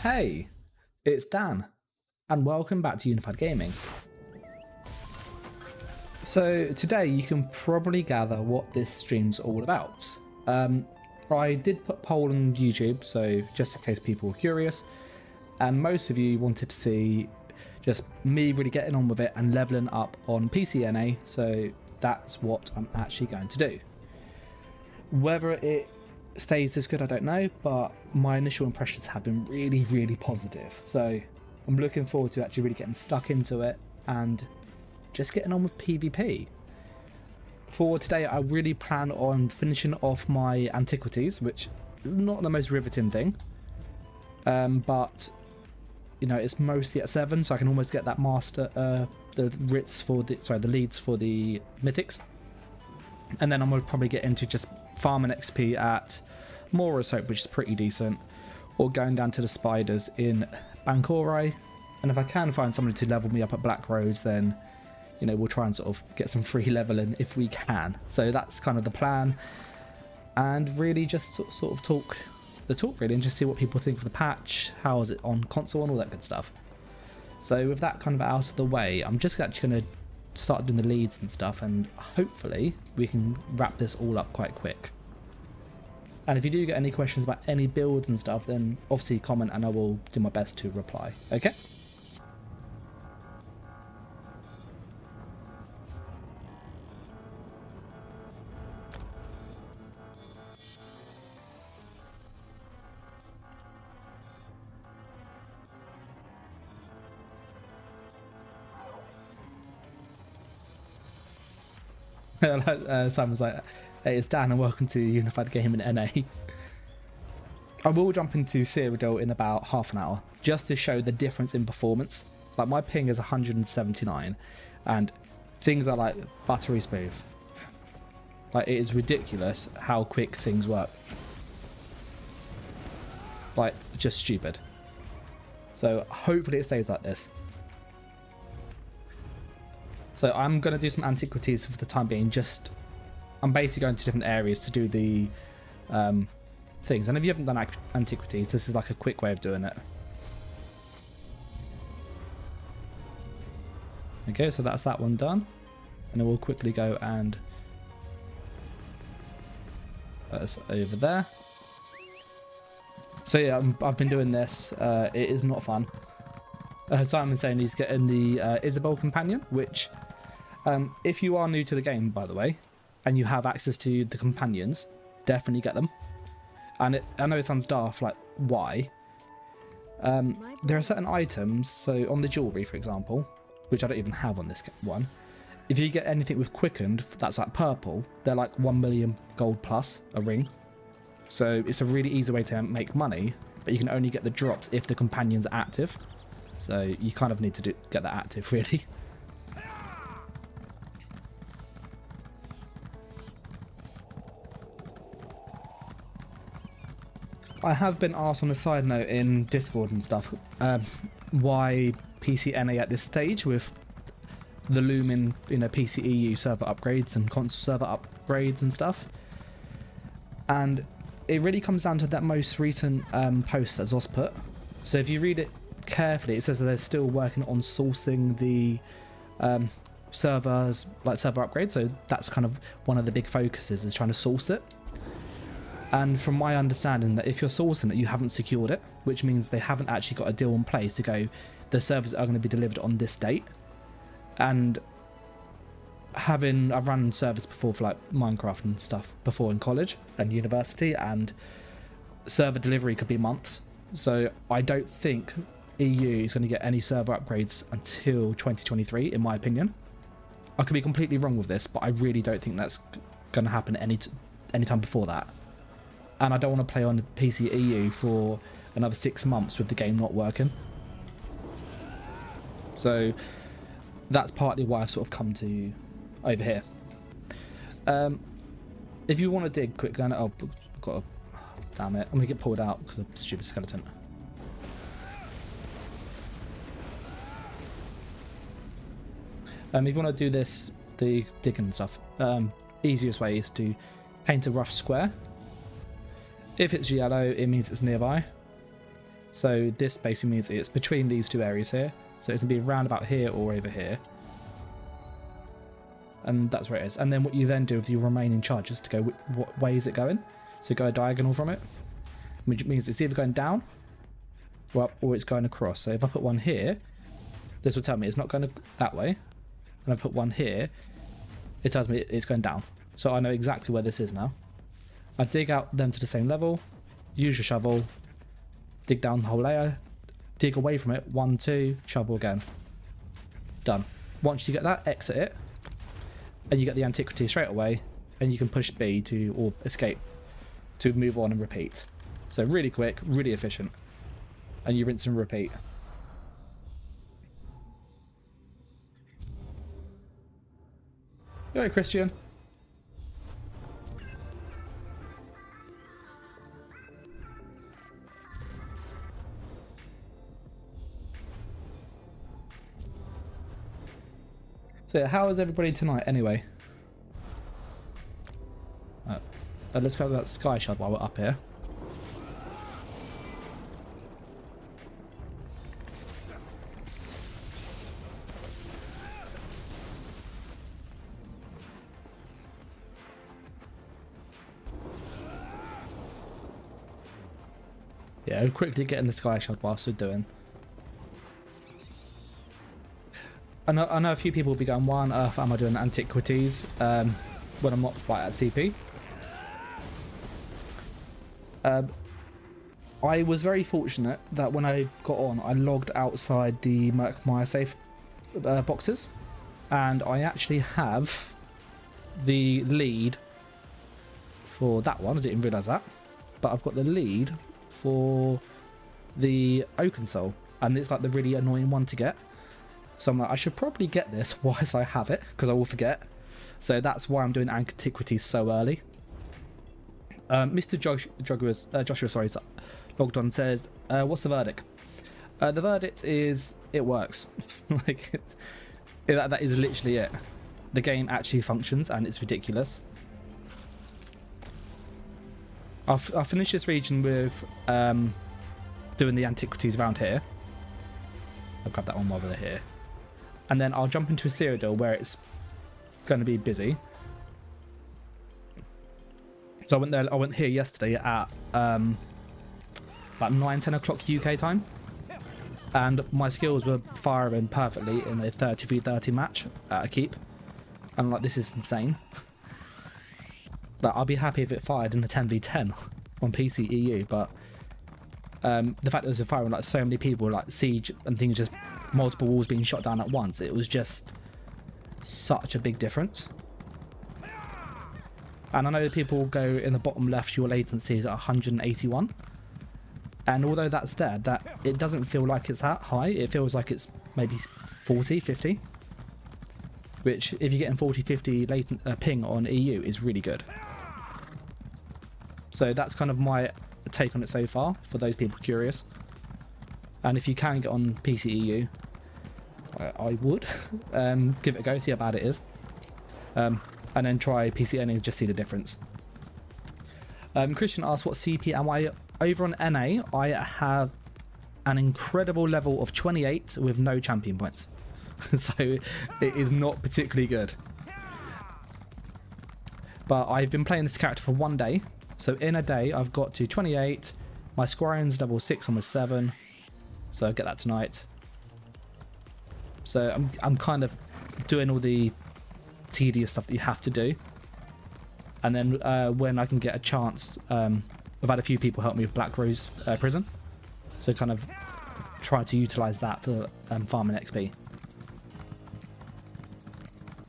Hey, it's Dan, and welcome back to Unified Gaming. So today you can probably gather what this stream's all about. I did put a poll on YouTube, so just in case people were curious, and most of you wanted to see just me really getting on with it and leveling up on PCNA, so that's what I'm actually going to do. Whether it stays this good, I don't know, but my initial impressions have been really positive, so I'm looking forward to actually really getting stuck into it and just getting on with PvP. For today, I really plan on finishing off my antiquities, which is not the most riveting thing, but you know, it's mostly at 7, so I can almost get that master, the leads for the mythics, and then I'm gonna probably get into just farming XP at Mora's Hope, which is pretty decent, or going down to the spiders in Bankorai, and if I can find somebody to level me up at Black Roads, then you know, we'll try and sort of get some free leveling if we can. So that's kind of the plan, and really just sort of talk really, and just see what people think of the patch, how is it on console and all that good stuff. So with that kind of out of the way, I'm just actually going to start doing the leads and stuff, and hopefully we can wrap this all up quite quick. And if you do get any questions about any builds and stuff, then obviously comment and I will do my best to reply. Okay? Simon's like, hey, it's Dan and welcome to Unified Gaming NA. I will jump into Cyrodiil in about half an hour, just to show the difference in performance. Like, my ping is 179, and things are like buttery smooth. Like, it is ridiculous how quick things work. Like, just stupid. So hopefully it stays like this. So I'm going to do some antiquities for the time being. I'm basically going to different areas to do the things. And if you haven't done antiquities, this is like a quick way of doing it. Okay, so that's that one done. And then we'll quickly go and that's over there. So yeah, I've been doing this. It is not fun. Simon's saying he's getting the Isabel companion, which if you are new to the game, by the way, and you have access to the companions, definitely get them. And I know it sounds daft, like, why? There are certain items, so on the jewellery, for example, which I don't even have on this one, if you get anything with quickened, that's like purple, they're like 1 million gold plus a ring. So it's a really easy way to make money, but you can only get the drops if the companion's active. So you kind of need to get that active, really. I have been asked on a side note in Discord and stuff, why PCNA at this stage with the looming, you know, PCEU server upgrades and console server upgrades and stuff. And it really comes down to that most recent post that Zos put. So if you read it carefully, it says that they're still working on sourcing the servers, like server upgrades. So that's kind of one of the big focuses, is trying to source it. And from my understanding, that if you're sourcing it, you haven't secured it, which means they haven't actually got a deal in place to go, the servers are going to be delivered on this date. And I've run servers before for like Minecraft and stuff before in college and university, and server delivery could be months. So I don't think EU is going to get any server upgrades until 2023, in my opinion. I could be completely wrong with this, but I really don't think that's going to happen anytime before that. And I don't want to play on PC EU for another 6 months with the game not working. So that's partly why I've sort of come to over here. If you want to dig quick down, oh, damn it, I'm gonna get pulled out because of stupid skeleton. If you want to do this, the digging and stuff, easiest way is to paint a rough square. If it's yellow, it means it's nearby. So this basically means it's between these two areas here. So it's going to be around about here or over here. And that's where it is. And then what you then do with your remaining charge is to go, what way is it going? So go a diagonal from it, which means it's either going down or it's going across. So if I put one here, this will tell me it's not going that way. And I put one here, it tells me it's going down. So I know exactly where this is now. I dig out them to the same level, use your shovel, dig down the whole layer, dig away from it, 1, 2, shovel again. Done. Once you get that, exit it, and you get the antiquity straight away, and you can push B to, or escape, to move on and repeat. So really quick, really efficient. And you rinse and repeat. All right, Christian. So how is everybody tonight anyway? Let's go to that sky shot while we're up here. Yeah, I'll quickly get in the sky shot whilst we're doing. I know a few people will be going, why on earth am I doing antiquities when I'm not quite at CP? I was very fortunate that when I got on, I logged outside the Merc safe boxes, and I actually have the lead for that one. I didn't realise that, but I've got the lead for the Oaken Soul, and it's like the really annoying one to get. So I'm like, I should probably get this whilst I have it, because I will forget. So that's why I'm doing antiquities so early. Mr. Joshua, sorry, logged on and said, what's the verdict? The verdict is it works. Like, that is literally it. The game actually functions, and it's ridiculous. I'll finish this region with doing the antiquities around here. I'll grab that one while we're here. And then I'll jump into a Cyrodiil where it's going to be busy. So I went there. I went here yesterday at about 9, 10 o'clock UK time, and my skills were firing perfectly in a 30v30 match at a keep. And I'm like, this is insane. Like, I'll be happy if it fired in a 10v10 on PC EU, but the fact that it was firing like so many people, like siege and things, just multiple walls being shot down at once, it was just such a big difference. And I know that people go in the bottom left, your latency is at 181, and although that's there, that it doesn't feel like it's that high. It feels like it's maybe 40, 50, which if you're getting 40, 50 latent ping on EU is really good. So that's kind of my take on it so far, for those people curious. And if you can get on PCEU, I would give it a go, see how bad it is, and then try PCNA and just see the difference. Christian asked, what CP am I? Over on NA, I have an incredible level of 28 with no champion points. So it is not particularly good. But I've been playing this character for 1 day. So in a day, I've got to 28. My squirion's level 6, almost 7. So I'll get that tonight. So I'm kind of doing all the tedious stuff that you have to do. And then when I can get a chance, I've had a few people help me with Black Rose Prison. So kind of try to utilise that for farming XP.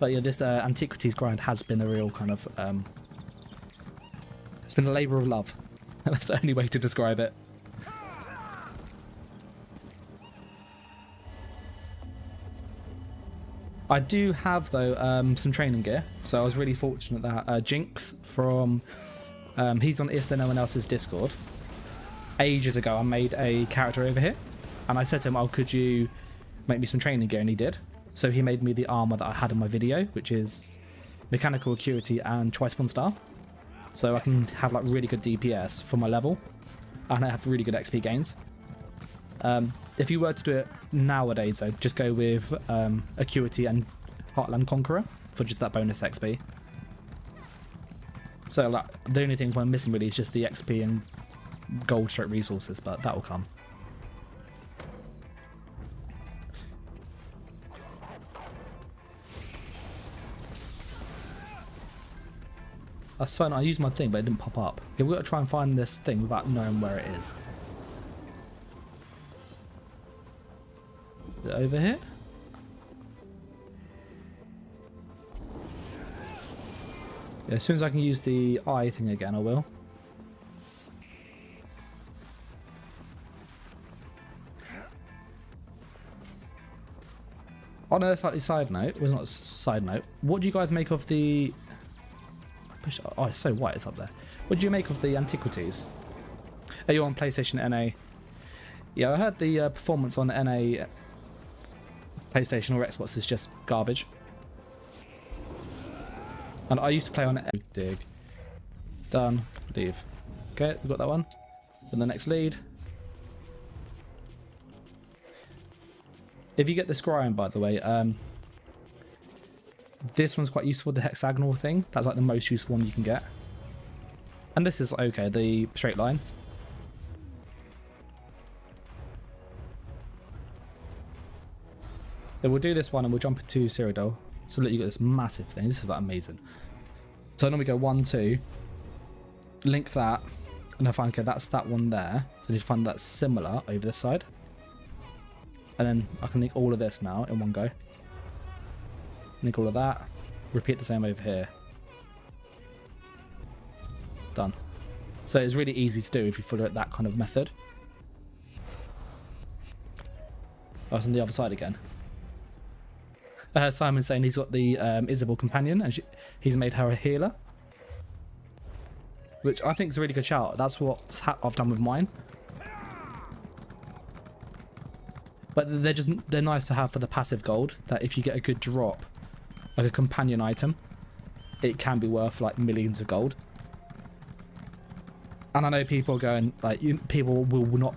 But yeah, this Antiquities grind has been a real kind of... it's been a labour of love. That's the only way to describe it. I do have, though, some training gear. So I was really fortunate that Jinx from... he's on Is There No One Else's Discord. Ages ago, I made a character over here. And I said to him, oh, could you make me some training gear? And he did. So he made me the armour that I had in my video, which is Mechanical Acuity and Twice 1 star. So I can have like really good DPS for my level. And I have really good XP gains. If you were to do it nowadays, though, just go with Acuity and Heartland Conqueror for just that bonus XP. So like, the only things I'm missing really is just the XP and gold stroke resources, but that will come. That's fine, I used my thing, but it didn't pop up. Okay, we've got to try and find this thing without knowing where it is. Is it over here? Yeah, as soon as I can use the eye thing again, I will. On a slightly side note, well, it's not a side note, what do you guys make of the... Oh, it's so white, it's up there. What do you make of the antiquities? Are you on PlayStation NA? Yeah, I heard the performance on NA, PlayStation or Xbox is just garbage. And I used to play on dig. Done. Leave. Okay, we've got that one. And the next lead. If you get the scrying, by the way, this one's quite useful, the hexagonal thing. That's like the most useful one you can get. And this is okay, the straight line. So we'll do this one and we'll jump into Cyrodiil. So look, you got this massive thing. This is like amazing. So now we go 1, 2, link that, and I find, okay, that's that one there. So I need to find that similar over this side. And then I can link all of this now in one go. Link all of that. Repeat the same over here. Done. So it's really easy to do if you follow it that kind of method. Oh, it's on the other side again. Simon's saying he's got the Isabel companion and he's made her a healer, which I think is a really good shout. That's what I've done with mine. But they're nice to have for the passive gold, that if you get a good drop, like a companion item, it can be worth like millions of gold. And I know people are going like, people will not,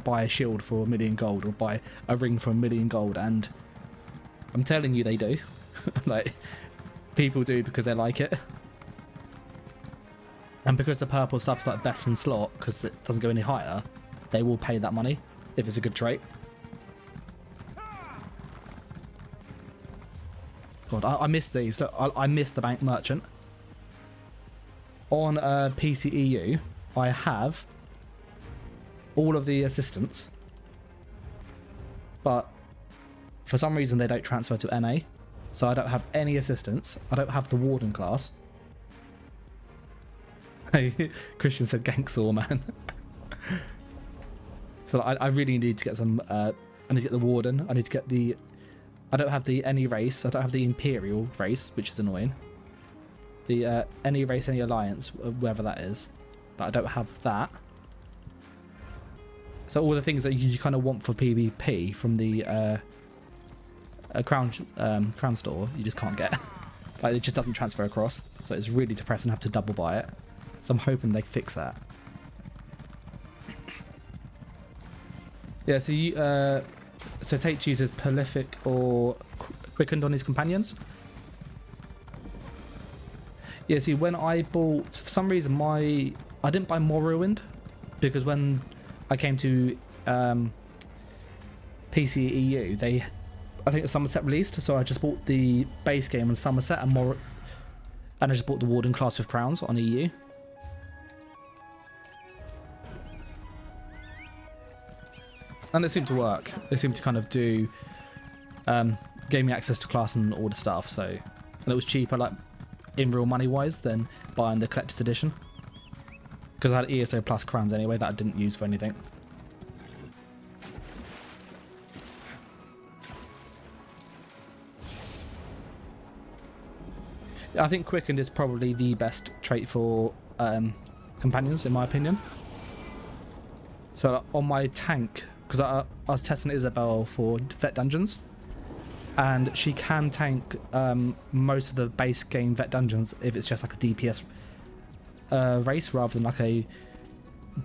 buy a shield for 1 million gold or buy a ring for 1 million gold, and I'm telling you they do. Like, people do because they like it. And because the purple stuff's like best in slot, because it doesn't go any higher, they will pay that money if it's a good trait. God, I miss these. Look, I miss the bank merchant. On PCEU, I have all of the assistants, but for some reason they don't transfer to NA, so I don't have any assistants. I don't have the warden class. Hey, Christian said Ganksaw, man. So I really need to get some, I need to get the warden, I need to get the, I don't have the any race, I don't have the imperial race, which is annoying. The any race, any alliance, wherever that is, but I don't have that. So all the things that you kind of want for PvP from the crown store, you just can't get. Like, it just doesn't transfer across, so it's really depressing to have to double buy it. So I'm hoping they fix that. Yeah, so you so Tate chooses prolific or quickened on his companions. Yeah, see, when I bought, for some reason I didn't buy more ruined, because when I came to PCEU, I think Somerset released, so I just bought the base game on Somerset and I just bought the Warden class with crowns on EU. And it seemed to work. They seemed to kind of do gave me access to class and all the stuff, so, and it was cheaper, like in real money wise, than buying the collector's edition, because I had ESO plus crowns anyway that I didn't use for anything. I think quickened is probably the best trait for companions, in my opinion. So on my tank, because I was testing Isabel for vet dungeons, and she can tank most of the base game vet dungeons if it's just like a DPS race rather than like a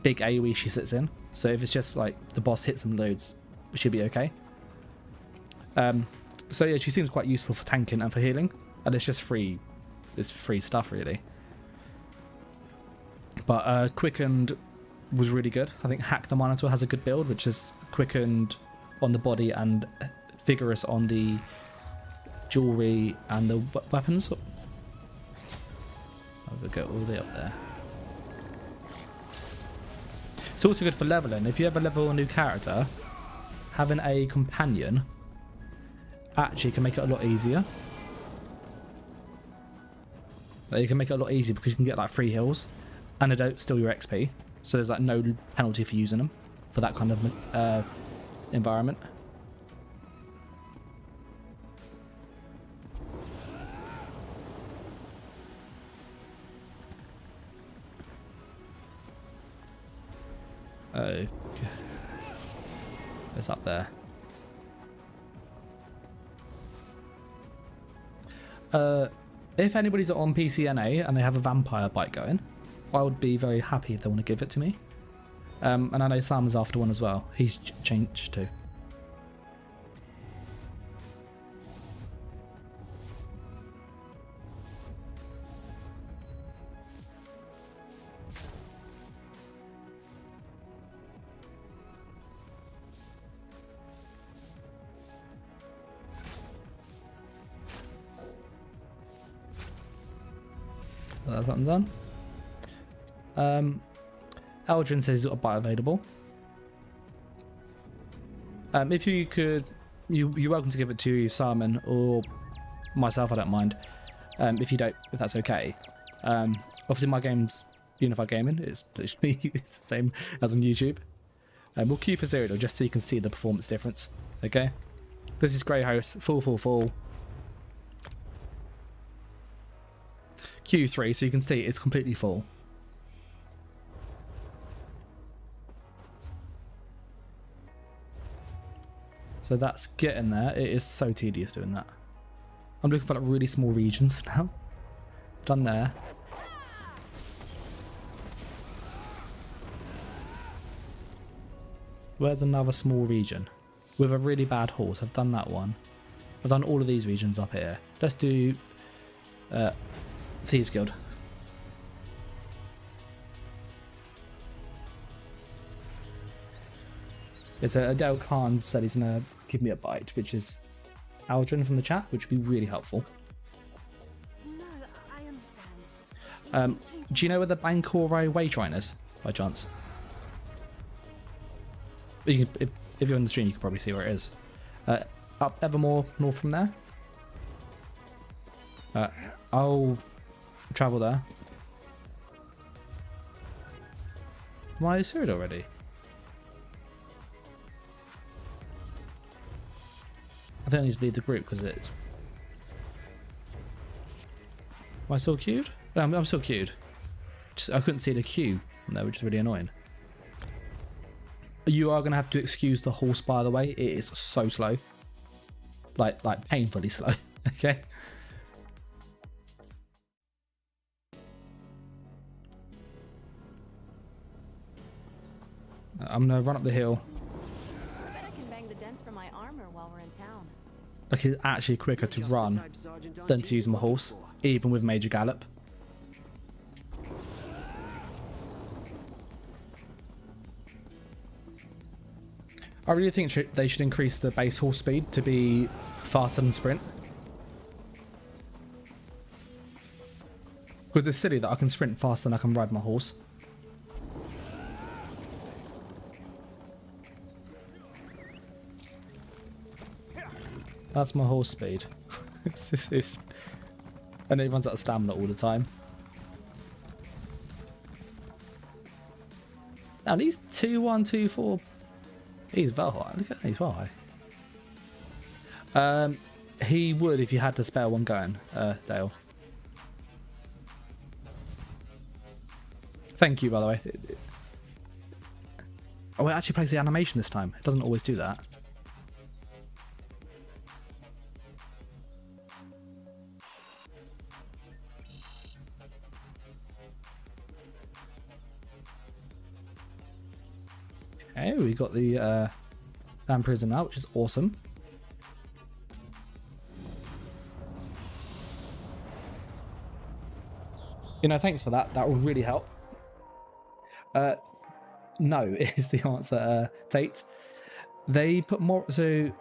big AoE she sits in. So if it's just like the boss hits them loads, it should be okay. So yeah, she seems quite useful for tanking and for healing, and it's just free. It's free stuff really. But Quickened was really good. I think Hack the Minotaur has a good build, which is Quickened on the body and Vigorous on the jewelry and the weapons. I'll go all the way up there. It's also good for leveling. If you ever level a new character, having a companion actually can make it a lot easier. Like, you can make it a lot easier because you can get like free heals and they don't steal your XP. So there's like no penalty for using them for that kind of environment. Oh, it's up there. If anybody's on PCNA and they have a vampire bite going, I would be very happy if they want to give it to me. And I know Sam is after one as well. He's changed too. That's that done. Eldrin says he's got a bite available. If you could, you're welcome to give it to Simon or myself. I don't mind. If you don't, if that's okay. Obviously, my game's Unified Gaming. It's literally the same as on YouTube. We'll queue for Zero just so you can see the performance difference. Okay. This is Grey Host. Full. Q3, so you can see it's completely full. So that's getting there. It is so tedious doing that. I'm looking for like really small regions now. Done there. Where's another small region? With a really bad horse. I've done that one. I've done all of these regions up here. Let's do Thieves Guild. It's Adele Khan said he's gonna give me a bite, which is Aldrin from the chat, which would be really helpful. No, I understand. Do you know where the Bankore Waytrine is, by chance? You can, if you're on the stream, you can probably see where it is. Up Evermore north from there. I'll travel there. Why is it already? I think I need to leave the group because it's... Am I still queued? No, I'm still queued. I couldn't see the queue from there, which is really annoying. You are going to have to excuse the horse, by the way. It is so slow. Like painfully slow. Okay? I'm going to run up the hill. I bet I can bang the dents from my armor while we're in town. Like, it's actually quicker to run than to use my horse, even with Major Gallop. I really think they should increase the base horse speed to be faster than sprint. Because it's silly that I can sprint faster than I can ride my horse. That's my horse speed. And it runs out of stamina all the time. Now he's 2-1, 2-4. He's well high. Look at that, he's well high. He would if you had the spare one going, Dale. Thank you, by the way. Oh, it actually plays the animation this time. It doesn't always do that. Okay, we got the vampirism now, which is awesome. You know, thanks for that. That will really help. No is the answer, Tate. They put more. So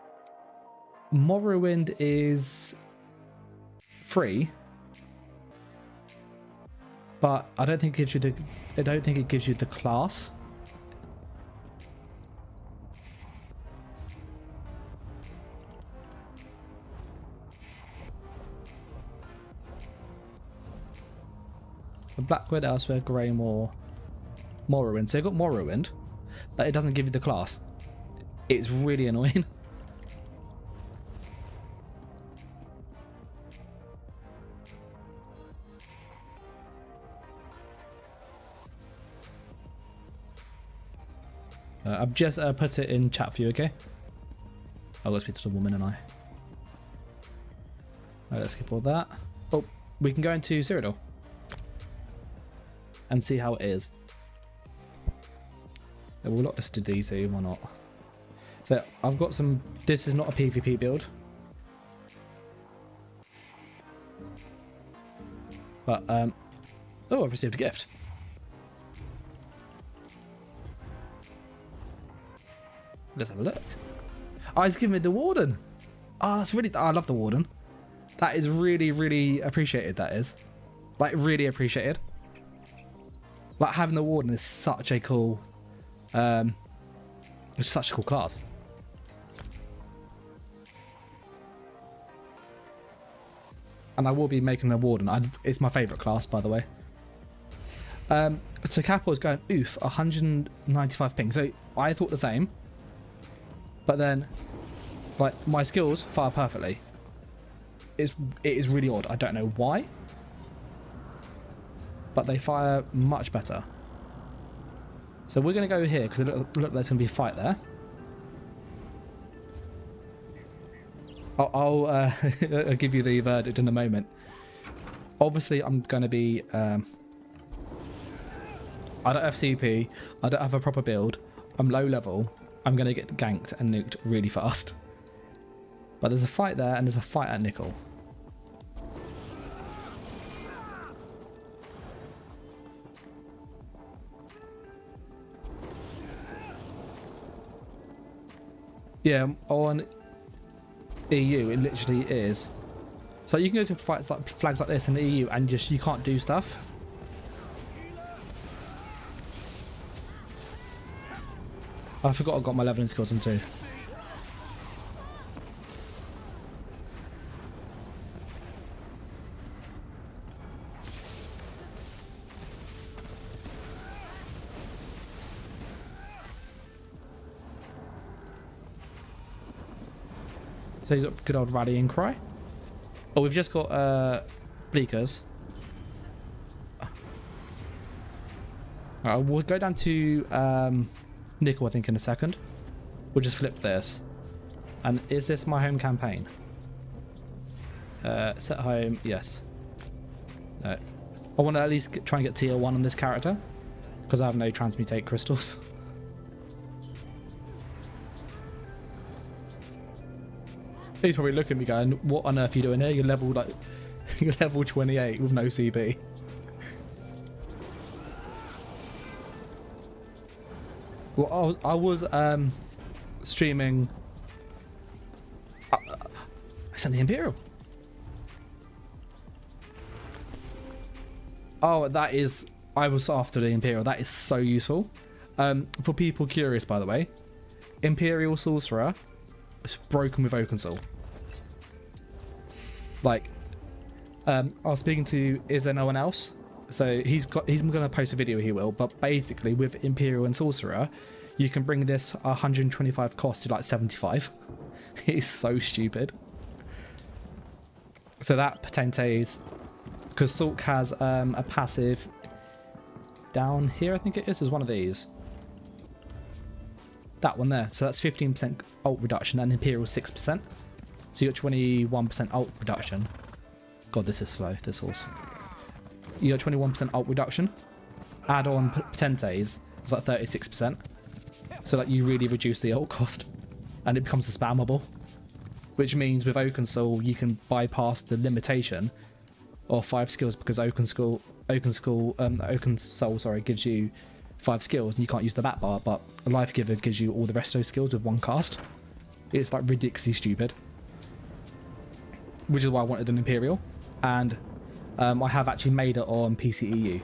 Morrowind is free, but I don't think it gives you the. I don't think it gives you the class. Blackwood, elsewhere, Greymore, Morrowind. So they've got Morrowind, but it doesn't give you the class. It's really annoying. I've just put it in chat for you, okay? I'll go speak to the woman and I. Right, let's skip all that. Oh, we can go into Cyrodiil and see how it is. We'll not just do these, so why not? So I've got some. This is not a PvP build, but oh, I've received a gift. Let's have a look. Oh, he's giving me the Warden. Oh, that's really. I love the Warden. That is really, really appreciated. That is, like, really appreciated. Like, having the Warden is such a cool. It's such a cool class. And I will be making the Warden. It's my favourite class, by the way. So Capo is going, oof, 195 ping. So I thought the same. But then, like, my skills fire perfectly. It is really odd. I don't know why. But they fire much better. So we're going to go here because it look like there's going to be a fight there. I'll give you the verdict in a moment. Obviously, I'm going to be... I don't have CP. I don't have a proper build. I'm low level. I'm going to get ganked and nuked really fast. But there's a fight there and there's a fight at Nickel. Yeah, on EU it literally is. So you can go to fights like flags like this in the EU and just you can't do stuff. I forgot I got my leveling skills on too. So he's got good old rallying cry. Oh, we've just got Bleakers. We'll go down to Nickel, I think, in a second. We'll just flip this. And is this my home campaign? Set home, yes. No. I want to at least try and get tier 1 on this character. Because I have no transmutate crystals. He's probably looking at me going, what on earth are you doing here? You're level, like, you're level 28 with no CB. Well, I was streaming. I sent the Imperial. Oh, that is. I was after the Imperial. That is so useful. For people curious, by the way, Imperial Sorcerer is broken with Oaken Soul. Like, I was speaking to, is there no one else? So he's going to post a video, he will, but basically with Imperial and Sorcerer, you can bring this 125 cost to like 75. It's so stupid. So that Potentes, because Salk has a passive down here, I think it is one of these. That one there. So that's 15% ult reduction and Imperial 6%. So you got 21% ult reduction. God, this is slow, this horse. You got 21% ult reduction. Add on Potentes, it's like 36%. so that you really reduce the ult cost, and it becomes spammable. Which means with Oaken Soul you can bypass the limitation of 5 skills, because Oaken Soul gives you 5 skills and you can't use the back bar, but a Life Giver gives you all the rest of those skills with one cast. It's like ridiculously stupid. Which is why I wanted an Imperial, and I have actually made it on PCEU.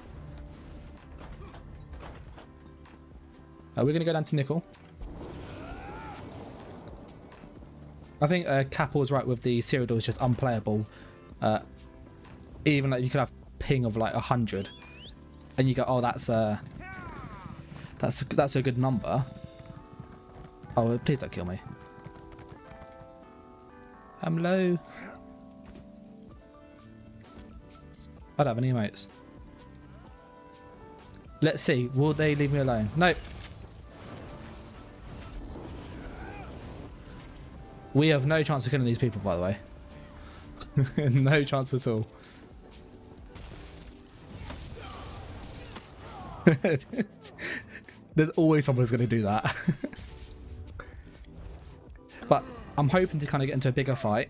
We're going to go down to Nickel. I think Capel was right with the Cyrodiil is just unplayable. Even like you could have ping of like 100, and you go, oh, that's a good number. Oh, please don't kill me. I'm low. I don't have any emotes. Let's see. Will they leave me alone? No. We have no chance of killing these people, by the way. No chance at all. There's always someone who's going to do that. But I'm hoping to kind of get into a bigger fight.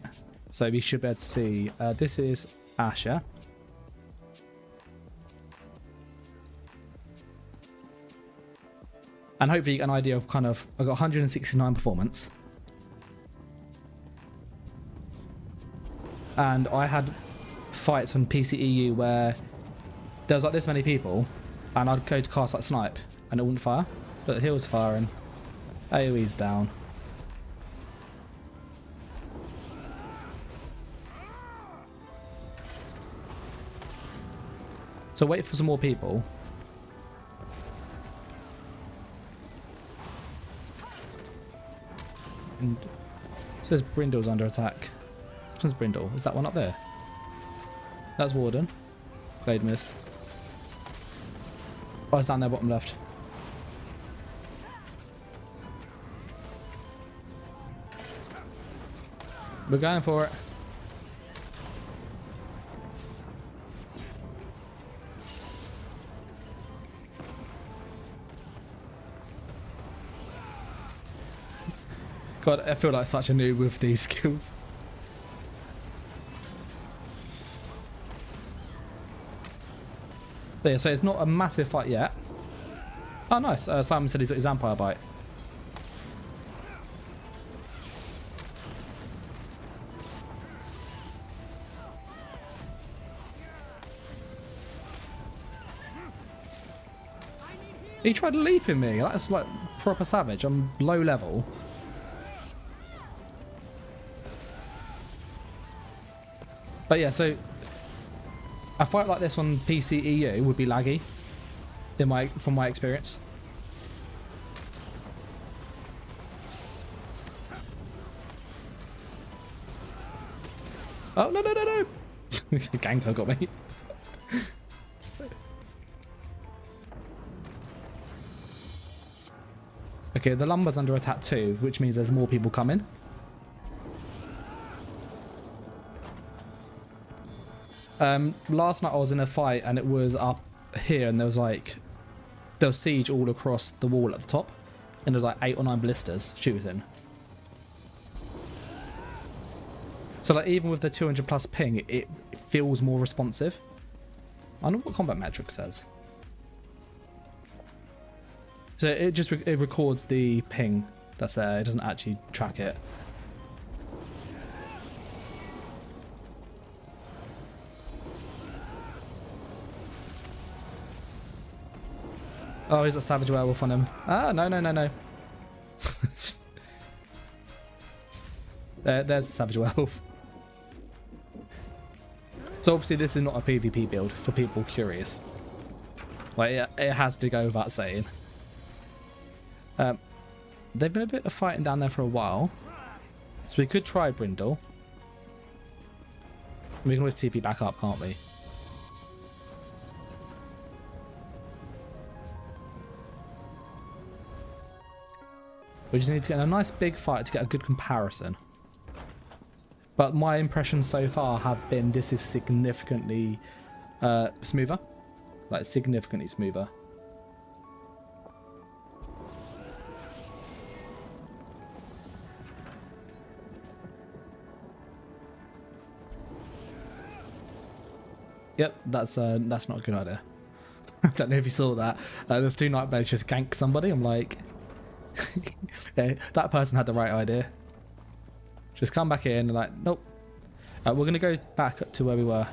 So we should be able to see. This is Asher. And hopefully you get an idea of kind of... I've got 169 performance. And I had fights on PCEU where there was like this many people, and I'd go to cast like snipe and it wouldn't fire, but the heal's firing. AoE's down. So wait for some more people. And it says Brindle's under attack. Which one's Brindle? Is that one up there? That's Warden. Blade miss. Oh, it's down there, bottom left. We're going for it. God, I feel like such a noob with these skills. But yeah, so it's not a massive fight yet. Oh, nice. Simon said he's got his Vampire Bite. He tried leaping me. That's like proper savage. I'm low level. But yeah, so a fight like this on PCEU would be laggy, from my experience. Oh, no, no, no, no! Ganko got me. Okay, the lumber's under attack too, which means there's more people coming. Last night I was in a fight and it was up here, and there was siege all across the wall at the top, and there was like 8 or 9 blisters shooting. So like even with the 200 plus ping, it feels more responsive. I don't know what combat metric says. So it just it records the ping that's there. It doesn't actually track it. Oh, he's got Savage Werewolf on him. Ah, no, no, no, no. There's a Savage Werewolf. So obviously this is not a PvP build for people curious. Like, it has to go without saying. They've been a bit of fighting down there for a while. So we could try Brindle. We can always TP back up, can't we? We just need to get in a nice big fight to get a good comparison. But my impressions so far have been this is significantly smoother. Like, significantly smoother. Yep, that's not a good idea. I don't know if you saw that. There's 2 nightmares just gank somebody. I'm like, yeah, that person had the right idea. Just come back in and like, nope. We're going to go back up to where we were.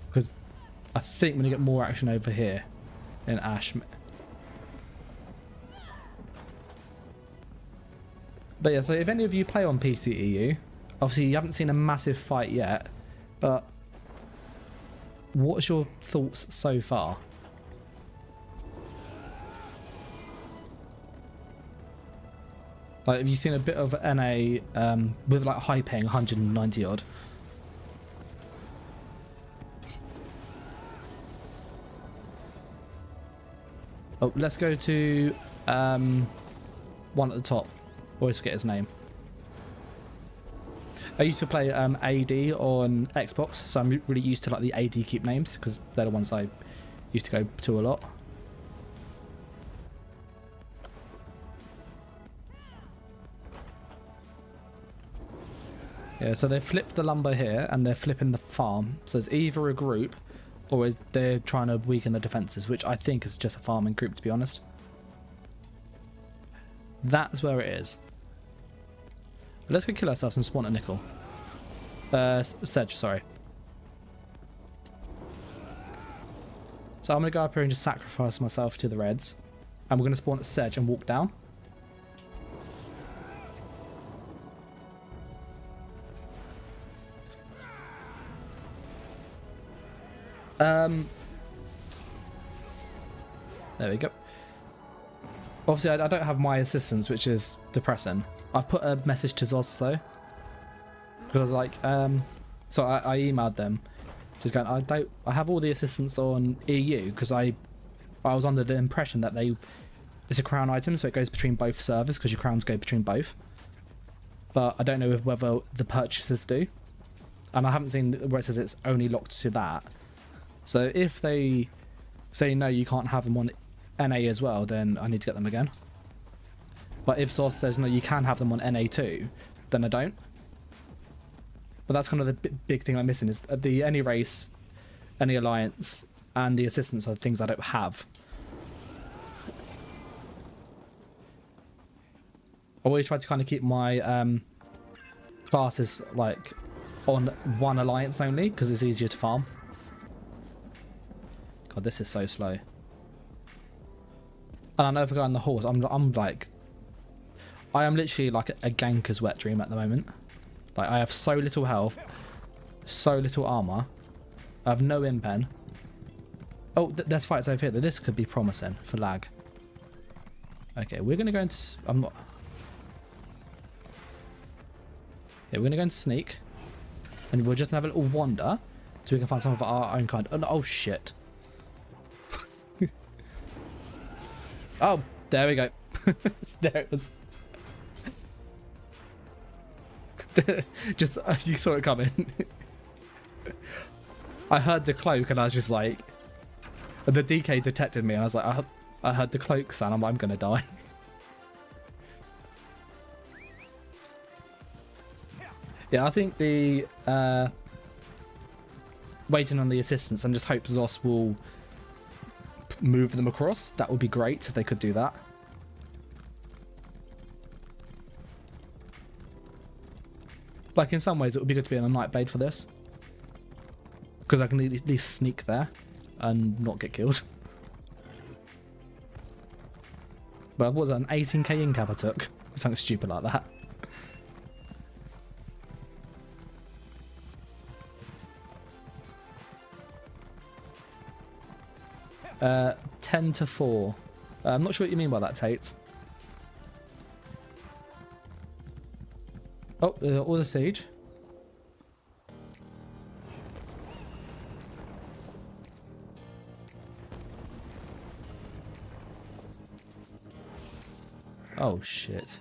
Because I think we're going to get more action over here in Ash. But yeah, so if any of you play on PCEU, obviously you haven't seen a massive fight yet, but what's your thoughts so far? Like, have you seen a bit of NA with like high ping 190 odd? Oh, let's go to one at the top. Always forget his name. I used to play AD on Xbox, so I'm really used to like the AD keep names because they're the ones I used to go to a lot. Yeah, so they flipped the lumber here and they're flipping the farm. So it's either a group or they're trying to weaken the defenses, which I think is just a farming group, to be honest. That's where it is. Let's go kill ourselves and spawn a nickel. Sedge, sorry. So I'm going to go up here and just sacrifice myself to the reds. And we're going to spawn at Sedge and walk down. There we go. Obviously, I don't have my assistants, which is depressing. I've put a message to Zos though, because I was like, so I emailed them, just going, I have all the assistants on EU because I was under the impression that it's a crown item, so it goes between both servers because your crowns go between both. But I don't know whether the purchasers do, and I haven't seen where it says it's only locked to that. So if they say no, you can't have them on NA as well, then I need to get them again. But if Source says no, you can have them on NA too, then I don't. But that's kind of the big thing I'm missing is the any race, any alliance, and the assistants are things I don't have. I always try to kind of keep my classes like on one alliance only because it's easier to farm. God, this is so slow. And I know if I go on the horse, I'm like, I am literally like a ganker's wet dream at the moment. Like, I have so little health, so little armor. I have no impen. Oh, there's fights over here. This could be promising for lag. Okay, we're gonna go into. I'm not. Yeah, we're gonna go into sneak, and we'll just have a little wander, so we can find some of our own kind. Oh shit. Oh, there we go. There it was. Just, you saw it coming. I heard the cloak and I was just like, the DK detected me and I was like, I heard the cloak sound. I'm gonna die. Yeah, I think the waiting on the assistants and just hope Zos will move them across. That would be great if they could do that. Like, in some ways it would be good to be in a Nightblade for this, because I can at least sneak there and not get killed. But what was that, an 18k incap I took? Something stupid like that. 10 to 4. I'm not sure what you mean by that, Tate. Oh, all the siege. Oh shit.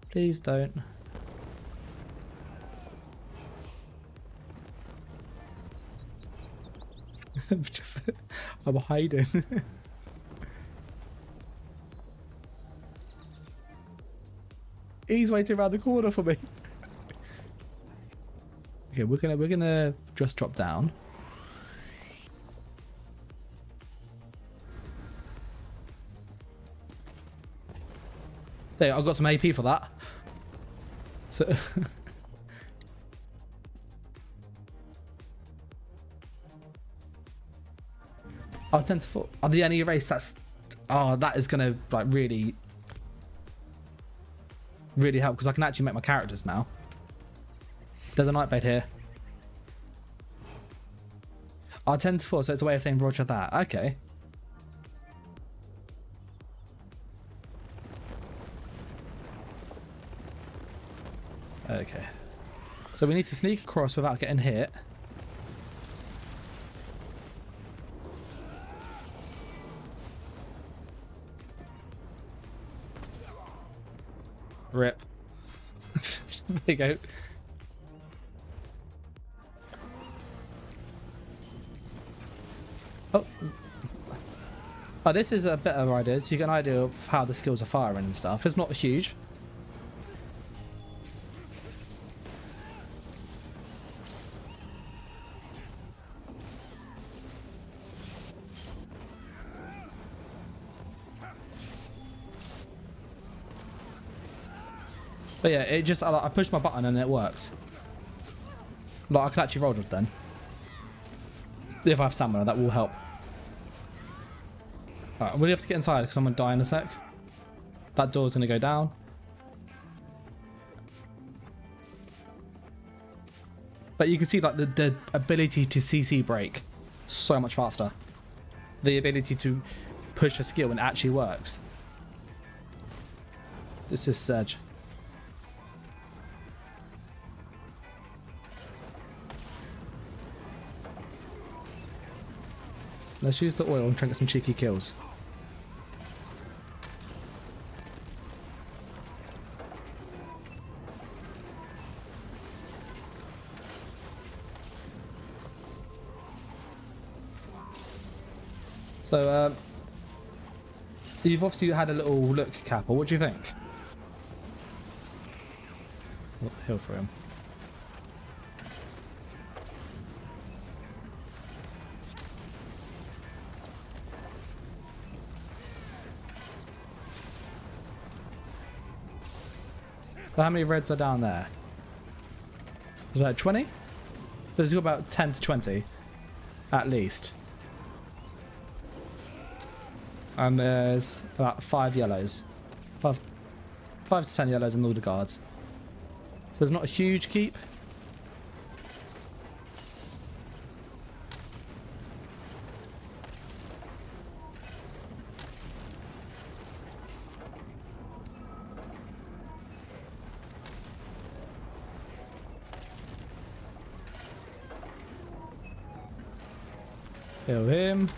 Please don't. I'm hiding. He's waiting around the corner for me. Okay, we're gonna just drop down. There, I got some AP for that. So I'll 10 to 4. Oh, the only erase that's that is gonna like really help because I can actually make my characters now. There's a Nightblade here. I'll 10 to 4, so it's a way of saying roger that. Okay. Okay. So we need to sneak across without getting hit. Rip. There you go. Oh, this is a better idea, so you get an idea of how the skills are firing and stuff. It's not huge. But yeah, it just, I push my button and it works. Like, I can actually roll it then. If I have stamina, that will help. Alright, we'll have to get inside because I'm going to die in a sec. That door's going to go down. But you can see like the ability to CC break so much faster. The ability to push a skill and it actually works. This is Surge. Let's use the oil and try and get some cheeky kills. So, you've obviously had a little look, Kappa. What do you think? Heal through him. So how many reds are down there? Is that 20? There's got about 10 to 20, at least. And there's about 5 yellows. 5 to 10 yellows in all the guards. So there's not a huge keep. Kill him.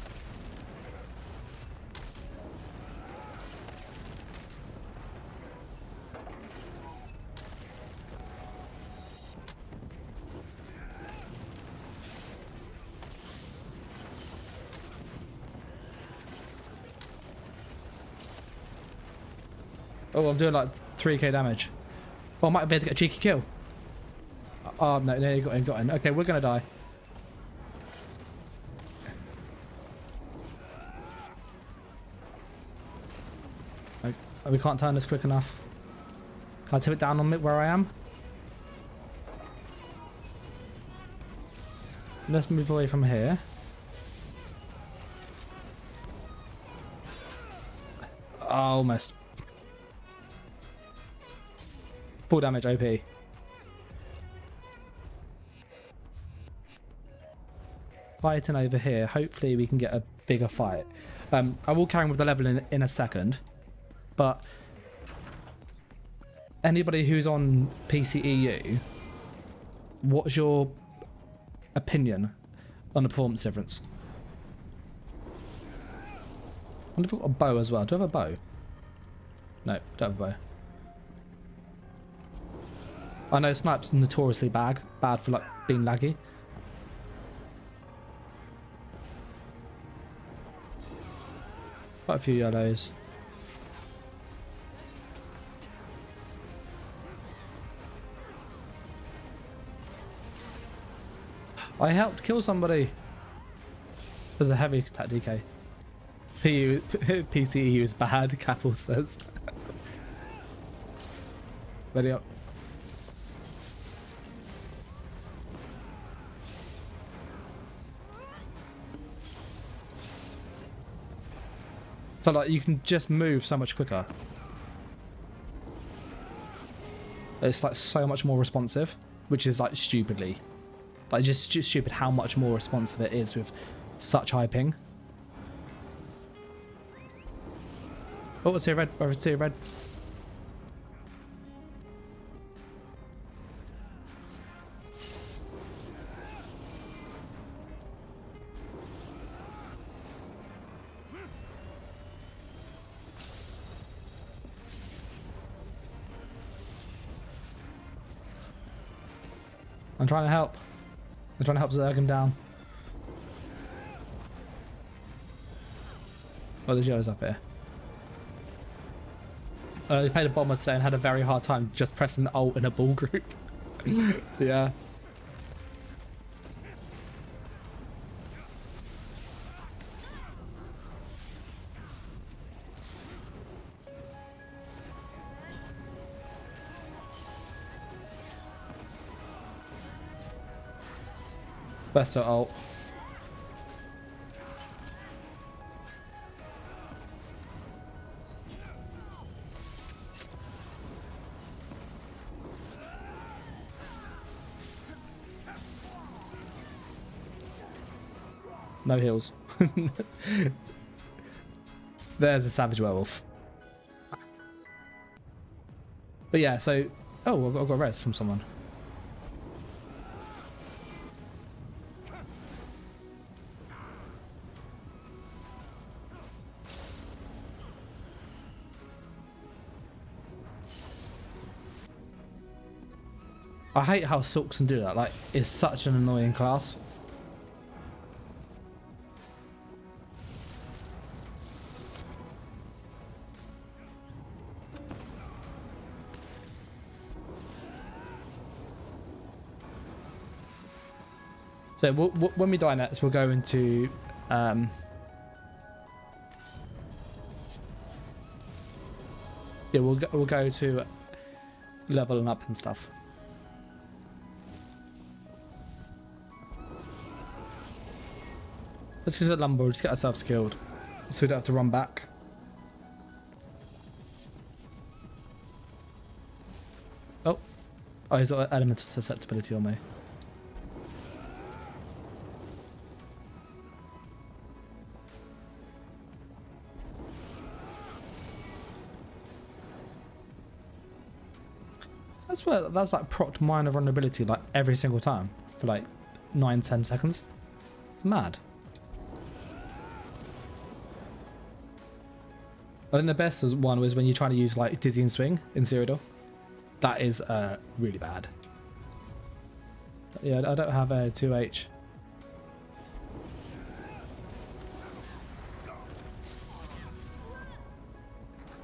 Oh, I'm doing like 3k damage. Oh, I might be able to get a cheeky kill. Oh, no, you got in. Okay, we're going to die. We can't turn this quick enough. Can I tip it down on where I am? Let's move away from here. Oh, almost. Full damage OP. Fighting over here. Hopefully we can get a bigger fight. I will carry on with the level in a second. But anybody who's on PCEU, what's your opinion on the performance difference? I wonder if I've got a bow as well. Do I have a bow? No, don't have a bow. I know Snipe's notoriously bad for like being laggy. Quite a few yellows. I helped kill somebody. There's a heavy attack DK. PCE is bad, Capel says. Ready up. So like you can just move so much quicker. It's like so much more responsive, which is like stupidly, like just stupid how much more responsive it is with such high ping. Oh, I see a red. I see a red. I'm trying to help. I'm trying to help Zerg him down. Oh, there's yellows up here. They played a bomber today and had a very hard time just pressing alt in a ball group. Yeah. Best at alt. No heals. There's a savage werewolf. But yeah, so... Oh, I've got res from someone. I hate how Silks can do that. Like, it's such an annoying class. So when we die next, we'll go into yeah, we'll go to leveling up and stuff. Let's just lumber, just get ourselves skilled, so we don't have to run back. Oh, he's got an element of susceptibility on me. That's like proc minor vulnerability like every single time for like 9-10 seconds. It's mad. I think the best one was when you're trying to use like Dizzy Swing in Cyrodiil. That is really bad. Yeah, I don't have a 2H.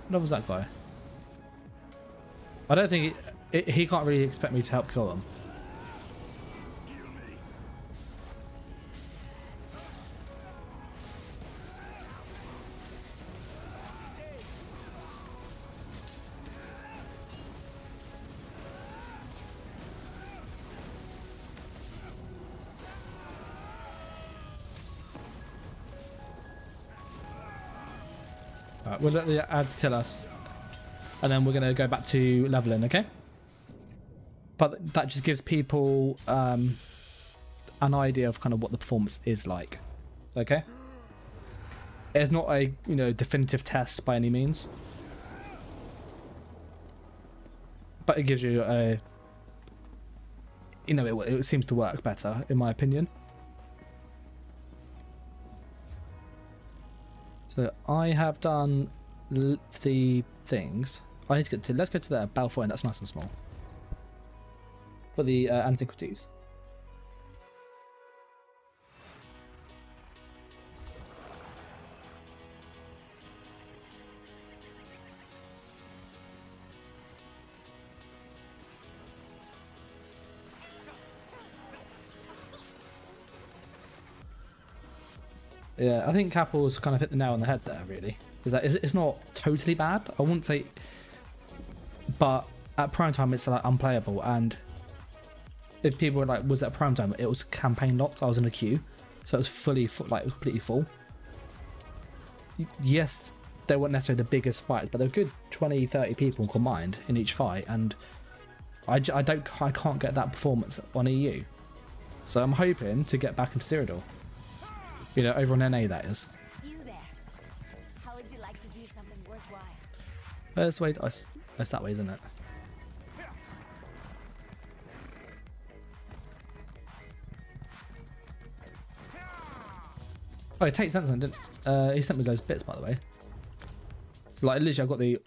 What was that guy? I don't think he can't really expect me to help kill him. Right, we'll let the ads kill us, and then we're going to go back to leveling, okay? But that just gives people an idea of kind of what the performance is like, okay? It's not a definitive test by any means, but it gives you a it seems to work better in my opinion. So I have done the things. I need to get to. Let's go to the Balfour, and that's nice and small. For the antiquities. Yeah, I think Capple's kind of hit the nail on the head there, really. Is that it's not totally bad. I wouldn't say, but at prime time it's like unplayable. And if people were like, was it prime time? It was campaign locked. I was in a queue, so it was fully like completely full. Yes, they weren't necessarily the biggest fights, but there were good 20-30 people combined in each fight, and I can't get that performance on EU. So I'm hoping to get back into Cyrodiil. You know, over on NA, that is. You there. How would you like to do something worthwhile? Let's wait. It's that way, isn't it? Oh, it takes something, didn't he? Sent me those bits, by the way. So, like, literally, I've got the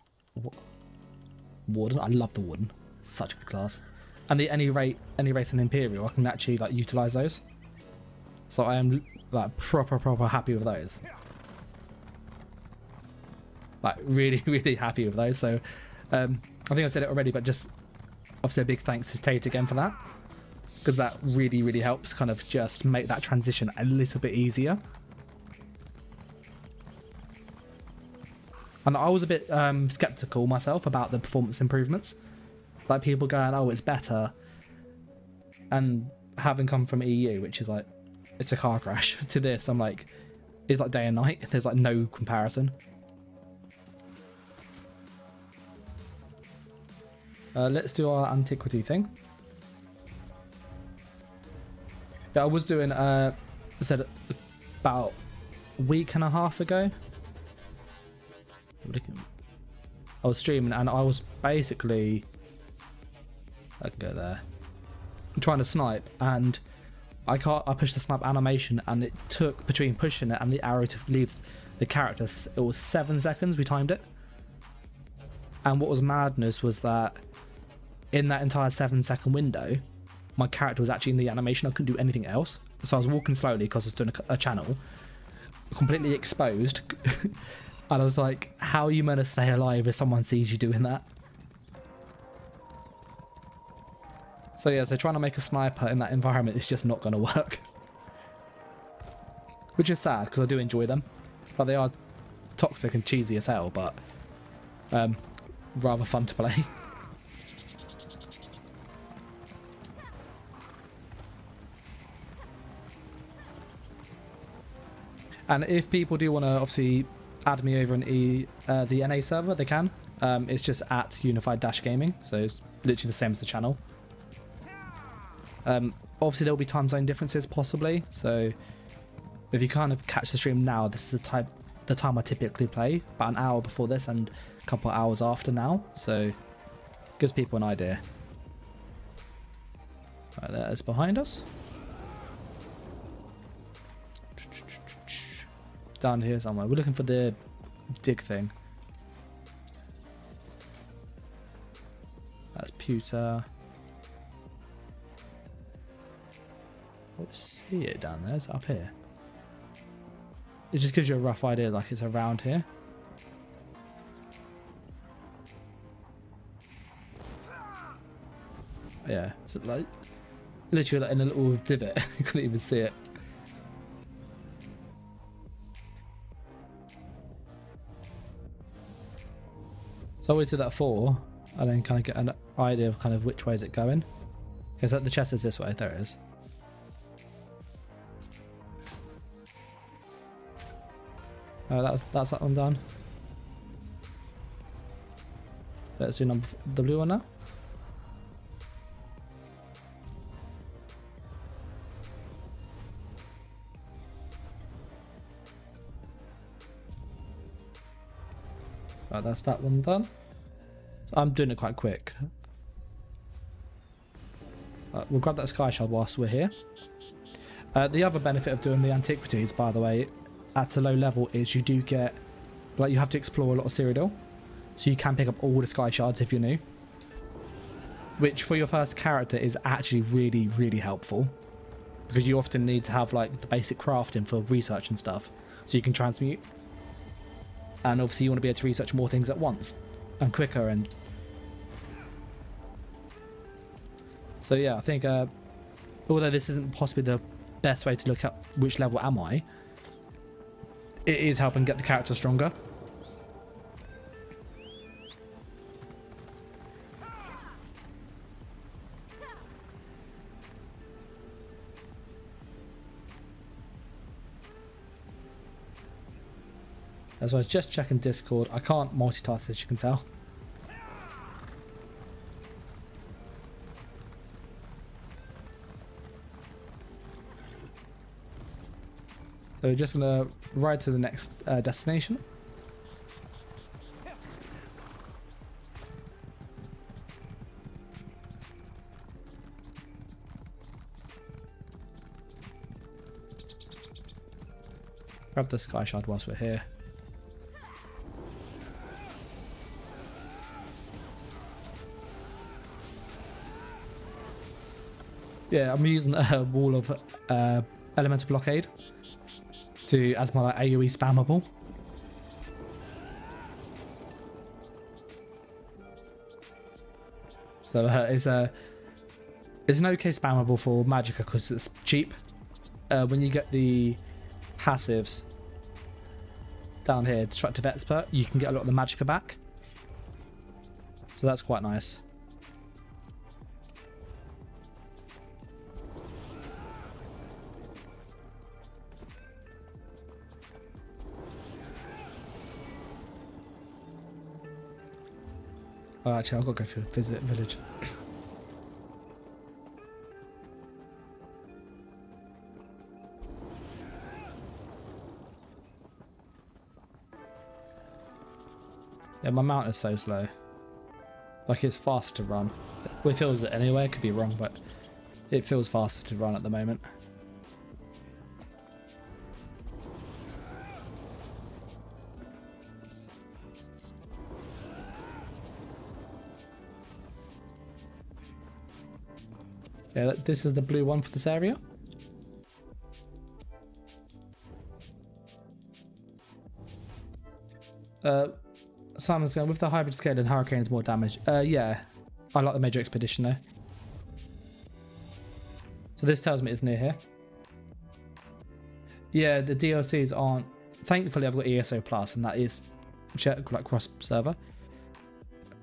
Warden. I love the Warden. Such a good class. And the any race and Imperial, I can actually like utilize those. So I am like proper happy with those. Like really happy with those. So I think I said it already, but just obviously a big thanks to Tate again for that, because that really helps kind of just make that transition a little bit easier. And I was a bit skeptical myself about the performance improvements. Like people going, oh, it's better. And having come from EU, which is like, it's a car crash, to this, I'm like, it's like day and night. There's like no comparison. Let's do our antiquity thing. Yeah, I was doing, I said about a week and a half ago. I was streaming and I was basically, I can go there, I'm trying to snipe, and I pushed the snipe animation, and it took, between pushing it and the arrow to leave the character, it was 7 seconds we timed it. And what was madness was that in that entire 7-second window, my character was actually in the animation. I couldn't do anything else. So I was walking slowly because I was doing a channel, completely exposed. And I was like, how are you meant to stay alive if someone sees you doing that? So yeah, so trying to make a sniper in that environment is just not going to work. Which is sad, because I do enjoy them. But they are toxic and cheesy as hell, but rather fun to play. And if people do want to obviously add me over in the NA server, they can. It's just at Unified-Gaming, so it's literally the same as the channel. Obviously there'll be time zone differences possibly, so if you kind of catch the stream now, this is the time I typically play, about an hour before this and a couple of hours after now, so gives people an idea. Right, there's behind us. Down here somewhere. We're looking for the dig thing. That's pewter. Oh, see it down there. It's up here. It just gives you a rough idea, like it's around here. Yeah, so like literally like in a little divot. You couldn't even see it. So I always do that 4, and then kind of get an idea of kind of which way is it going. Okay, so the chest is this way. There it is. Oh, that's that one done. Let's do the blue one now. Right, that's that one done. So I'm doing it quite quick. We'll grab that sky shard whilst we're here. The other benefit of doing the antiquities, by the way, at a low level is you do get, like, you have to explore a lot of Cyrodiil, so you can pick up all the sky shards if you're new, which for your first character is actually really helpful, because you often need to have like the basic crafting for research and stuff, so you can transmute, and obviously you want to be able to research more things at once and quicker. And so yeah, I think although this isn't possibly the best way to look at which level am I, it is helping get the character stronger. As I was just checking Discord, I can't multitask as you can tell. So we're just gonna ride to the next destination. Grab the sky shard whilst we're here. Yeah, I'm using a wall of elemental blockade as my like, AoE spammable. So it's an okay spammable for Magicka because it's cheap. When you get the passives down here, Destructive Expert, you can get a lot of the Magicka back. So that's quite nice. Oh, actually, I've got to go visit village. Yeah, my mount is so slow. Like, it's fast to run. Well, it feels it anyway. It could be wrong, but it feels faster to run at the moment. Yeah, this is the blue one for this area. Simon's going with the hybrid scale and hurricanes more damage. Yeah, I like the major expedition though. So this tells me it's near here. Yeah, the DLCs aren't. Thankfully, I've got ESO Plus, and that is like cross server.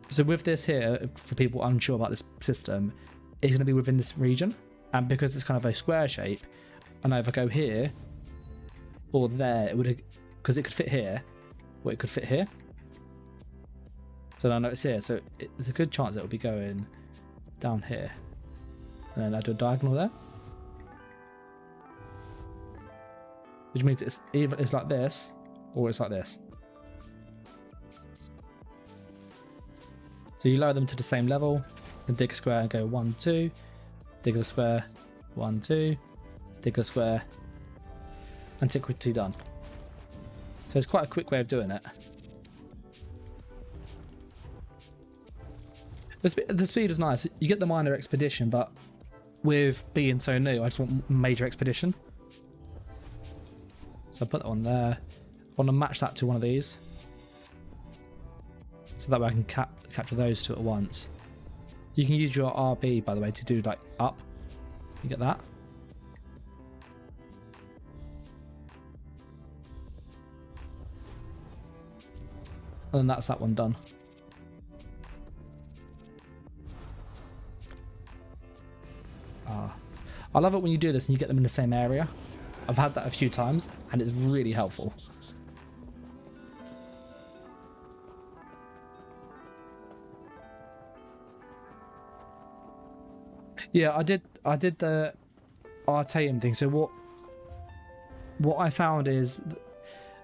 So with this here, for people unsure about this system, it's going to be within this region, and because it's kind of a square shape, I know if I go here or there, it would, because it could fit here, or it could fit here. So I know it's here, so there's a good chance it will be going down here, and then I do a diagonal there, which means it's either it's like this or it's like this. So you lower them to the same level, and dig a square and go 1, 2, dig a square, 1, 2, dig a square, antiquity done. So it's quite a quick way of doing it. The speed is nice. You get the minor expedition, but with being so new, I just want major expedition. So I put that one there. I want to match that to one of these, so that way I can capture those two at once. You can use your RB, by the way, to do like up. You get that. And then that's that one done. I love it when you do this and you get them in the same area. I've had that a few times and it's really helpful. Yeah, I did the Artaeum thing. So what I found is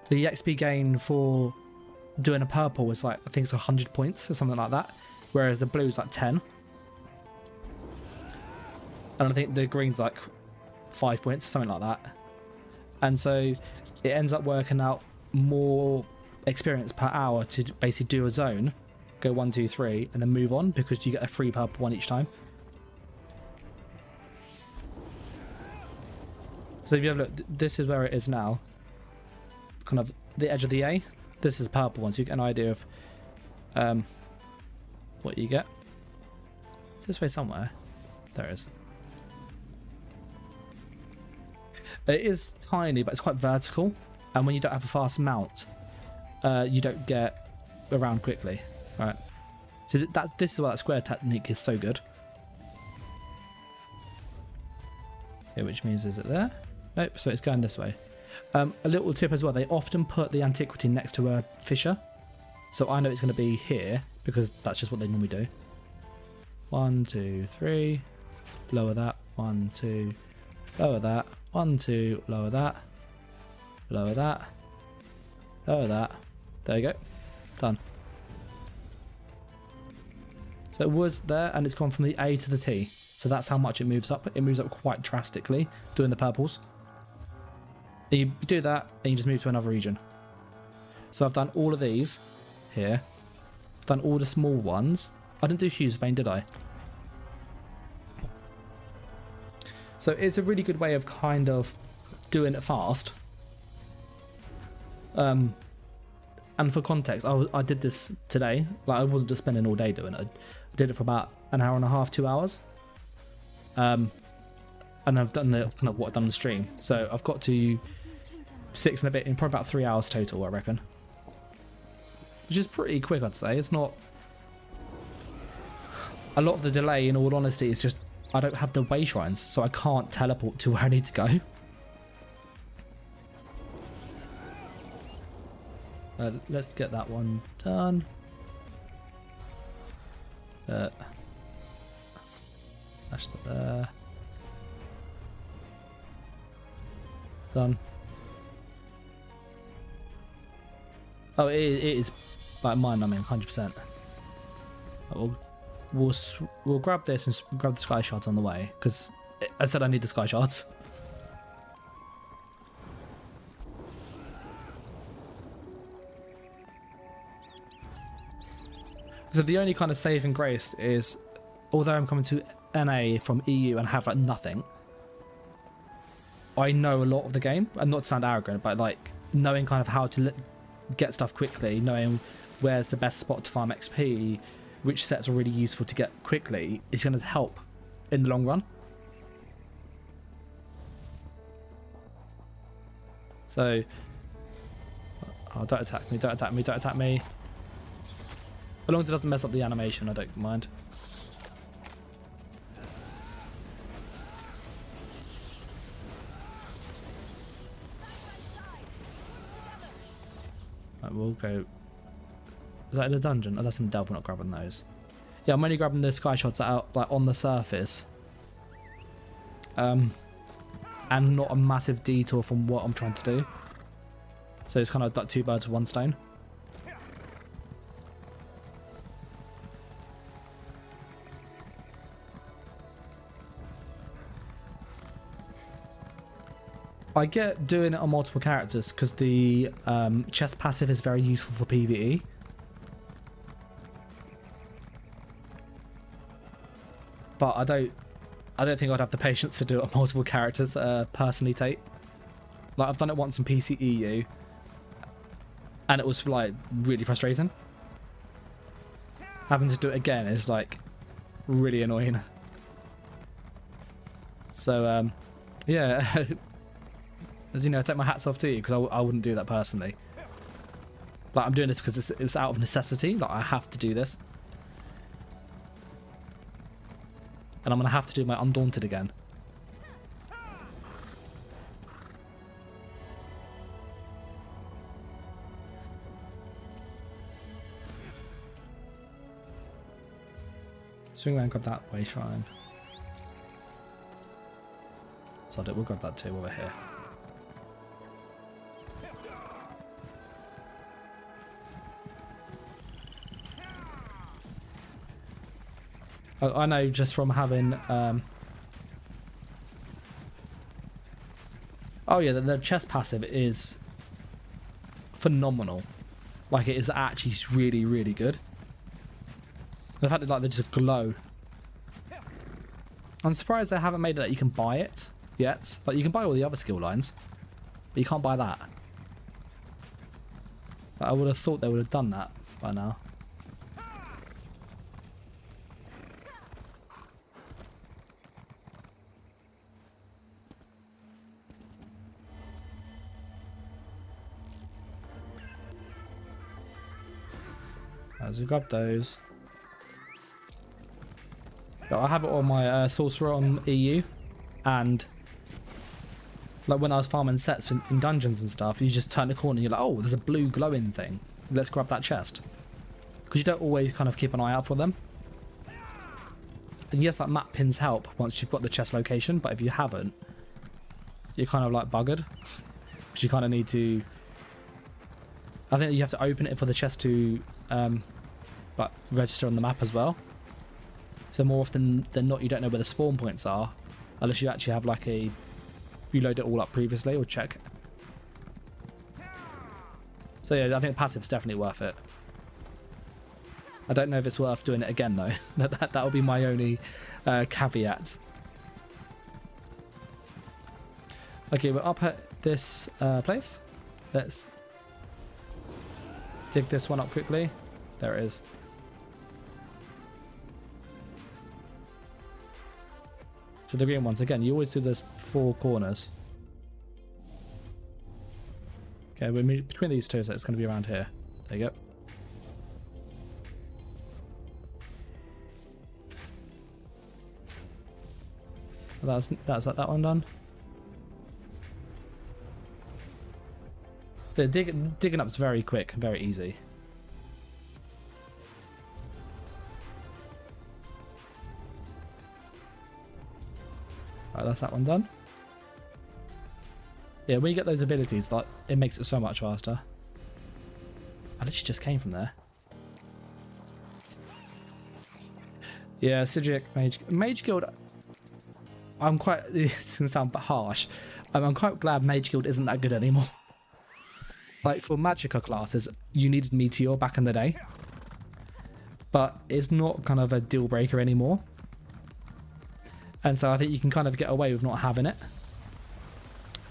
the XP gain for doing a purple was like, I think it's 100 points or something like that, whereas the blue's like 10. And I think the green's like 5 points, something like that. And so it ends up working out more experience per hour to basically do a zone, go 1, 2, 3, and then move on, because you get a free purple one each time. So if you have a look, this is where it is now. Kind of the edge of the A. This is purple one, so you get an idea of what you get. It's this way somewhere. There it is. It is tiny, but it's quite vertical. and when you don't have a fast mount, you don't get around quickly, right? So this is why that square technique is so good. Yeah, which means, is it there? Nope, so it's going this way. A little tip as well, they often put the antiquity next to a fissure. So I know it's going to be here, because that's just what they normally do. 1, 2, 3. Lower that. 1, 2. Lower that. 1, 2. Lower that. Lower that. Lower that. There you go. Done. So it was there, and it's gone from the A to the T. So that's how much it moves up. It moves up quite drastically, doing the purples. And you do that, and you just move to another region. So I've done all of these here. I've done all the small ones. I didn't do Hughesbane, did I? So it's a really good way of kind of doing it fast. And for context, I did this today. Like, I wasn't just spending all day doing it. I did it for about an hour and a half, 2 hours. And I've done kind of what I've done on the stream. So I've got to 6 and a bit in probably about 3 hours total, I reckon. Which is pretty quick, I'd say. It's not... A lot of the delay, in all honesty, is just I don't have the way shrines, so I can't teleport to where I need to go. Let's get that one done. That's not there. Done. Oh, it is like mine. I mean, 100%. We'll grab this and grab the sky shards on the way, because I said I need the sky shards. So the only kind of saving grace is, although I'm coming to NA from EU and have like nothing, I know a lot of the game, and not to sound arrogant, but like knowing kind of how to get stuff quickly, knowing where's the best spot to farm XP, which sets are really useful to get quickly, is going to help in the long run. So, oh, don't attack me, don't attack me, don't attack me. As long as it doesn't mess up the animation, I don't mind. Right, we'll go... Is that in the dungeon? Oh, that's in the delve. We're not grabbing those. Yeah, I'm only grabbing the sky shots that are like on the surface. And not a massive detour from what I'm trying to do. So it's kind of like 2 birds with 1 stone. I get doing it on multiple characters because the chest passive is very useful for PvE. But I don't think I'd have the patience to do it on multiple characters, personally, Tate. Like, I've done it once in PCEU, and it was like really frustrating. Having to do it again is like really annoying. So yeah, as you know, I take my hats off to you, because I wouldn't do that personally. Like, I'm doing this because it's out of necessity. Like, I have to do this. And I'm going to have to do my Undaunted again. Swing around and grab that way shrine. So we'll grab that too while we're here. I know just from having... Oh yeah, the chest passive is phenomenal. Like, it is actually really, really good. The fact that like they just glow. I'm surprised they haven't made it that you can buy it yet. Like, you can buy all the other skill lines, but you can't buy that. But I would have thought they would have done that by now. So grab those. I have it on my sorcerer on EU, and like when I was farming sets in dungeons and stuff, you just turn the corner and you're like, oh, there's a blue glowing thing. Let's grab that chest. Because you don't always kind of keep an eye out for them. And yes, like map pins help once you've got the chest location, but if you haven't, you're kind of like buggered. Because you kind of need to... I think you have to open it for the chest to like register on the map as well. So more often than not, you don't know where the spawn points are, unless you actually have like you load it all up previously or check. So yeah, I think passive's definitely worth it. I don't know if it's worth doing it again though. that will be my only caveat. Okay, we're up at this place. Let's dig this one up quickly. There it is. So the green ones, again, you always do those 4 corners. Okay, we're between these two, so it's going to be around here. There you go. That's that one done. The digging up is very quick, very easy. Right, that's that one done. Yeah, when you get those abilities, like it makes it so much faster. I literally just came from there. Yeah, Sigic Mage Guild. I'm quite. It's gonna sound harsh. I'm quite glad Mage Guild isn't that good anymore. Like for Magicka classes, you needed Meteor back in the day, but it's not kind of a deal breaker anymore. And so I think you can kind of get away with not having it.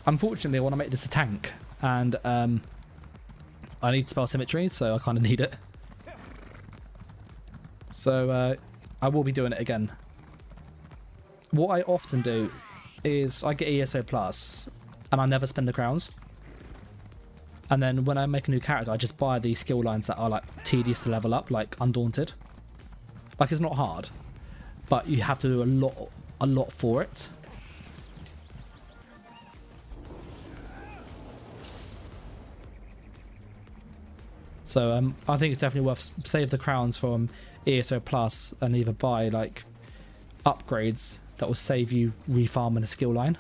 Unfortunately, I want to make this a tank, and I need spell symmetry, so I kind of need it. So I will be doing it again. What I often do is I get ESO plus, and I never spend the crowns. And then when I make a new character, I just buy the skill lines that are like tedious to level up, like Undaunted. Like it's not hard, but you have to do a lot for it. So I think it's definitely worth save the crowns from ESO plus and either buy like upgrades that will save you refarming a skill line.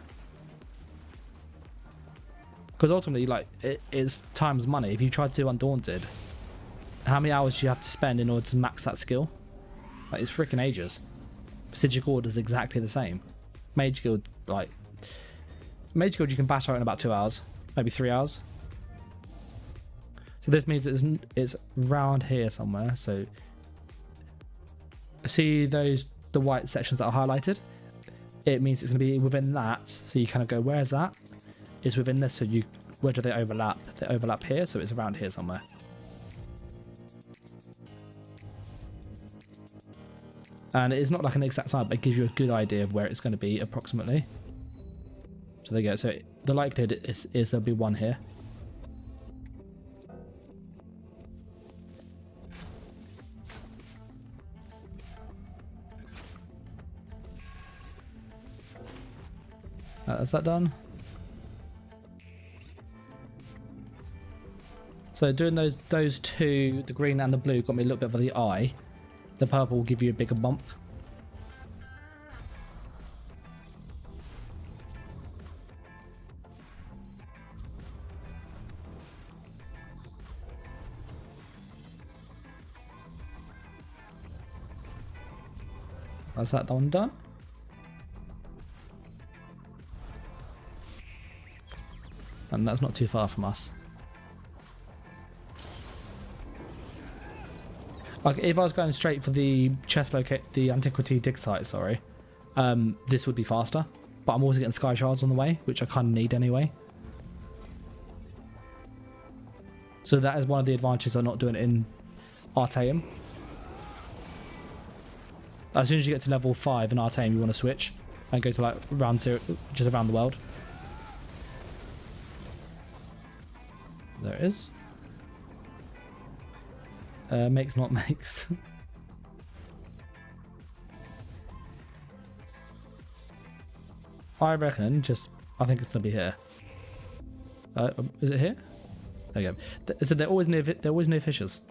Because ultimately, like, it is time's money. If you try to do Undaunted, how many hours do you have to spend in order to max that skill? Like, it's freaking ages. Sigic Order is exactly the same. Mage Guild, like... Mage Guild you can bash out in about 2 hours. Maybe 3 hours. So this means it's round here somewhere. So... See the white sections that are highlighted? It means it's going to be within that. So you kind of go, where's that? Is within this, so where do they overlap? They overlap here, so it's around here somewhere. And it's not like an exact side, but it gives you a good idea of where it's going to be approximately. So there you go. So the likelihood is there'll be one here. Is that done? So doing those two, the green and the blue, got me a little bit of the eye. The purple will give you a bigger bump. That's that one done. And that's not too far from us. Like if I was going straight for the chest the antiquity dig site, sorry, this would be faster. But I'm also getting sky shards on the way, which I kind of need anyway. So that is one of the advantages of not doing it in Artaeum. As soon as you get to level 5 in Artaeum, you want to switch and go to like round 2, just around the world. There it is. Makes not makes. I reckon I think it's gonna be here. Is it here? There you go. So they're always near fishes.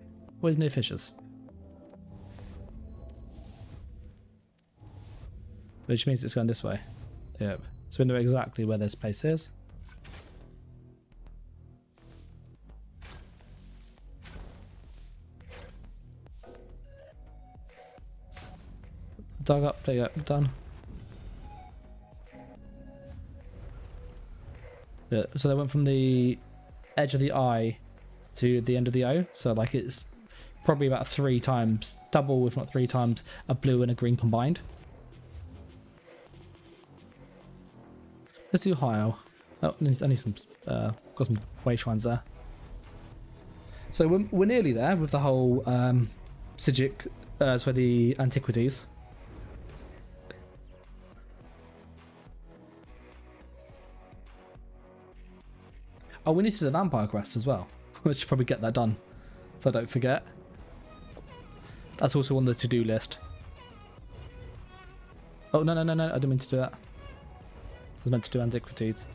Always near fishes. Which means it's going this way. Yep. So we know exactly where this place is. Dug up, there you go, done. Yeah, so they went from the edge of the eye to the end of the O. So like it's probably about 3 times, double if not 3 times, a blue and a green combined. Let's do higher. Oh, I need some, got some way shrines there. So we're nearly there with the whole Sigic, so the antiquities. Oh, we need to do the vampire quest as well. We should probably get that done, so I don't forget. That's also on the to-do list. Oh, no, I didn't mean to do that. I was meant to do antiquities.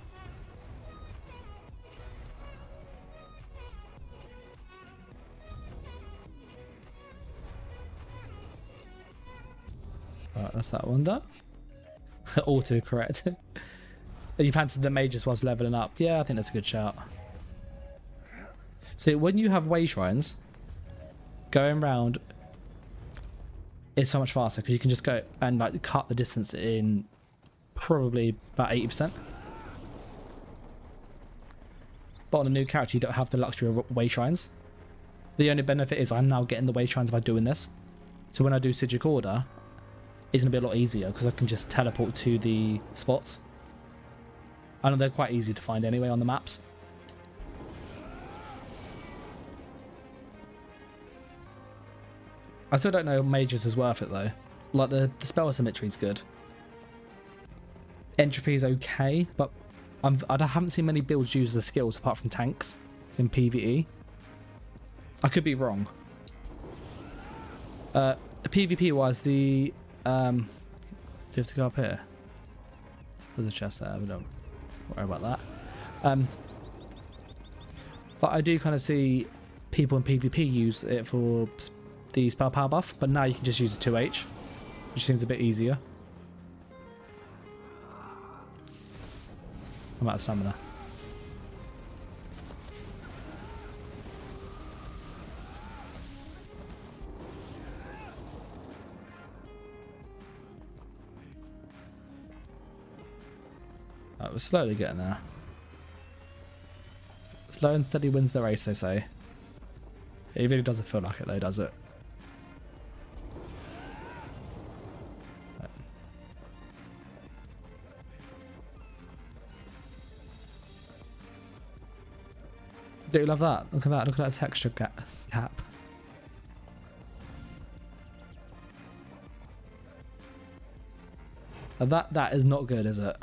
Alright, that's that one done. Auto-correct. You planted the mages whilst leveling up. Yeah, I think that's a good shout. See, when you have way shrines, going round is so much faster because you can just go and like cut the distance in probably about 80%. But on a new character, you don't have the luxury of way shrines. The only benefit is I'm now getting the way shrines by doing this. So when I do Sigic Order, it's going to be a lot easier because I can just teleport to the spots. I know they're quite easy to find anyway on the maps. I still don't know if mages is worth it though. Like the spell symmetry is good. Entropy is okay, but I haven't seen many builds use the skills apart from tanks in PvE. I could be wrong. PvP wise, do you have to go up here? There's a chest there, but don't worry about that. But I do kind of see people in PvP use it for the spell power buff, but now you can just use a 2H, which seems a bit easier. I'm out of stamina. We're slowly getting there. Slow and steady wins the race, they say. It really doesn't feel like it though, does it? Do you love that? Look at that, look at that texture cap. And that is not good, is it?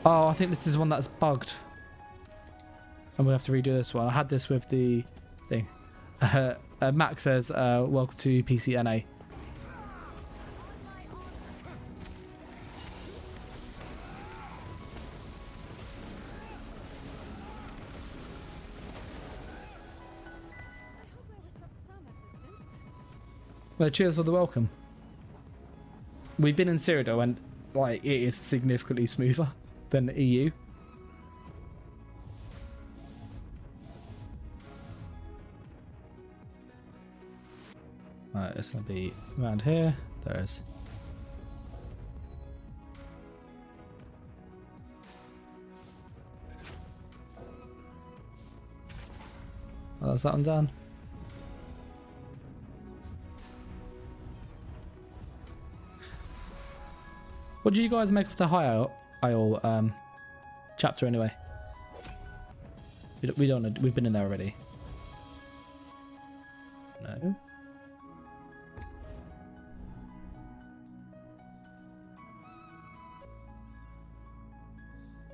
Oh, I think this is one that's bugged. And we'll have to redo this one. I had this with the thing. Max says, welcome to PCNA. Well, cheers for the welcome. We've been in Cyrodiil and like it is significantly smoother than the EU. Right, it's gonna be around here. There it is. Oh, that's that one done. What do you guys make of the High Isle chapter anyway? We don't know. We've been in there already. No.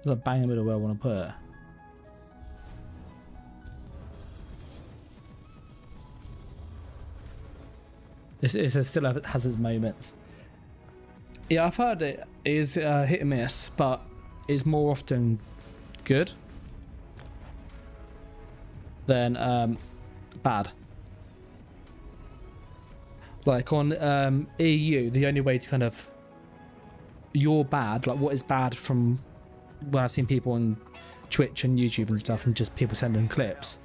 There's a bang in the middle where I want to put it. It still has its moments. Yeah, I've heard it is hit and miss, but is more often good than bad. Like on EU, the only way to kind of you're bad, like what is bad from when I've seen people on Twitch and YouTube and stuff, and just people sending clips.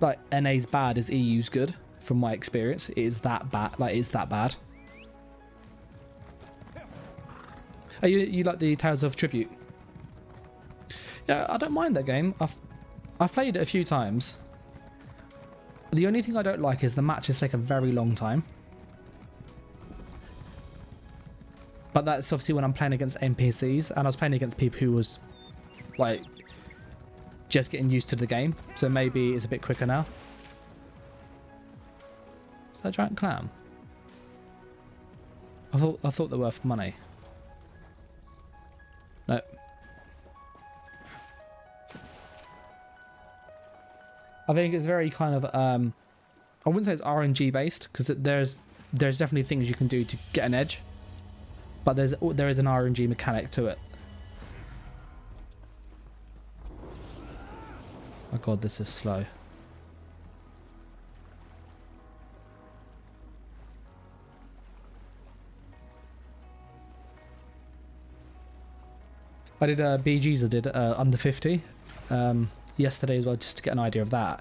Like NA's bad is EU's good. From my experience, it is that bad. Like it's that bad. Oh, you like the Tales of Tribute? Yeah, I don't mind that game. I've played it a few times. The only thing I don't like is the matches take a very long time. But that's obviously when I'm playing against NPCs, and I was playing against people who was like just getting used to the game, so maybe it's a bit quicker now. Is that a giant clam? I thought they were worth money. No. I think it's very kind of I wouldn't say it's RNG based, because there's definitely things you can do to get an edge, but there is an RNG mechanic to it. Oh god, this is slow. I did BGs. I did under 50 yesterday as well, just to get an idea of that.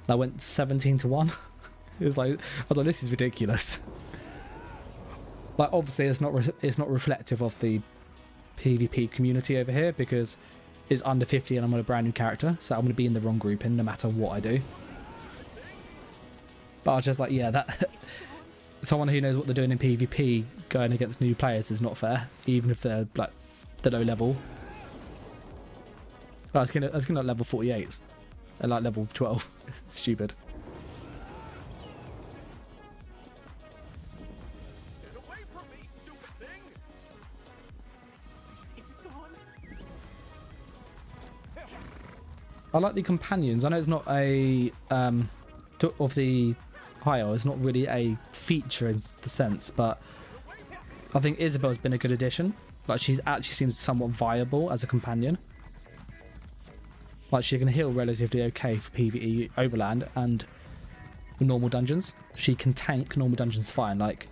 And I went 17 to 1. It was like, I was like, this is ridiculous. Like obviously it's not reflective of the PvP community over here, because it's under 50 and I'm on a brand new character, so I'm going to be in the wrong grouping no matter what I do. But I was just like, yeah, that someone who knows what they're doing in PvP going against new players is not fair, even if they're like the low level. I was going to level 48s and like level 12. Stupid. Get away from me, stupid thing! Is it gone? I like the companions. I know it's not a of the higher, it's not really a feature in the sense, but I think Isabel's been a good addition. Like she actually seems somewhat viable as a companion. Like she can heal relatively okay for PvE overland and normal dungeons. She can tank normal dungeons fine. Like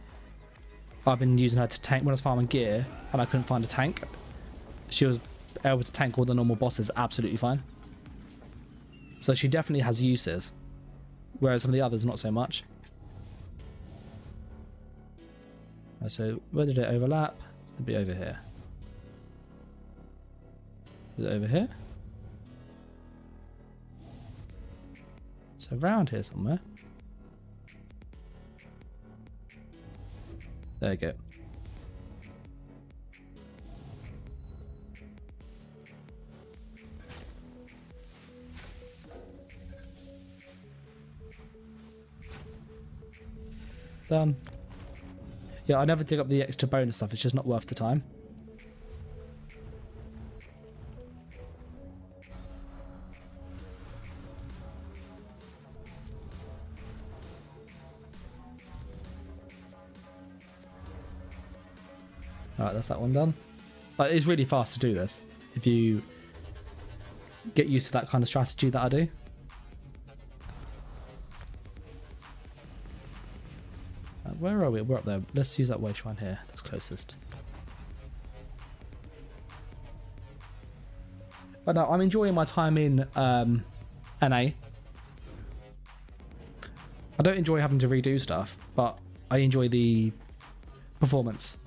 I've been using her to tank when I was farming gear and I couldn't find a tank. She was able to tank all the normal bosses absolutely fine. So she definitely has uses, whereas some of the others not so much. So where did it overlap? It'd be over here. Is it over here? So around here somewhere. There we go. Done. Yeah, I never dig up the extra bonus stuff, it's just not worth the time. Alright, that's that one done. But it's really fast to do this if you get used to that kind of strategy that I do. Where are we? We're up there. Let's use that way shrine here. That's closest. But no, I'm enjoying my time in NA. I don't enjoy having to redo stuff, but I enjoy the performance.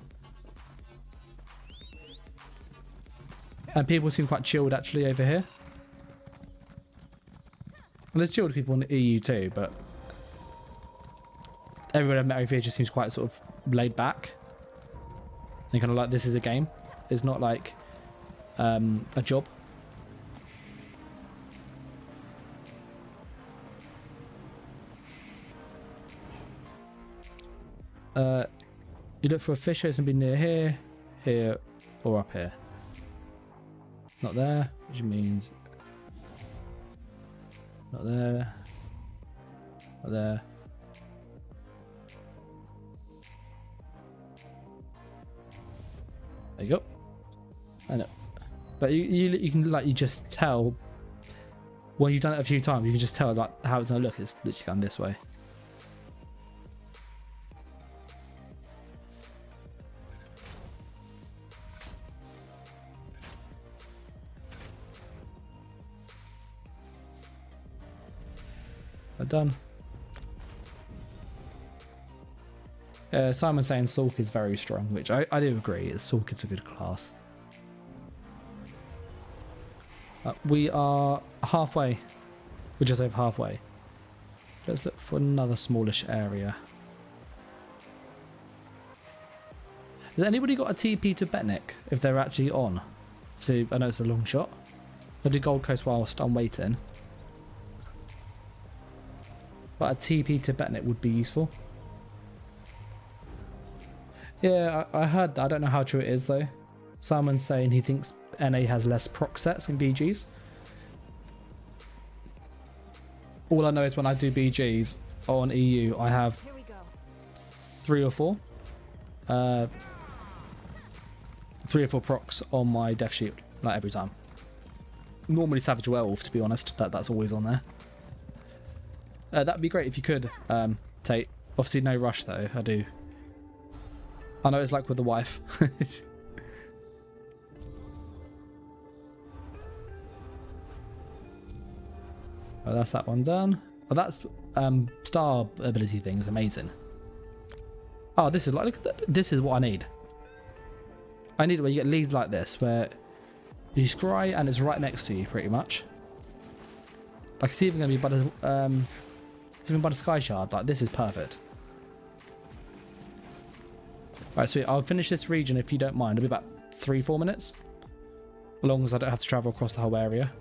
And people seem quite chilled actually over here. And there's chilled people in the EU too, but everyone I've met over here just seems quite sort of laid back. And kind of like, this is a game. It's not like a job. You look for a fish, it's going to be near here, here, or up here. Not there, which means not there. Not there. There you go. I know. But you can like you just tell when you've done it a few times, you can just tell like how it's gonna look. It's literally going this way. Done. Simon's saying Sulk is very strong, which I do agree. Sulk is a good class. We are halfway. We're just over halfway. Let's look for another smallish area. Has anybody got a TP to Demonyk if they're actually on? So I know it's a long shot. I'll do Gold Coast whilst I'm waiting. But a TP to Demonyk would be useful. Yeah, I heard that. I don't know how true it is though. Simon's saying he thinks NA has less proc sets in BGs. All I know is when I do BGs on EU, I have 3 or 4. 3 or 4 procs on my Death Shield, like every time. Normally Savage Werewolf, to be honest. That's always on there. That'd be great if you could, Tate. Obviously no rush though, I know it's like with the wife. Oh, that's that one done. Oh, that's star ability thing is amazing. Oh, this is like, look at that. This is what I need. I need where you get leads like this, where you scry and it's right next to you, pretty much. Like it's even gonna be by the it's even by the sky shard. Like this is perfect. Right, so I'll finish this region if you don't mind. It'll be about 3-4 minutes, as long as I don't have to travel across the whole area.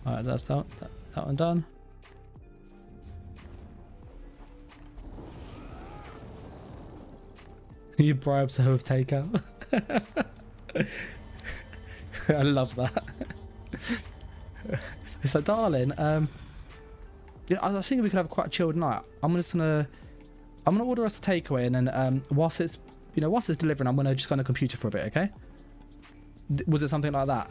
Alright, that's done. That one done. You bribes her with takeout. I love that. It's like, darling, yeah, I was thinking we could have quite a chilled night. I'm gonna order us a takeaway, and then whilst it's delivering, I'm gonna just go on the computer for a bit, okay? Was it something like that?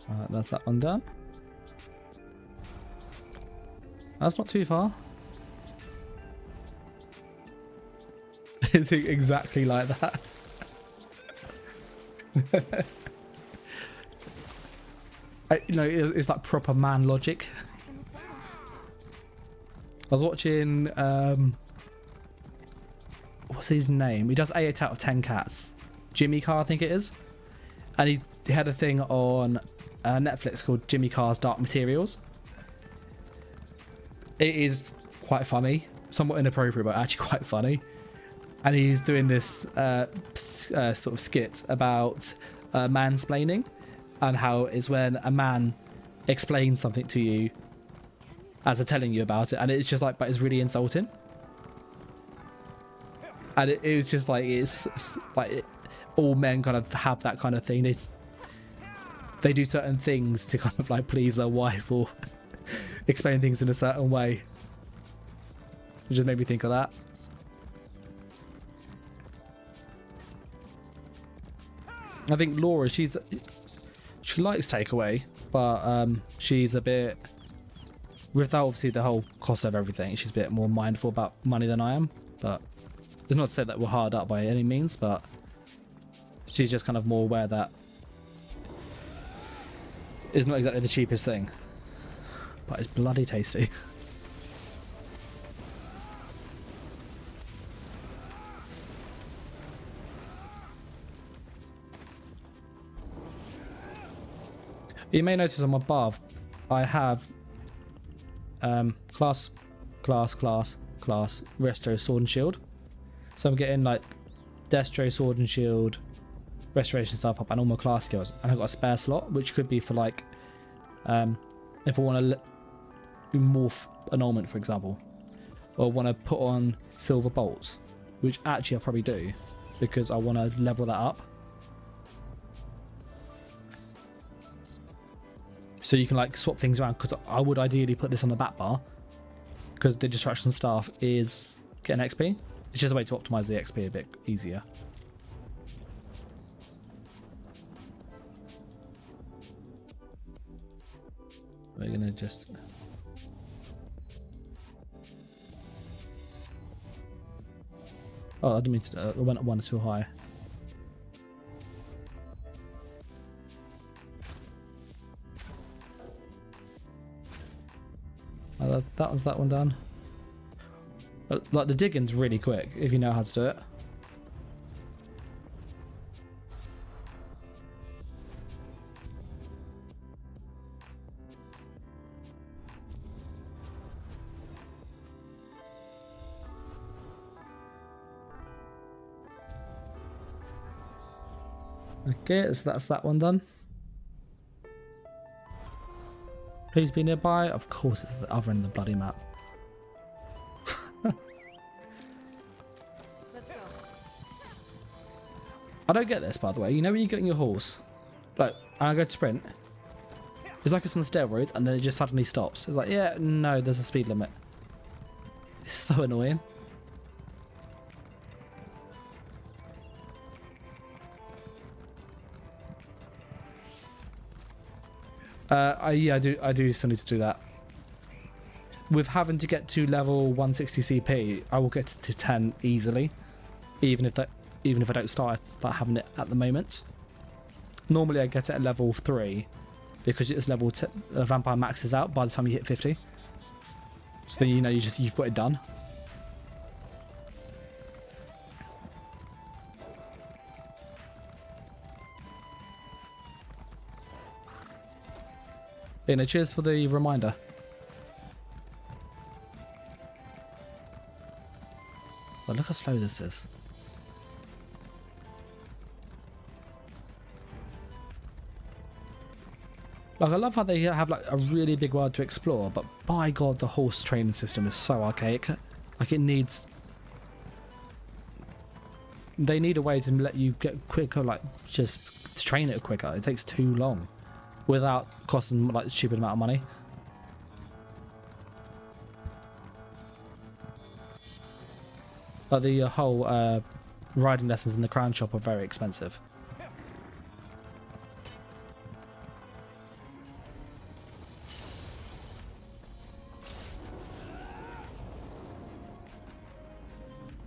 Alright, that's that one done. That's not too far. It's exactly like that. It's like proper man logic. I was watching what's his name? He does 8 out of 10 cats. Jimmy Carr, I think it is. And he had a thing on Netflix called Jimmy Carr's Dark Materials. It is quite funny, somewhat inappropriate, but actually quite funny. And he's doing this sort of skit about mansplaining, and how it's when a man explains something to you as they're telling you about it, and it's just like, but it's really insulting. And it was just like, it's like all men kind of have that kind of thing. They do certain things to kind of like please their wife or explain things in a certain way. It just made me think of that. I think Laura, she likes takeaway, but she's a bit, without obviously the whole cost of everything, she's a bit more mindful about money than I am. But it's not to say that we're hard up by any means, but she's just kind of more aware that it's not exactly the cheapest thing, but it's bloody tasty. You may notice on my above, I have class class, resto, sword and shield. So I'm getting like destro, sword and shield, restoration stuff up, and all my class skills. And I've got a spare slot, which could be for like, if I want to morph annulment, for example, or want to put on silver bolts, which actually I probably do because I want to level that up. So you can like swap things around, because I would ideally put this on the back bar because the distraction staff is getting XP. It's just a way to optimize the XP a bit easier. We're gonna just... Oh, I didn't mean to... I went one too high. That was that one done. Like, the digging's really quick if you know how to do it. Okay, so that's that one done. Please be nearby. Of course, it's the other end of the bloody map. Let's go. I don't get this, by the way. You know when you get on your horse, like, and I go to sprint, it's like it's on steroids, and then it just suddenly stops. It's like, yeah, no, there's a speed limit. It's so annoying. Yeah, I do still need to do that. With having to get to level 160 CP, I will get to 10 easily, even if I don't start like having it at the moment. Normally I get it at level 3 because it's level vampire maxes out by the time you hit 50. So then you know you've got it done. You know, cheers for the reminder. Well, look how slow this is. Like, I love how they have like a really big world to explore, but by God, the horse training system is so archaic. Like, it needs... They need a way to let you get quicker, like, just train it quicker. It takes too long without costing like a stupid amount of money. But the whole riding lessons in the crown shop are very expensive.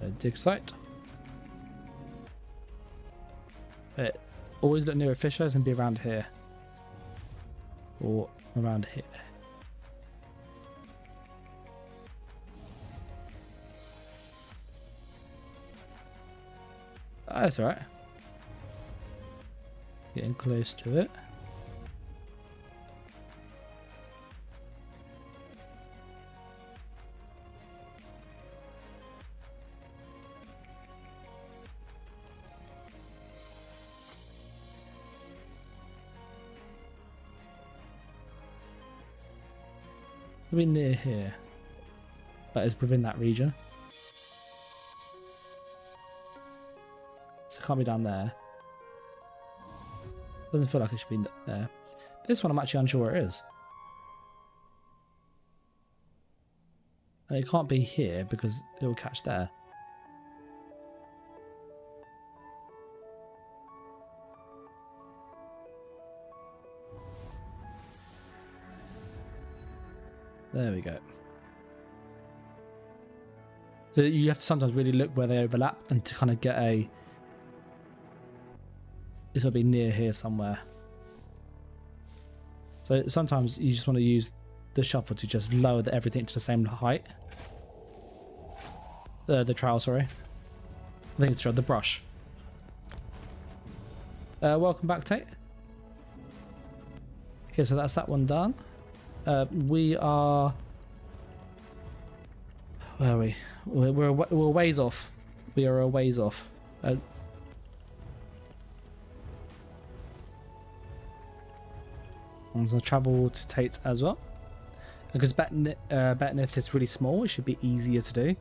A dig site. Always look near a fishers and be around here. Or around here. Oh, that's alright. Getting close to it. We're near here. That is within that region. So it can't be down there. Doesn't feel like it should be there. This one I'm actually unsure where it is. And it can't be here because it will catch there. There we go. So you have to sometimes really look where they overlap and to kind of get a... This will be near here somewhere. So sometimes you just want to use the shuffle to just lower everything to the same height. The trowel, sorry. I think it's the brush. Welcome back, Tate. Okay, so that's that one done. We are Where are we? We're a ways off. We are a ways off. I'm going to travel to Tate as well. Because Betnith is really small, it should be easier to do.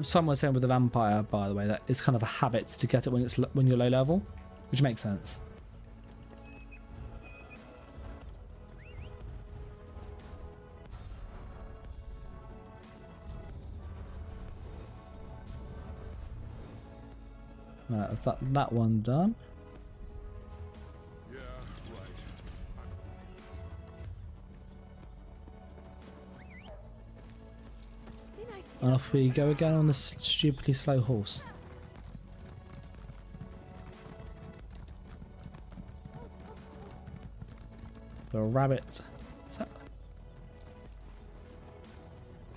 Someone saying with the vampire, by the way, that it's kind of a habit to get it when you're low level, which makes sense. Right, that one done. Yeah, right. Be nice to And off we go again on the stupidly slow horse. A rabbit. Is that...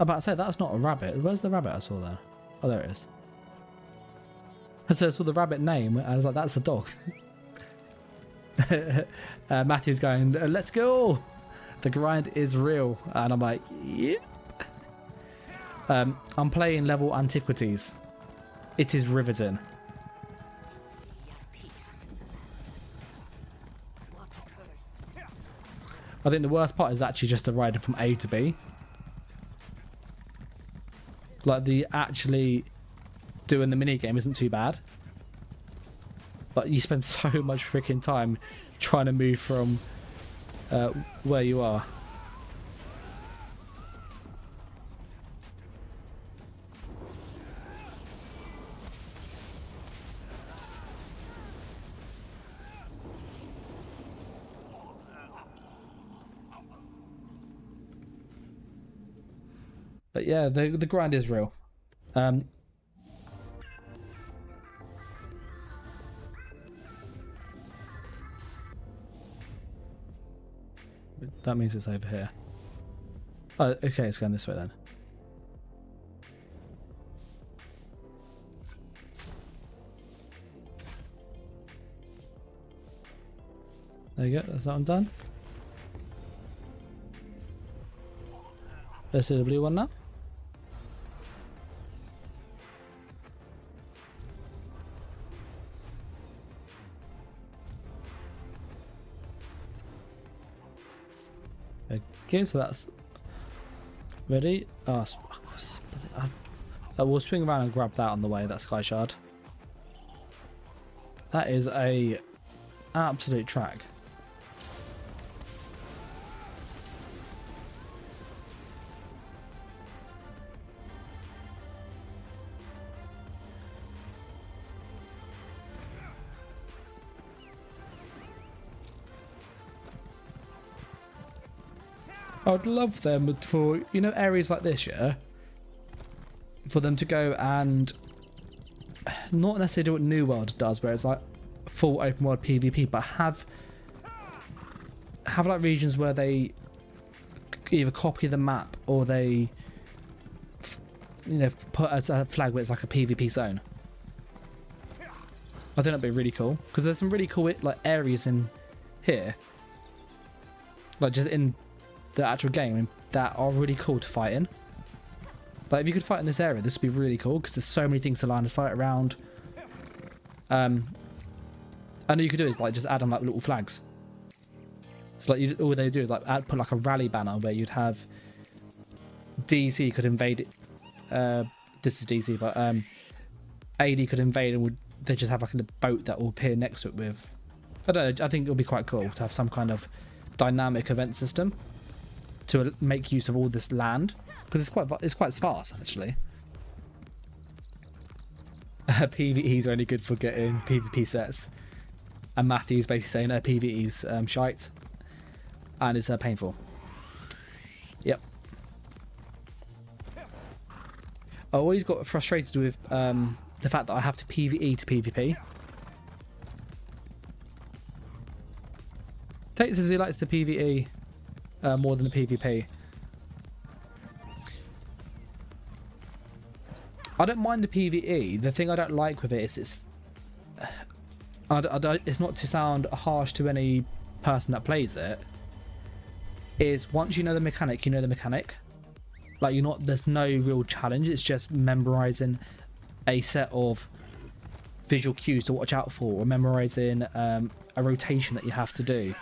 I'm about to say, that's not a rabbit. Where's the rabbit I saw there? Oh, there it is. So I saw the rabbit name, and I was like, that's a dog. Matthew's going, let's go! The grind is real. And I'm like, yep. I'm playing level antiquities. It is riveting. I think the worst part is actually just the riding from A to B. Like the actually doing the mini game isn't too bad, but you spend so much freaking time trying to move from where you are. But yeah, the grind is real. That means it's over here. Oh, okay, it's going this way then. There you go, that's that one done. Let's do the blue one now. Okay, so that's ready. Oh, we'll swing around and grab that on the way, that sky shard. That is a absolute track. I'd love them for, you know, areas like this, yeah? For them to go and not necessarily do what New World does, where it's like full open world PvP, but have like regions where they either copy the map or they, you know, put as a flag where it's like a PvP zone. I think that'd be really cool, because there's some really cool like areas in here, like just in the actual game, that are really cool to fight in. Like if you could fight in this area, this would be really cool, because there's so many things to line of sight around. I know you could do is like just add on like little flags. So like all they do is like put like a rally banner where you'd have DC could invade. This is DC, but AD could invade, and they just have like a boat that will appear next to it with. I don't know. I think it would be quite cool to have some kind of dynamic event system to make use of all this land, because it's quite sparse actually. PvE's only good for getting PvP sets, and Matthew's basically saying PvE's shite, and it's painful. Yep. I always got frustrated with the fact that I have to PvE to PvP. Tate says he likes the PvE more than the PvP. I don't mind the PvE. The thing I don't like with it is it's not to sound harsh to any person that plays it, is once you know the mechanic, you know the mechanic. Like, there's no real challenge. It's just memorizing a set of visual cues to watch out for, or memorizing a rotation that you have to do.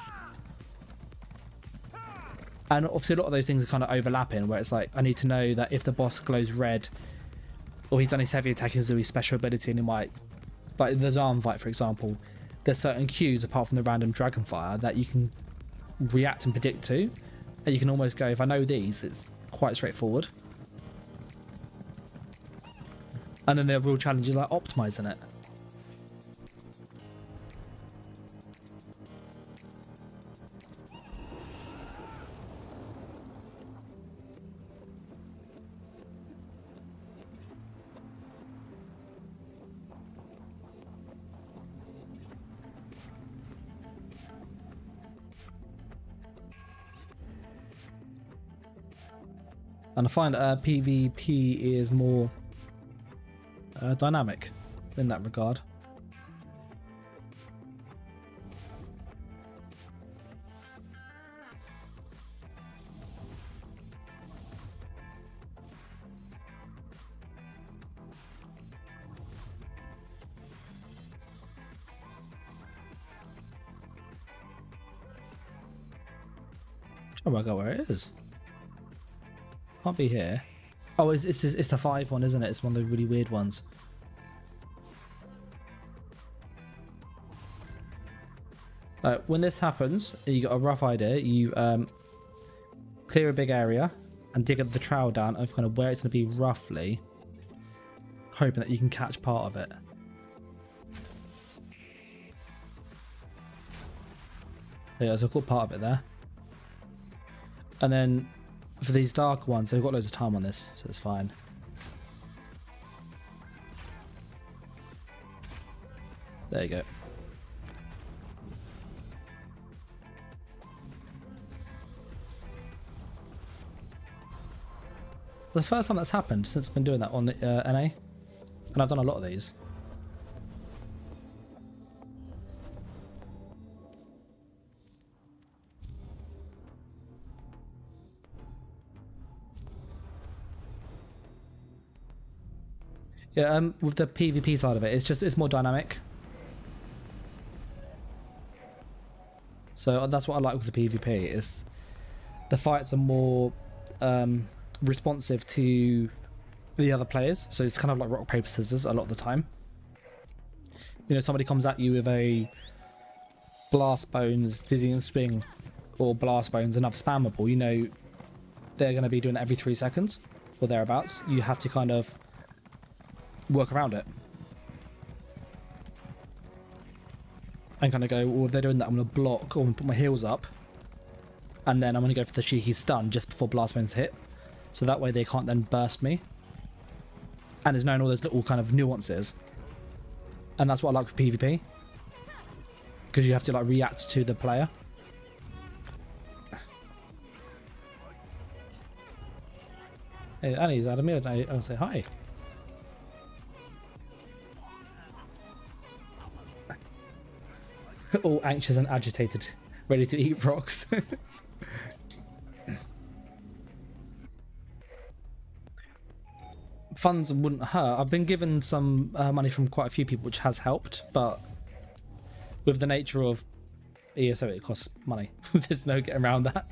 And obviously a lot of those things are kind of overlapping, where it's like, I need to know that if the boss glows red, or he's done his heavy attack, he'll do his special ability, and he might, like the Zarm fight for example, there's certain cues apart from the random dragon fire that you can react and predict to, and you can almost go, if I know these, it's quite straightforward. And then the real challenge is like optimizing it. And I find PvP is more dynamic in that regard. Trying to work out where it is. Can't be here. Oh, it's the 5 one, isn't it? It's one of the really weird ones. When this happens, you got a rough idea. You clear a big area and dig the trowel down of kind of where it's going to be roughly, hoping that you can catch part of it. Yeah, so I've got part of it there. And then for these dark ones, they've got loads of time on this, so it's fine. There you go. The first time that's happened since I've been doing that on the NA, and I've done a lot of these. Yeah, with the PvP side of it, it's more dynamic. So that's what I like with the PvP. Is the fights are more responsive to the other players. So it's kind of like rock paper scissors a lot of the time. You know, somebody comes at you with a blast bones, dizzying swing, or blast bones, another spammable. You know, they're going to be doing it every 3 seconds or thereabouts. You have to kind of work around it and kind of go, well, if they're doing that, I'm going to block or put my heels up, and then I'm going to go for the cheeky stun just before blast bones hit, so that way they can't then burst me. And there's knowing all those little kind of nuances, and that's what I like with PvP, because you have to like react to the player. Hey, Annie's Adam here. I'll say hi. All anxious and agitated, ready to eat rocks. Funds wouldn't hurt. I've been given some money from quite a few people, which has helped, but with the nature of ESO, it costs money. There's no getting around that.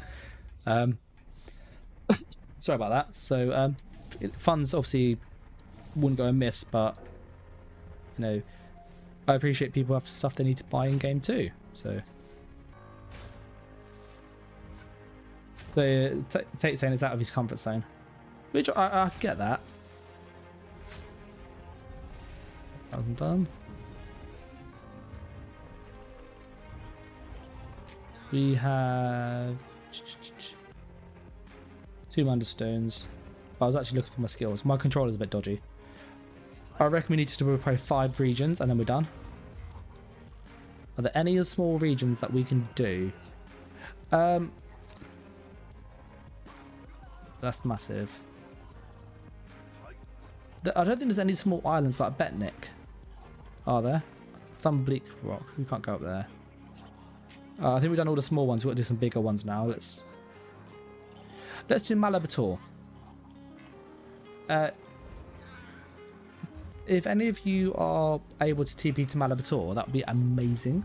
Sorry about that. So funds obviously wouldn't go amiss, but you know, I appreciate people have stuff they need to buy in game too. So Tate saying it's out of his comfort zone, which I get that. I'm done. We have 2 Wonder Stones. I was actually looking for my skills. My controller's a bit dodgy. I reckon we need to do probably 5 regions and then we're done. Are there any small regions that we can do? That's massive. I don't think there's any small islands like Betnik. Are there? Some bleak rock. We can't go up there. I think we've done all the small ones. We've got to do some bigger ones now. Let's do Malabator. If any of you are able to TP to Malabator, that would be amazing.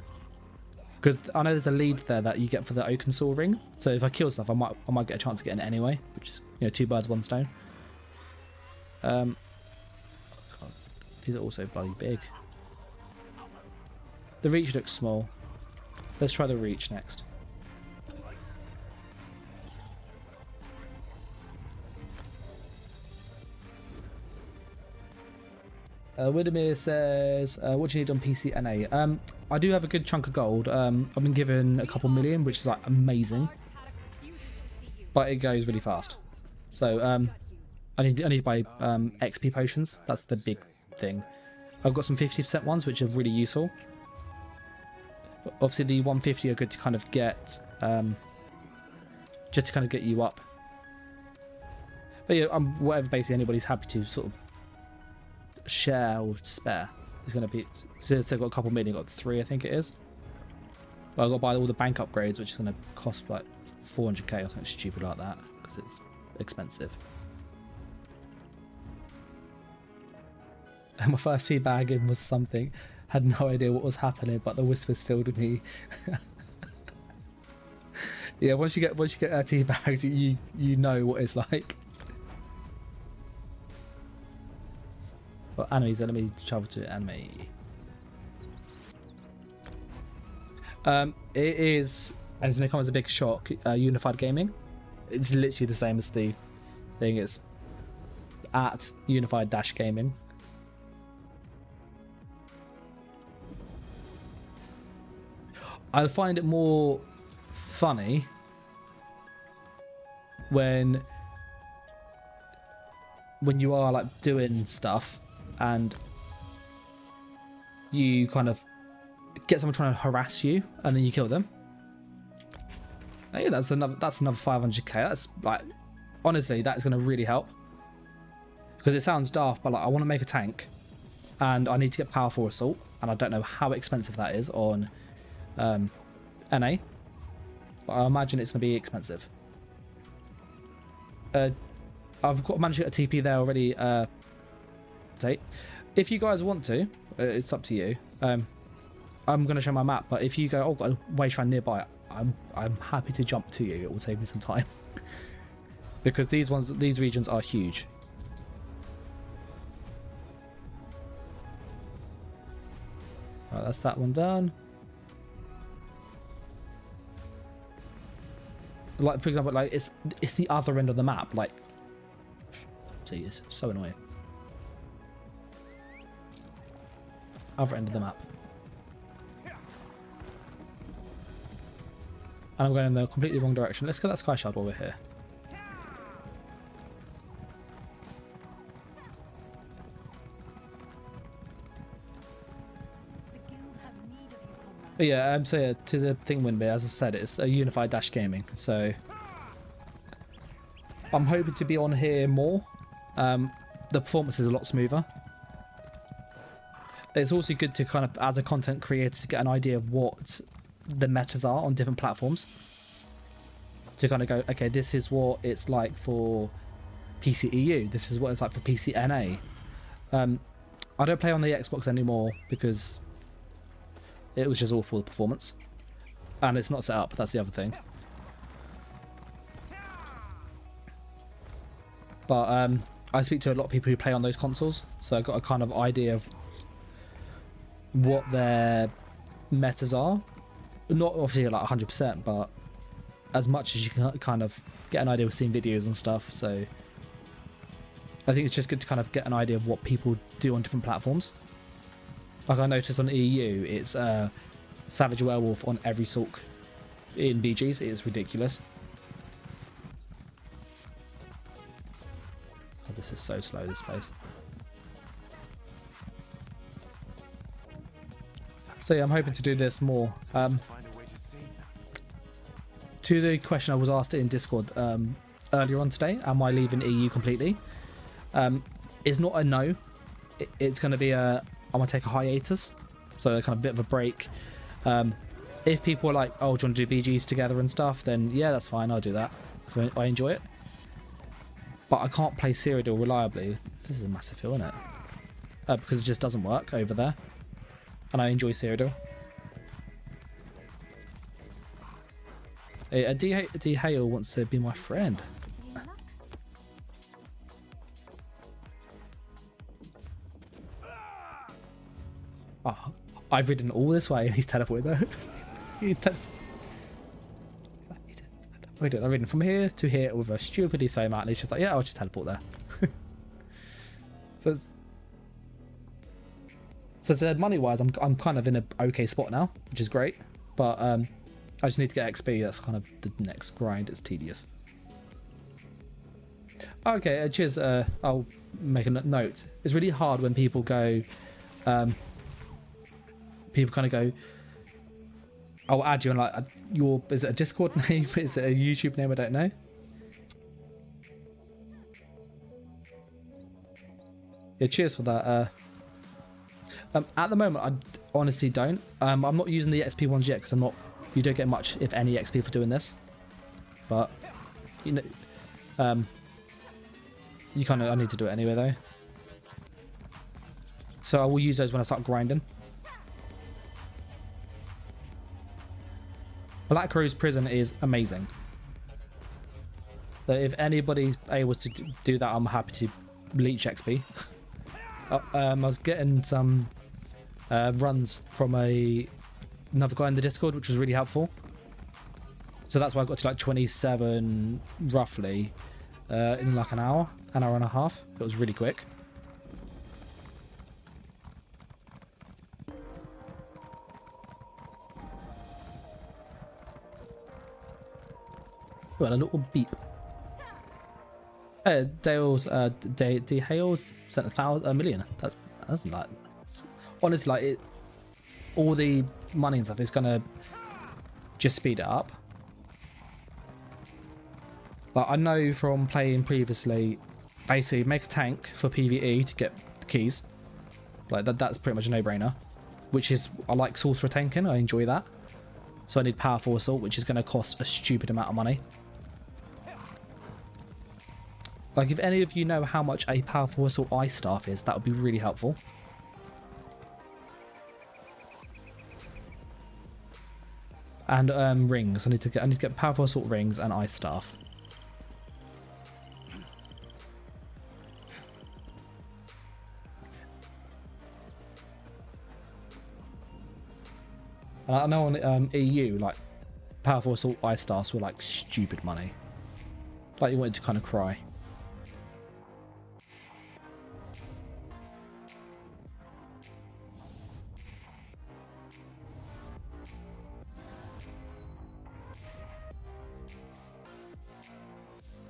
Because I know there's a lead there that you get for the Oakensaw ring. So if I kill stuff, I might get a chance to get in it anyway. Which is, you know, 2 birds, 1 stone. God, these are also bloody big. The reach looks small. Let's try the reach next. Widemir says, what do you need on PC NA? I do have a good chunk of gold. I've been given a couple million, which is like amazing. But it goes really fast. So I need to buy XP potions. That's the big thing. I've got some 50% ones, which are really useful. Obviously the 150 are good to kind of get, just to kind of get you up. But yeah, whatever basically anybody's happy to sort of share or spare is going to be. So I've got a couple million, got 3 I think it is. But I've got to buy all the bank upgrades, which is going to cost like 400k or something stupid like that, because it's expensive. And my first teabagging was something. Had no idea what was happening, but the whispers filled me. Yeah, once you get teabagged, you know what it's like. But enemies, let me travel to enemy. It is, as it comes as a big shock, Unified Gaming. It's literally the same as the thing. It's at Unified-Gaming. I find it more funny when you are like doing stuff and you kind of get someone trying to harass you and then you kill them. Hey, that's another 500k. That's like, honestly, that's going to really help, because it sounds daft, but like I want to make a tank and I need to get powerful assault, and I don't know how expensive that is on NA, but I imagine it's going to be expensive. I've managed to get a TP there already. If you guys want to, it's up to you. I'm going to show my map, but if you go, oh, got a wasteland nearby, I'm happy to jump to you. It will save me some time because these regions are huge. Right, that's that one done. Like, for example, like it's the other end of the map. Like, see, it's so annoying. Other end of the map. And I'm going in the completely wrong direction. Let's get that sky shard while we're here. But yeah, so yeah, to the thing, Winby, as I said, it's a unified gaming. So I'm hoping to be on here more. The performance is a lot smoother. It's also good to kind of, as a content creator, to get an idea of what the metas are on different platforms. To kind of go, okay, this is what it's like for PC EU. This is what it's like for PC NA. I don't play on the Xbox anymore because it was just all for the performance, and it's not set up. That's the other thing. But I speak to a lot of people who play on those consoles, so I got a kind of idea of what their metas are. Not obviously like 100%, but as much as you can kind of get an idea with seeing videos and stuff. So I think it's just good to kind of get an idea of what people do on different platforms. Like I noticed on EU, it's Savage Werewolf on every Sulk in BGs. It is ridiculous. God, this is so slow, this place. So yeah, I'm hoping to do this more. To the question I was asked in Discord earlier on today, am I leaving EU completely? it's not a no. It's going to be I'm going to take a hiatus. So kind of a bit of a break. If people are like, oh, do you want to do BGs together and stuff, then yeah, that's fine. I'll do that. So I enjoy it. But I can't play Cyrodiil reliably. This is a massive hill, isn't it? Because it just doesn't work over there. And I enjoy Cyrodiil. Hey, D Hale wants to be my friend. Oh, I've ridden all this way and he's teleported there. I've ridden from here to here with a stupidly same amount and he's just like, yeah, I'll just teleport there. So money wise, I'm kind of in an okay spot now, which is great. But I just need to get XP. That's kind of the next grind. It's tedious. Okay, cheers. I'll make a note. It's really hard when people go. People kind of go, I'll add you and like is it a Discord name? Is it a YouTube name? I don't know. Yeah, cheers for that. At the moment, I honestly don't. I'm not using the XP ones yet because you don't get much, if any, XP for doing this. But you know, I need to do it anyway though. So I will use those when I start grinding. Black Rose Prison is amazing. So if anybody's able to do that, I'm happy to leech XP. I was getting some runs from another guy in the Discord, which was really helpful. So that's why I got to like 27 roughly in like an hour and a half. It was really quick. Well, a little beep. Dale's D Hales sent a million. That's like, honestly, like it. All the money and stuff is gonna just speed it up. Like I know from playing previously, basically make a tank for PvE to get the keys. Like that's pretty much a no-brainer. Which is, I like sorcerer tanking. I enjoy that. So I need powerful assault, which is going to cost a stupid amount of money. Like if any of you know how much a powerful assault ice staff is, that would be really helpful. And rings. I need to get powerful assault rings and ice staff. And I know on EU, like powerful assault ice staffs were like stupid money. Like you wanted to kind of cry.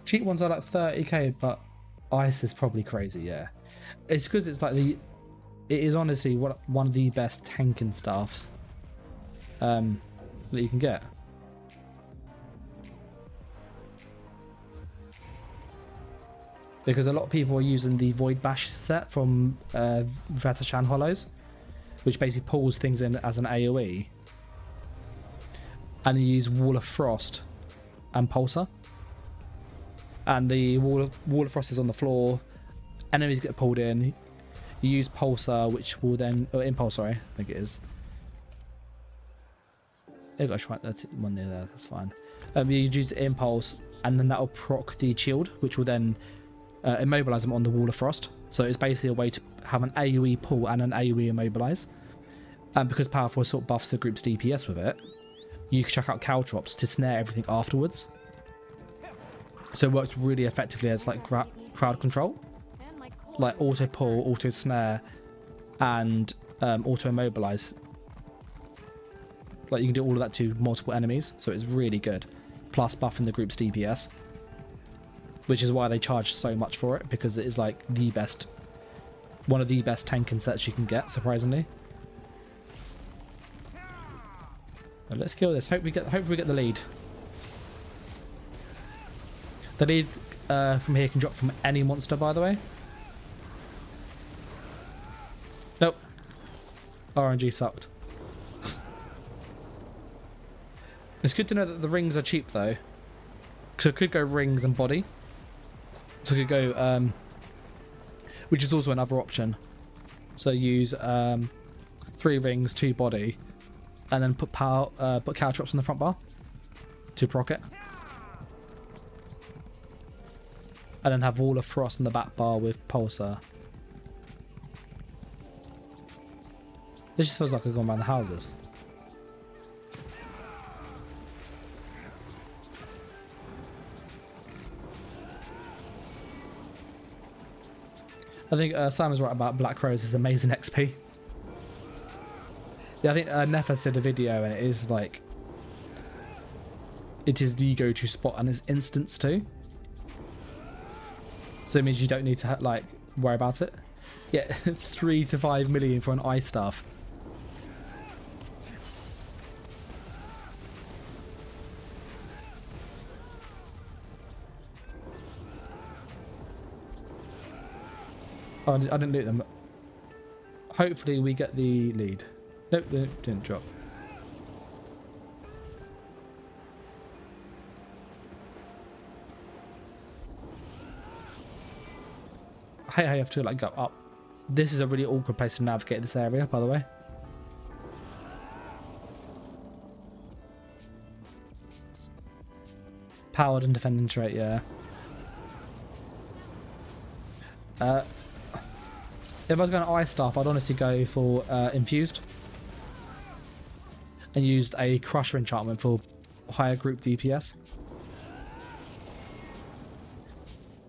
Cheap ones are like 30k, but ice is probably crazy, yeah. It's because it's like it is honestly one of the best tanking staffs that you can get. Because a lot of people are using the Void Bash set from Vatashan Hollows, which basically pulls things in as an AoE. And you use Wall of Frost and Pulsar. And the wall of frost is on the floor. Enemies get pulled in. You use Pulsar, which will then Impulse, sorry, I think it is. I got a shrine one near there. That's fine. You use Impulse, and then that will proc the shield, which will then immobilize them on the wall of frost. So it's basically a way to have an AoE pull and an AoE immobilize. And because powerful assault buffs the group's DPS with it, you can chuck out caltrops to snare everything afterwards. So it works really effectively as like crowd control, like auto pull, auto snare, and auto immobilize. Like you can do all of that to multiple enemies, so it's really good. Plus buffing the group's DPS, which is why they charge so much for it, because it is like the best, one of the best tanking sets you can get, surprisingly. But let's kill this. Hope we get the lead. The lead from here can drop from any monster, by the way. RNG sucked. It's good to know that the rings are cheap though. So I could go rings and body. So I could go, which is also another option. So use 3 rings, 2 body, and then put cow drops on the front bar to proc it. And then have Wall of Frost on the back bar with Pulsar. This just feels like I've gone around the houses. I think Simon's right about Black Rose is amazing XP. Yeah, I think Nefas did a video and it is like... It is the go-to spot and it's instants too. So it means you don't need to like worry about it. Yeah, 3 to 5 million for an ice staff. Oh, I didn't loot them. Hopefully we get the lead. Nope, they didn't drop. I hate how you have to like go up. This is a really awkward place to navigate this area, by the way. Powered and defending trait, yeah. If I was going to ice staff, I'd honestly go for infused. And used a crusher enchantment for higher group DPS.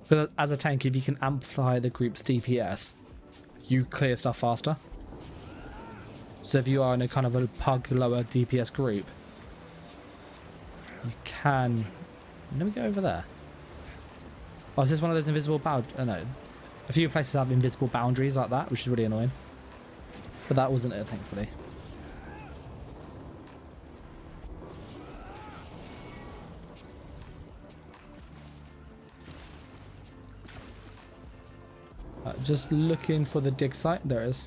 But as a tank, if you can amplify the group's DPS, you clear stuff faster. So if you are in a kind of a pug lower DPS group, you can... Let me go over there. Oh, is this one of those invisible boundaries? Oh, no. A few places have invisible boundaries like that, which is really annoying. But that wasn't it, thankfully. Just looking for the dig site. There it is.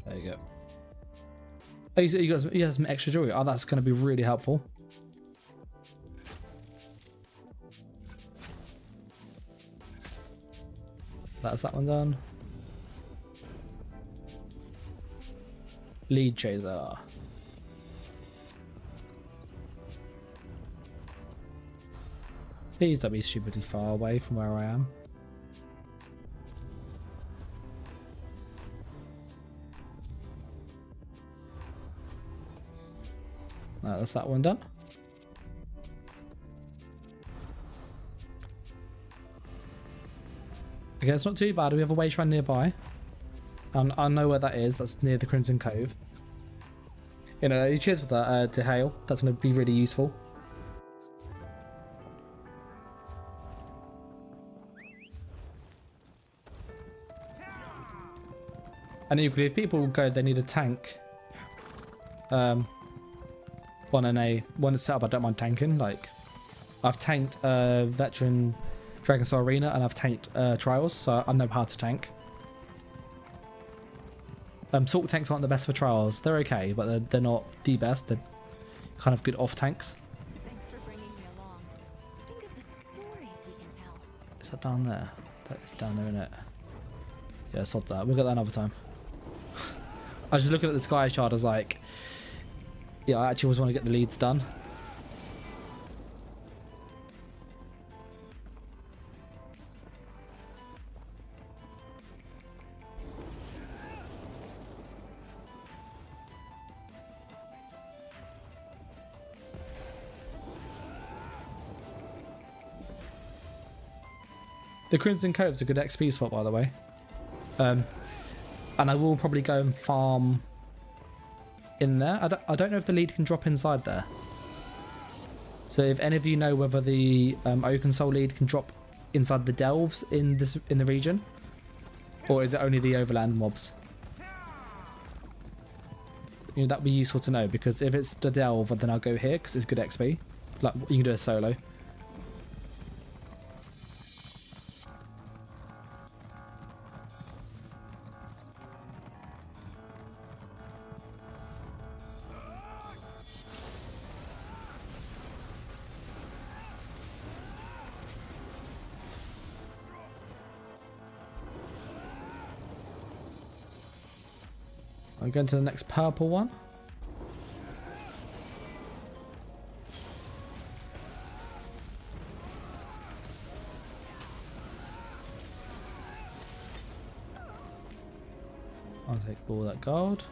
There you go. Oh, you got some extra jewelry. Oh, that's going to be really helpful. That's that one done. Lead chaser. Please don't be stupidly far away from where I am. That's that one done. Okay, it's not too bad. We have a wage run nearby. And I know where that is. That's near the Crimson Cove. You know, cheers for that, to Hale. That's going to be really useful. And equally, if people go, they need a tank. One set up, I don't mind tanking. Like, I've tanked veteran Dragon's Arena and I've tanked Trials, so I know how to tank. Salt tanks aren't the best for Trials. They're okay, but they're not the best. They're kind of good off tanks. Thanks for bringing me along. Think of the stories we can tell. Is that down there? That is down there, isn't it? Yeah, sod that. We'll get that another time. I was just looking at the Sky Shard. I was like, yeah, I actually always want to get the leads done. The Crimson Cove's a good XP spot, by the way. And I will probably go and farm in there. I don't know if the lead can drop inside there. So if any of you know whether the Oaken Soul lead can drop inside the delves in the region, or is it only the overland mobs? You know, that'd be useful to know, because if it's the delve, then I'll go here because it's good XP. Like you can do a solo. I'm going to the next purple one. I'll take all that gold.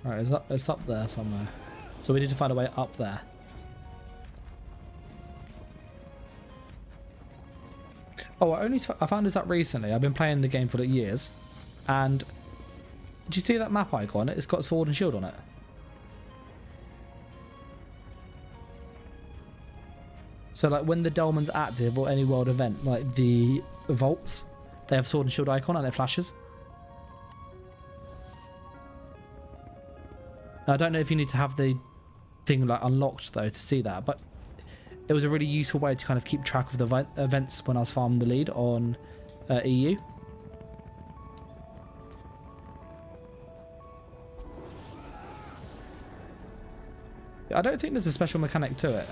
Alright, it's up there somewhere. So we need to find a way up there. Oh, I found this out recently. I've been playing the game for like years. And did you see that map icon? It's got sword and shield on it. So like when the Dolmen's active or any world event, like the vaults, they have sword and shield icon and it flashes. Now, I don't know if you need to have the thing like unlocked though to see that, but it was a really useful way to kind of keep track of the events when I was farming the lead on EU. I don't think there's a special mechanic to it.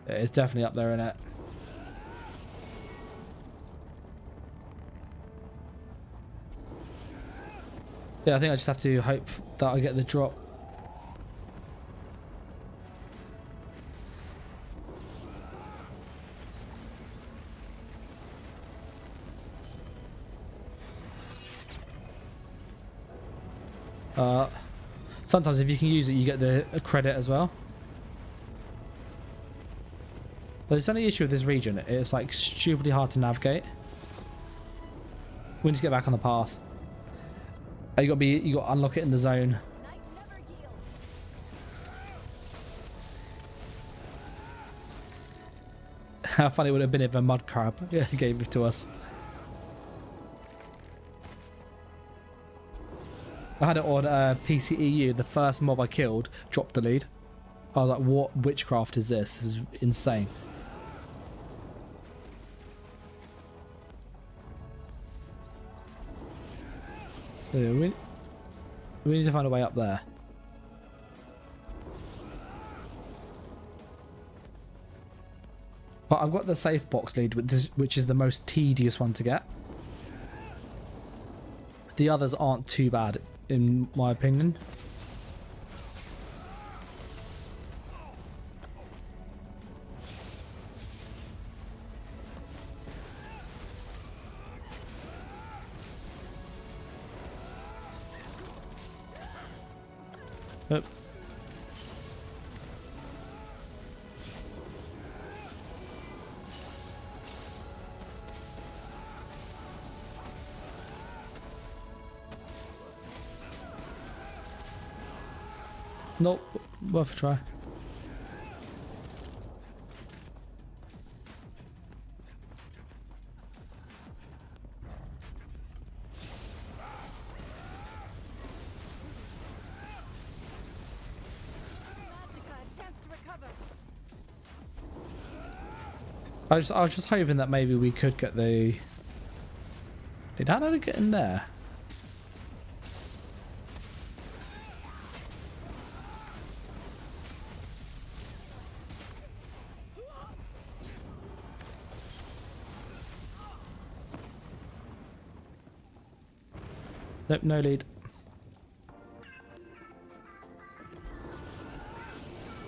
It's definitely up there in it. Yeah, I think I just have to hope that I get the drop. Sometimes if you can use it, you get the credit as well. There's only issue with this region. It's like stupidly hard to navigate. We need to get back on the path. You got to unlock it in the zone. How funny it would have been if a mud crab gave it to us. I had it on PCEU. The first mob I killed dropped the lead. I was like, what witchcraft is this? This is insane. So we need to find a way up there. But I've got the safe box lead, which is the most tedious one to get. The others aren't too bad, in my opinion. Yep. Nope, worth a try. I was just hoping that maybe we could get the... How did I get in there? Nope, no lead.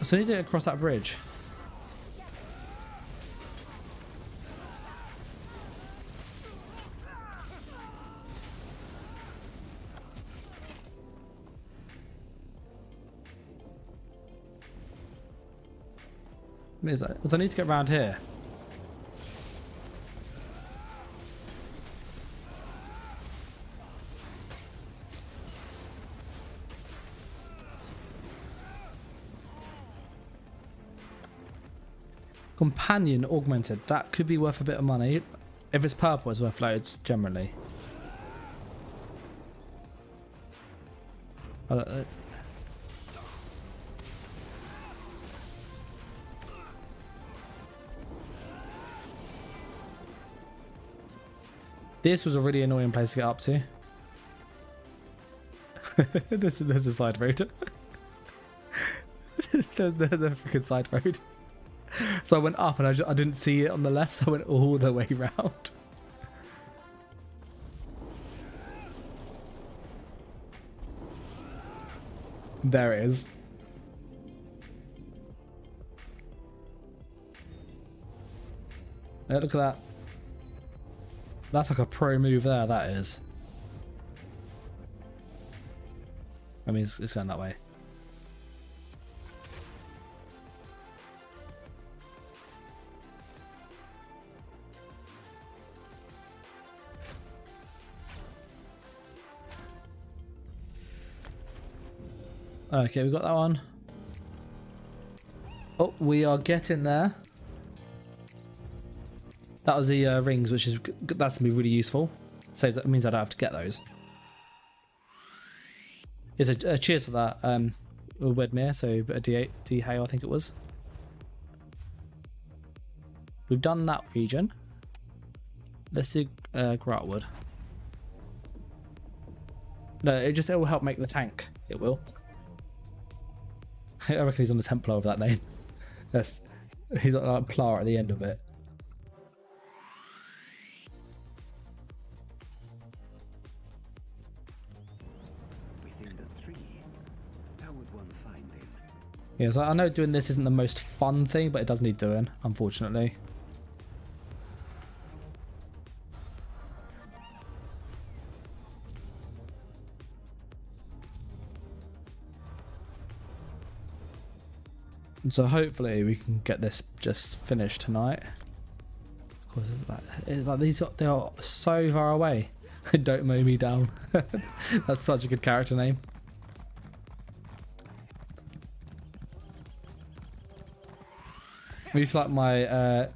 So I need to get across that bridge. What is that? I need to get around here. Companion augmented. That could be worth a bit of money. If it's purple, it's worth loads, generally. This was a really annoying place to get up to. There's a side road. there's the freaking side road. So I went up and I didn't see it on the left, so I went all the way round. There it is. Look at that. That's like a pro move there, that is. I mean, it's going that way. Okay, we got that one. Oh, we are getting there. That was the rings, which is that's gonna be really useful. Saves that means I don't have to get those. It's a cheers for that. Wedmere, so a D Hay, I think it was. We've done that region. Let's do Gratwood. No, it will help make the tank. It will. I reckon he's on the Templar of that name. He's got like Plar at the end of it. Within the tree, how would one find him? Yeah, so I know doing this isn't the most fun thing, but it does need doing, unfortunately. So hopefully we can get this just finished tonight. Of course, it's like they are so far away. Don't mow me down. That's such a good character name. I used to like my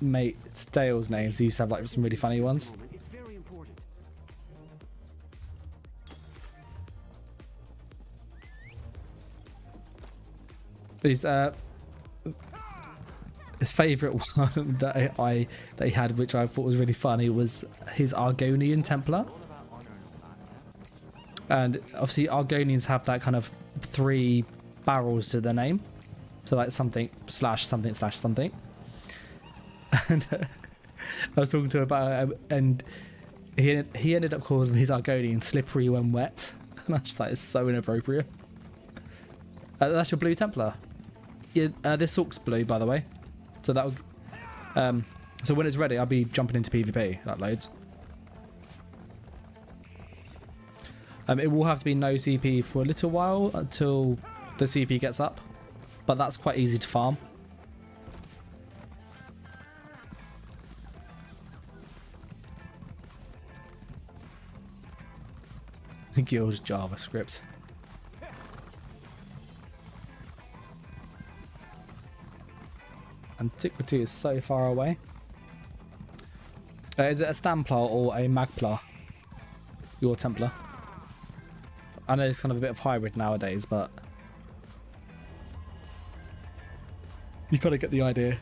mate Dale's names. He used to have like some really funny ones. It's very important. His favourite one that he had, which I thought was really funny, was his Argonian Templar. And obviously Argonians have that kind of 3 barrels to their name, so like something slash something slash something. And I was talking to him about it, and he ended up calling his Argonian slippery when wet, and I was just like, it's so inappropriate. That's your blue Templar. Yeah, this Orc's blue, by the way. So that'll. So when it's ready, I'll be jumping into PvP. That loads. It will have to be no CP for a little while until the CP gets up, but that's quite easy to farm. Guild JavaScript. Antiquity is so far away. Is it a Stamplar or a Magplar? Your Templar? I know it's kind of a bit of hybrid nowadays, but you gotta get the idea.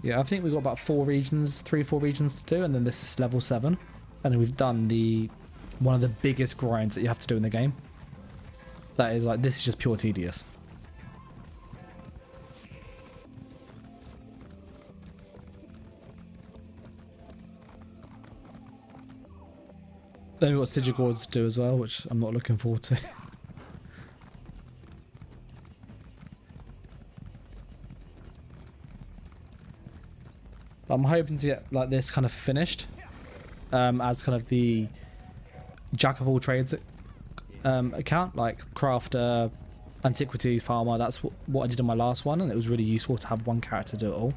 Yeah, I think we've got about 4 regions to do, and then this is level 7. And then we've done one of the biggest grinds that you have to do in the game. That is like, this is just pure tedious. Then we've got Sigil Gords to do as well, which I'm not looking forward to. I'm hoping to get like this kind of finished as kind of the jack of all trades account, like crafter, antiquities, farmer. That's what I did in my last one, and it was really useful to have one character do it all.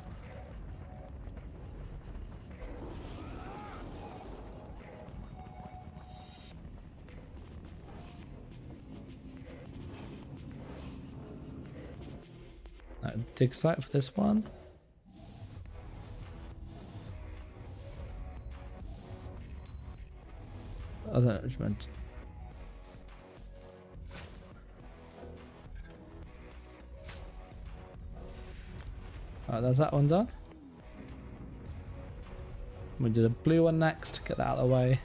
Dig site for this one. I don't know what you meant. Alright, that's that one done. We'll do the blue one next, get that out of the way.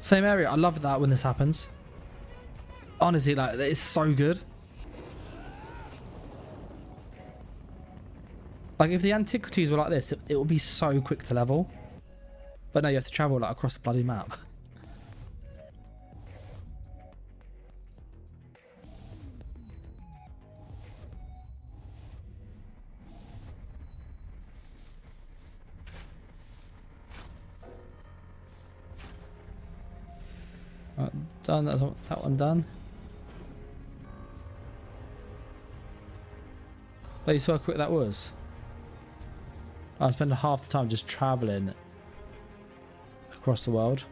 Same area. I love that when this happens. Honestly, like, it's so good. Like, if the antiquities were like this, it would be so quick to level. But no, you have to travel like across the bloody map. Right, done. That's that one done. But you saw how quick that was. I spent half the time just traveling across the world.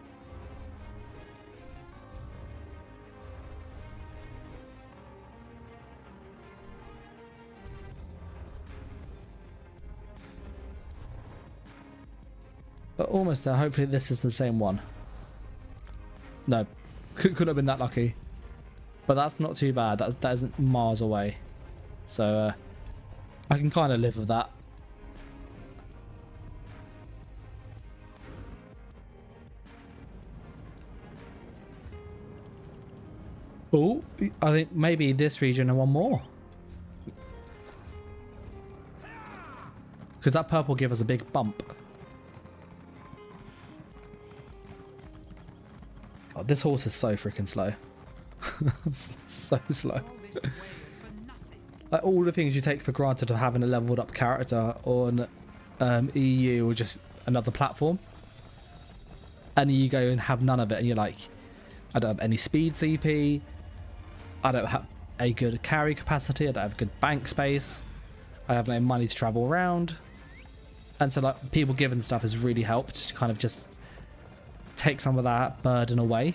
But almost there. Hopefully this is the same one. No, couldn't have been that lucky. But that's not too bad. That isn't miles away. So I can kind of live with that. Oh, I think maybe this region and one more. Because that purple gave us a big bump. God, this horse is so freaking slow. So slow. Like all the things you take for granted of having a leveled up character on EU or just another platform. And you go and have none of it and you're like, I don't have any speed CP. I don't have a good carry capacity. I don't have good bank space. I have no money to travel around. And so like people giving stuff has really helped to kind of just take some of that burden away.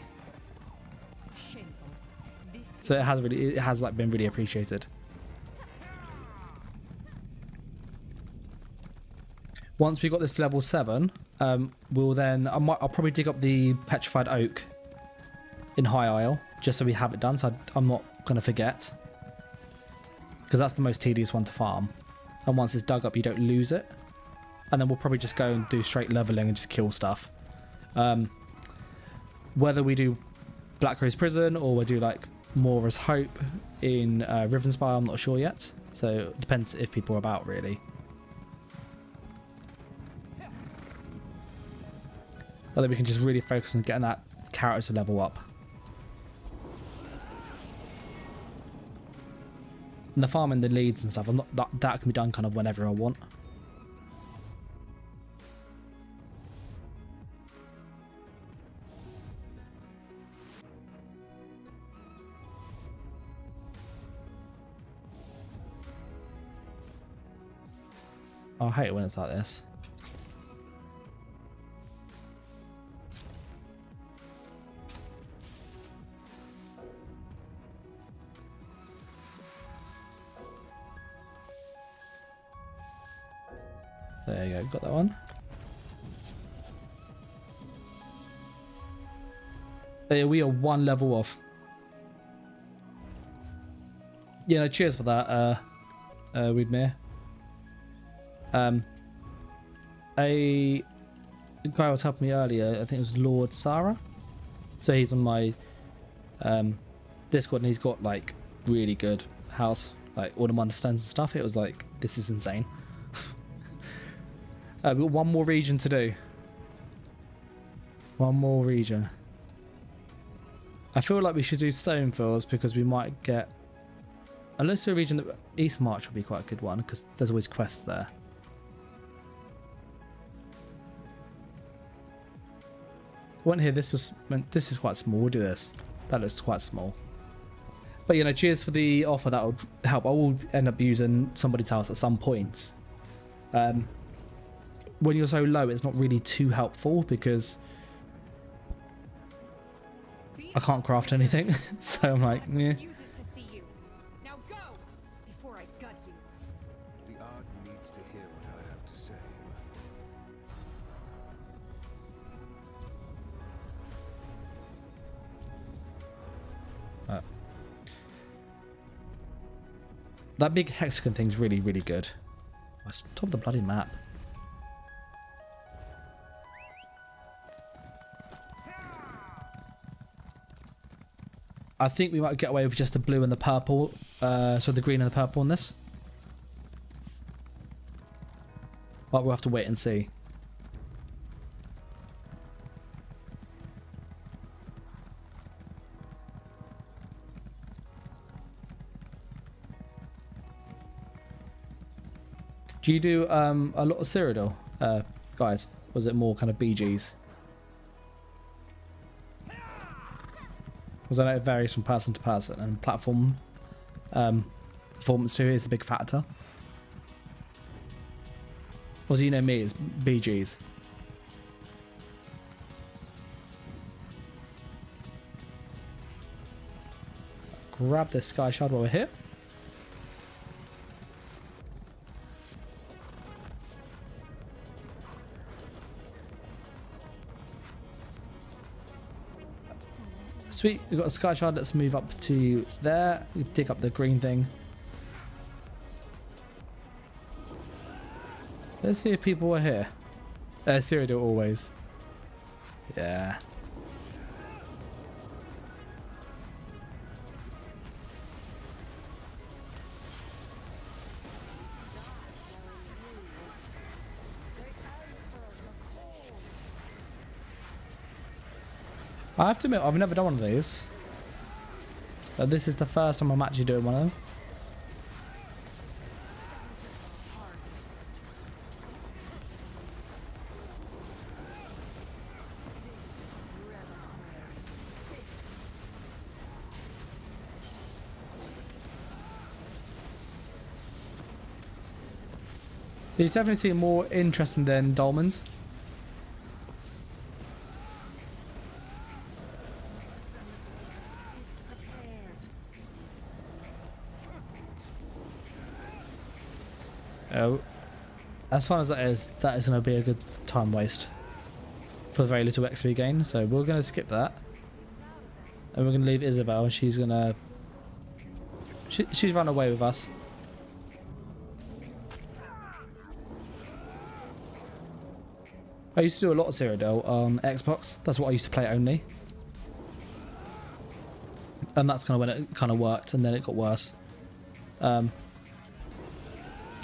So it has like been really appreciated. Once we got this to level 7, we'll then I'll probably dig up the petrified oak in High Isle just so we have it done, so I'm not gonna forget, because that's the most tedious one to farm, and once it's dug up you don't lose it. And then we'll probably just go and do straight leveling and just kill stuff. Whether we do Black Rose Prison or we do like Mora's Hope in Rivenspire, I'm not sure yet, so it depends if people are about really. But then we can just really focus on getting that character level up. And the farming, the leads and stuff, I'm not, that can be done kind of whenever I want. Oh, I hate it when it's like this. There you go, got that one. There, we are one level off. Yeah, no, cheers for that, Widmere. A guy was helping me earlier, I think it was Lord Sarah. So he's on my Discord and he's got like really good house, like all the milestones and stuff. It was like, this is insane. We've got one more region to do. One more region. I feel like we should do Stonefields because we might get... Unless do a region that... East March would be quite a good one because there's always quests there. Went here, this is quite small. We'll do this. That looks quite small. But you know, cheers for the offer. That'll help. I will end up using somebody's house at some point. When you're so low, it's not really too helpful because I can't craft anything. So I'm like, yeah. Now go before I gut you. The art needs to hear what I have to say. That big hexagon thing's really, really good. It's top of the bloody map. I think we might get away with just the blue and the purple, so the green and the purple on this. But we'll have to wait and see. Do you do a lot of Cyrodiil, guys? Or was it more kind of BGs? Because I know it varies from person to person, and platform performance too is a big factor. Obviously, you know me, it's BGs. Grab this sky shard while we're here. Sweet, we've got a sky shard. Let's move up to there. We dig up the green thing. Let's see if people are here. Cyrodiil always. Yeah. I have to admit, I've never done one of these. But this is the first time I'm actually doing one of them. These definitely seem more interesting than dolmens. Oh, as far as that is going to be a good time waste for very little XP gain. So we're going to skip that, and we're going to leave Isabel, and she's going to she's run away with us. I used to do a lot of Cyrodiil on Xbox. That's what I used to play only, and that's kind of when it kind of worked, and then it got worse. And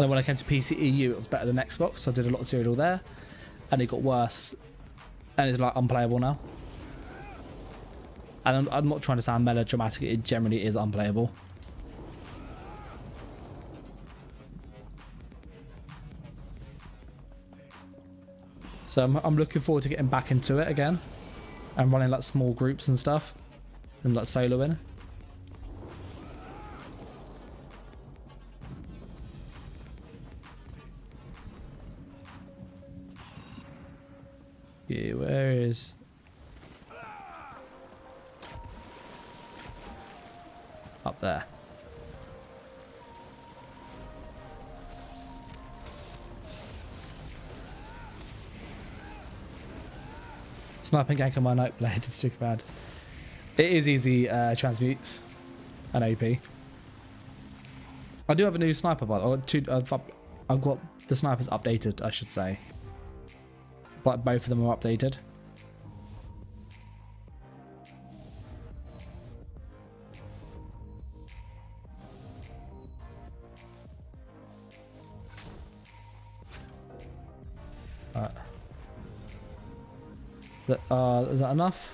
then when I came to PCEU, it was better than Xbox, so I did a lot of Cyrodiil there, and it got worse, and it's like unplayable now. And I'm not trying to sound melodramatic, it generally is unplayable. So I'm looking forward to getting back into it again, and running like small groups and stuff, and like soloing. Yeah, where is... Up there. Sniping gank on my Nightblade, it's too bad. It is easy transmutes and AP. I do have a new sniper, by the way. I've got the snipers updated, I should say. But both of them are updated. Alright. Is that enough?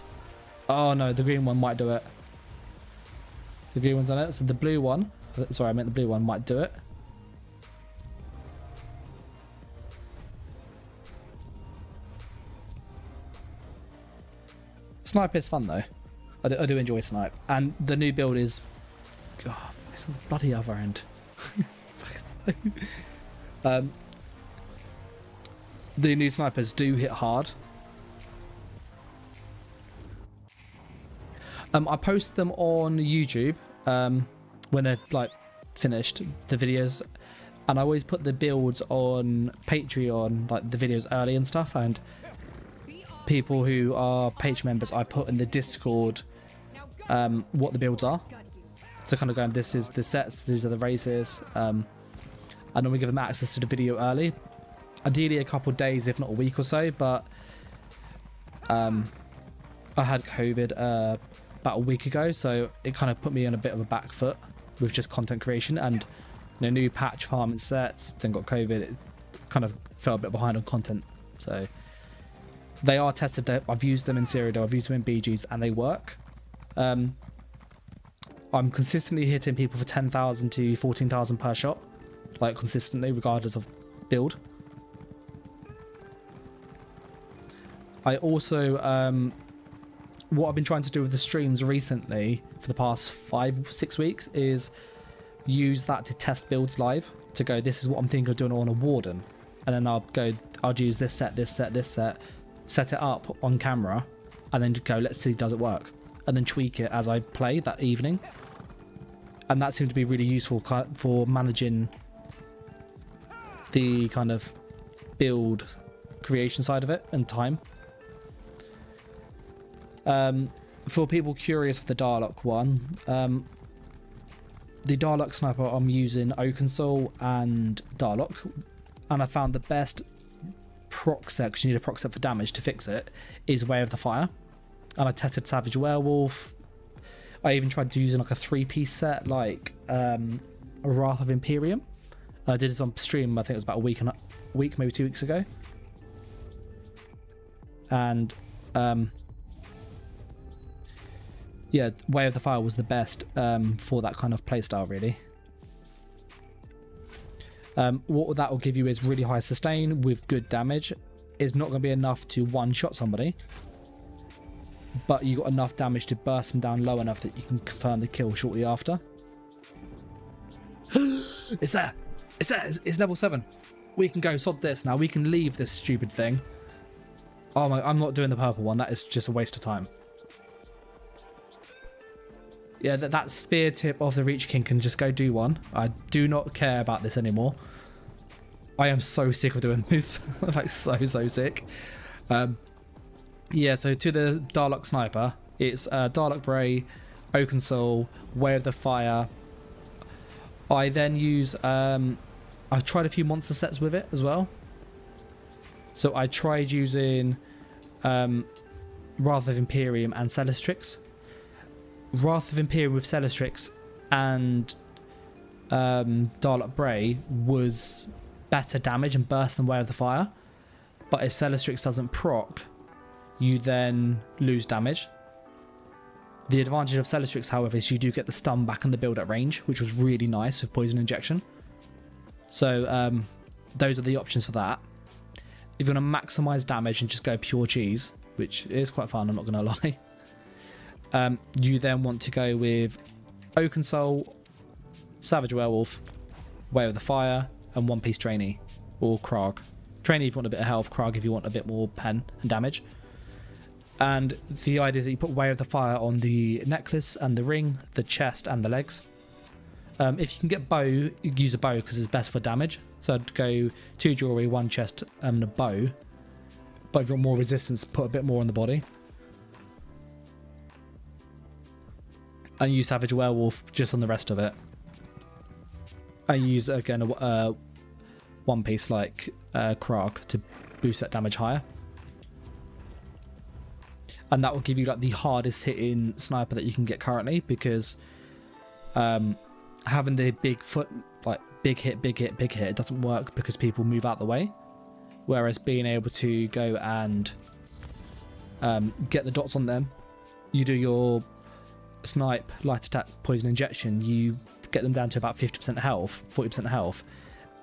Oh no, the green one might do it. The green one's on it, so the blue one, sorry, I meant the blue one might do it. Snipe is fun though. I do enjoy snipe, and the new build is, God, it's on the bloody other end. The new snipers do hit hard. I posted them on YouTube when they've like finished the videos, and I always put the builds on Patreon, like the videos early and stuff, and people who are Patreon members, I put in the Discord what the builds are. So kind of going, this is the sets, these are the races, and then we give them access to the video early. Ideally a couple of days, if not a week or so, but I had COVID about a week ago, so it kind of put me on a bit of a back foot with just content creation, and new patch farming sets, then got COVID, it kind of fell a bit behind on content. So they are tested. I've used them in Cyrodiil, I've used them in BGs, and they work. I'm consistently hitting people for 10,000 to 14,000 per shot, like consistently, regardless of build. I also, what I've been trying to do with the streams recently for the past 5-6 weeks is use that to test builds live, to go, this is what I'm thinking of doing on a Warden, and then I'll use this set, set it up on camera, and then go, let's see, does it work, and then tweak it as I play that evening. And that seemed to be really useful for managing the kind of build creation side of it and time. For people curious of the Darlock one, the Darlock sniper, I'm using Oakensole and Darlock, and I found the best proc set, because you need a proc set for damage to fix it, is Way of the Fire. And I tested Savage Werewolf. I even tried using like a 3-piece set, like Wrath of Imperium. I did this on stream, I think it was about a week, maybe 2 weeks ago. And yeah, Way of the Fire was the best for that kind of playstyle, really. What that will give you is really high sustain with good damage. It's not going to be enough to one-shot somebody, but you got enough damage to burst them down low enough that you can confirm the kill shortly after. It's there! It's there! It's level 7. We can go, sod this now. We can leave this stupid thing. Oh my, I'm not doing the purple one. That is just a waste of time. Yeah, that spear tip of the Reach King can just go do one. I do not care about this anymore. I am so sick of doing this. Like, so sick. Yeah, so to the Darlock Sniper, it's Darlock Bray, Oakensole, Way of the Fire. I then use... I've tried a few monster sets with it as well. So I tried using Wrath of Imperium and Celestrix. Wrath of Imperium with Celestrix and Darlock Bray was better damage and burst than Way of the Fire. But if Celestrix doesn't proc, you then lose damage. The advantage of Celestrix, however, is you do get the stun back in the build at range, which was really nice with Poison Injection. So those are the options for that. If you want to maximise damage and just go pure cheese, which is quite fun, I'm not going to lie, you then want to go with Oakensole, Savage Werewolf, Way of the Fire, and One Piece Trainee, or Krog. Trainee if you want a bit of health, Krog if you want a bit more pen and damage. And the idea is that you put Way of the Fire on the necklace and the ring, the chest and the legs. If you can get bow, you use a bow because it's best for damage. So I'd go 2 jewelry, 1 chest and a bow. But if you want more resistance, put a bit more on the body. And use Savage Werewolf just on the rest of it. And use again a one piece like Krog to boost that damage higher. And that will give you like the hardest hitting sniper that you can get currently, because having the big foot, like big hit, it doesn't work because people move out the way. Whereas being able to go and get the dots on them, you do your snipe, light attack, poison injection, you get them down to about 50% health, 40% health,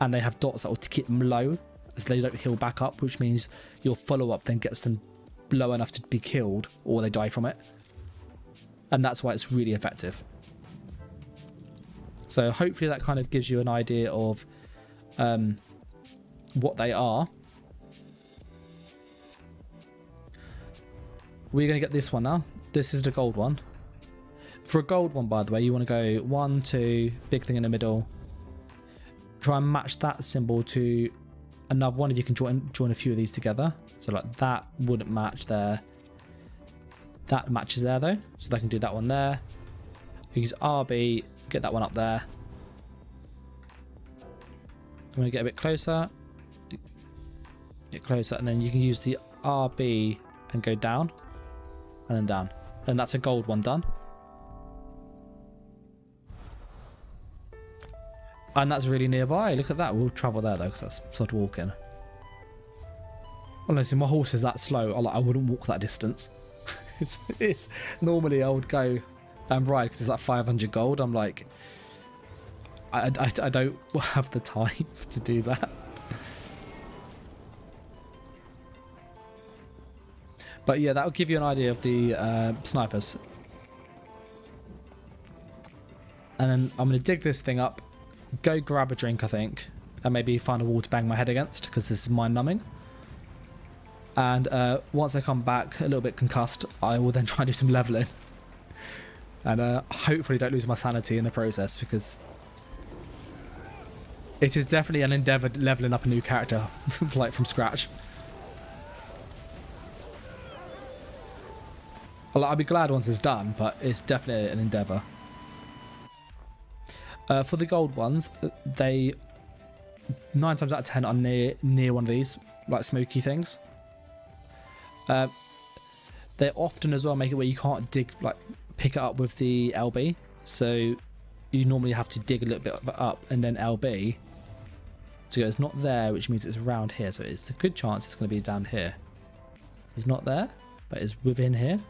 and they have dots that will keep them low so they don't heal back up, which means your follow-up then gets them low enough to be killed or they die from it. And that's why it's really effective. So hopefully that kind of gives you an idea of what they are. We're going to get this one now. This is the gold one. For a gold one, by the way, you want to go 1, 2, big thing in the middle. Try and match that symbol to another one if you can join a few of these together. So like that wouldn't match there. That matches there though, so they can do that one there. Use RB, get that one up there. I'm going to get a bit closer. Get closer, and then you can use the RB and go down, and then down. And that's a gold one done. And that's really nearby. Look at that. We'll travel there though, because that's sort of walking. Honestly, my horse is that slow. I wouldn't walk that distance. it's normally I would go and ride because it's like 500 gold. I'm like, I don't have the time to do that. But yeah, that'll give you an idea of the snipers. And then I'm going to dig this thing up, go grab a drink, I think, and maybe find a wall to bang my head against because this is mind numbing. And once I come back a little bit concussed, I will then try and do some leveling. And hopefully don't lose my sanity in the process, because it is definitely an endeavour leveling up a new character like from scratch. I'll be glad once it's done, but it's definitely an endeavour. For the gold ones, they 9 times out of 10 are near one of these like smoky things. They often as well make it where you can't pick it up with the LB, so you normally have to dig a little bit up and then LB. So it's not there, which means it's around here, so it's a good chance it's going to be down here. It's not there, but it's within here.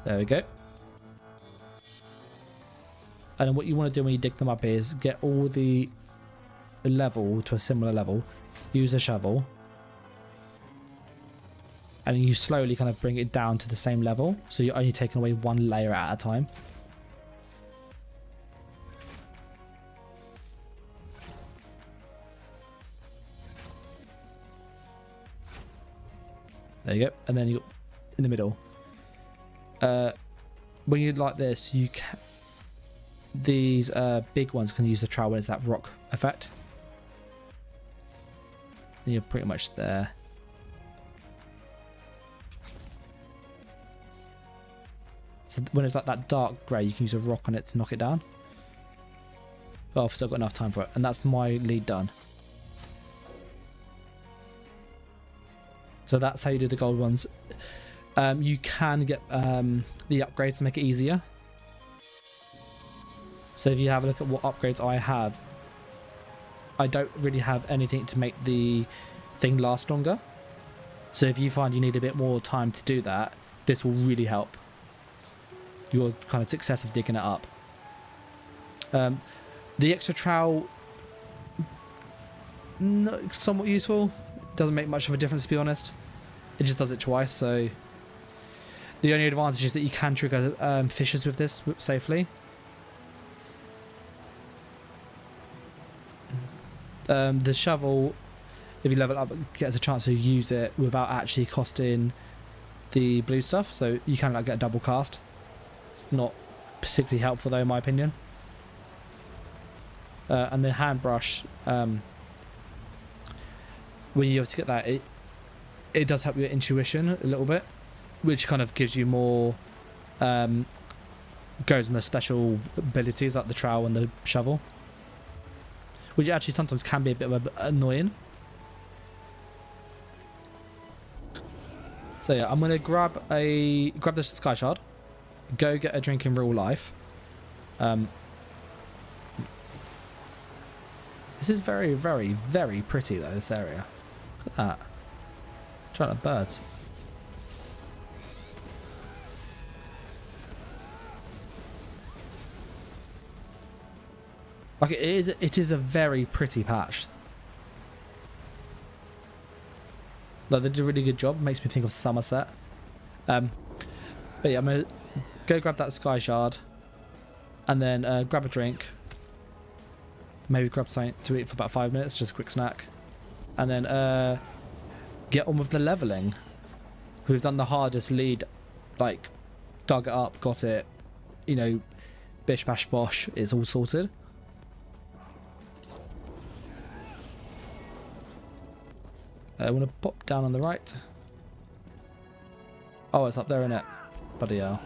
There we go. And then what you want to do when you dig them up is get all the level to a similar level, use a shovel, and you slowly kind of bring it down to the same level, so you're only taking away one layer at a time. There you go. And then you in the middle. When you like this, you can, these big ones can use the trowel when it's that rock effect. And you're pretty much there. So when it's like that dark grey, you can use a rock on it to knock it down. Oh, I've still got enough time for it. And that's my lead done. So that's how you do the gold ones. You can get the upgrades to make it easier. So if you have a look at what upgrades I have, I don't really have anything to make the thing last longer. So if you find you need a bit more time to do that, this will really help your kind of success of digging it up. The extra trowel, somewhat useful. Doesn't make much of a difference, to be honest. It just does it twice, so the only advantage is that you can trigger fissures with this safely. The shovel, if you level it up, gets a chance to use it without actually costing the blue stuff, so you can get a double cast. It's not particularly helpful though, in my opinion. And the hand brush, when you have to get that, it does help your intuition a little bit, which kind of gives you more, goes on the special abilities like the trowel and the shovel, which actually sometimes can be a bit annoying. So yeah, I'm gonna grab the sky shard, go get a drink in real life. This is very, very, very pretty though, this area. Look at that. Giant birds. Like it is a very pretty patch. Like they did a really good job. Makes me think of Somerset. But yeah, I'm gonna go grab that sky shard, and then grab a drink. Maybe grab something to eat for about 5 minutes, just a quick snack, and then get on with the leveling. We've done the hardest lead, like dug it up, got it. You know, bish bash bosh. It's all sorted. I want to pop down on the right. Oh, it's up there, isn't it? Bloody hell.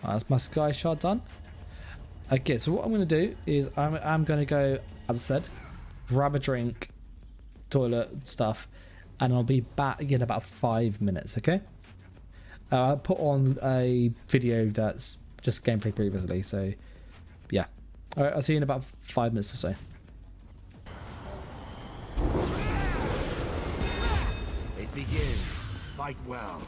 That's my sky shard done. Okay, so what I'm going to do is I'm going to go, as I said, grab a drink, toilet stuff, and I'll be back in about 5 minutes, okay? I'll put on a video that's just gameplay previously, so yeah. Alright, I'll see you in about 5 minutes or so. It begins. Fight well.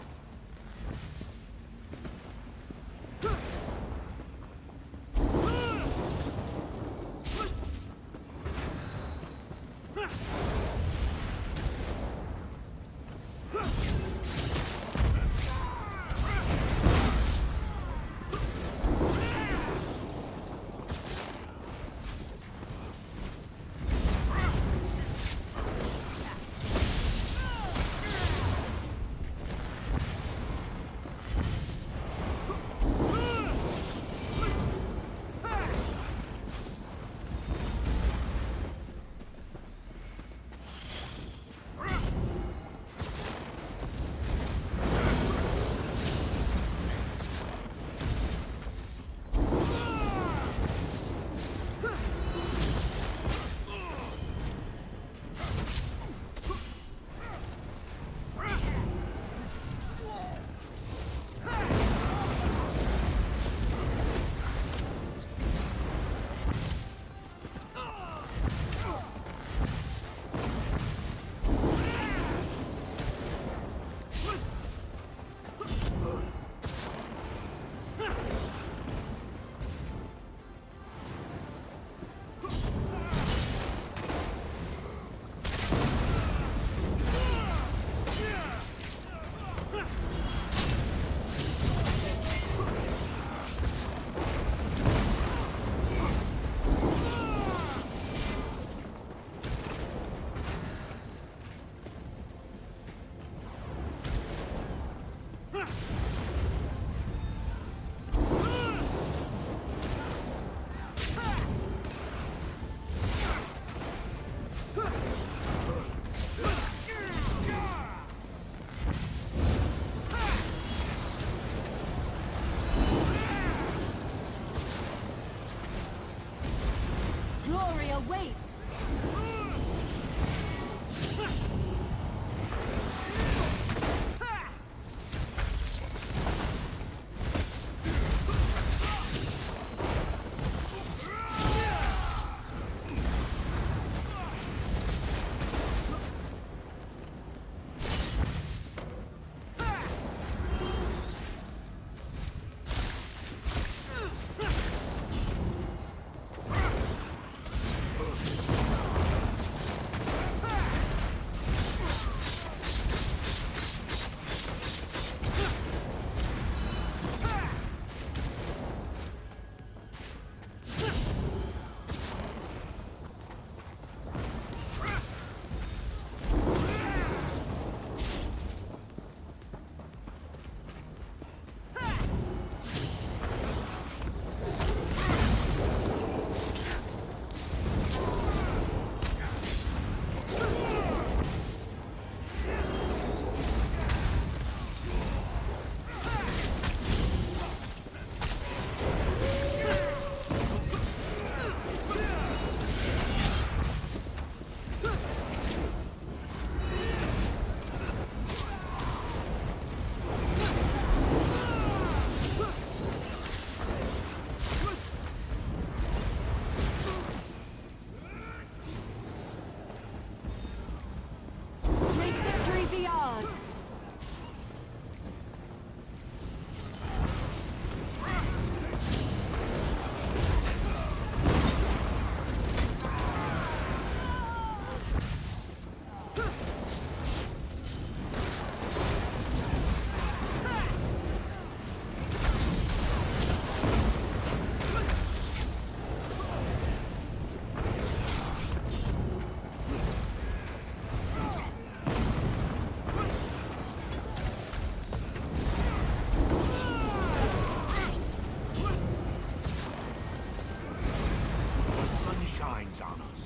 shines on us.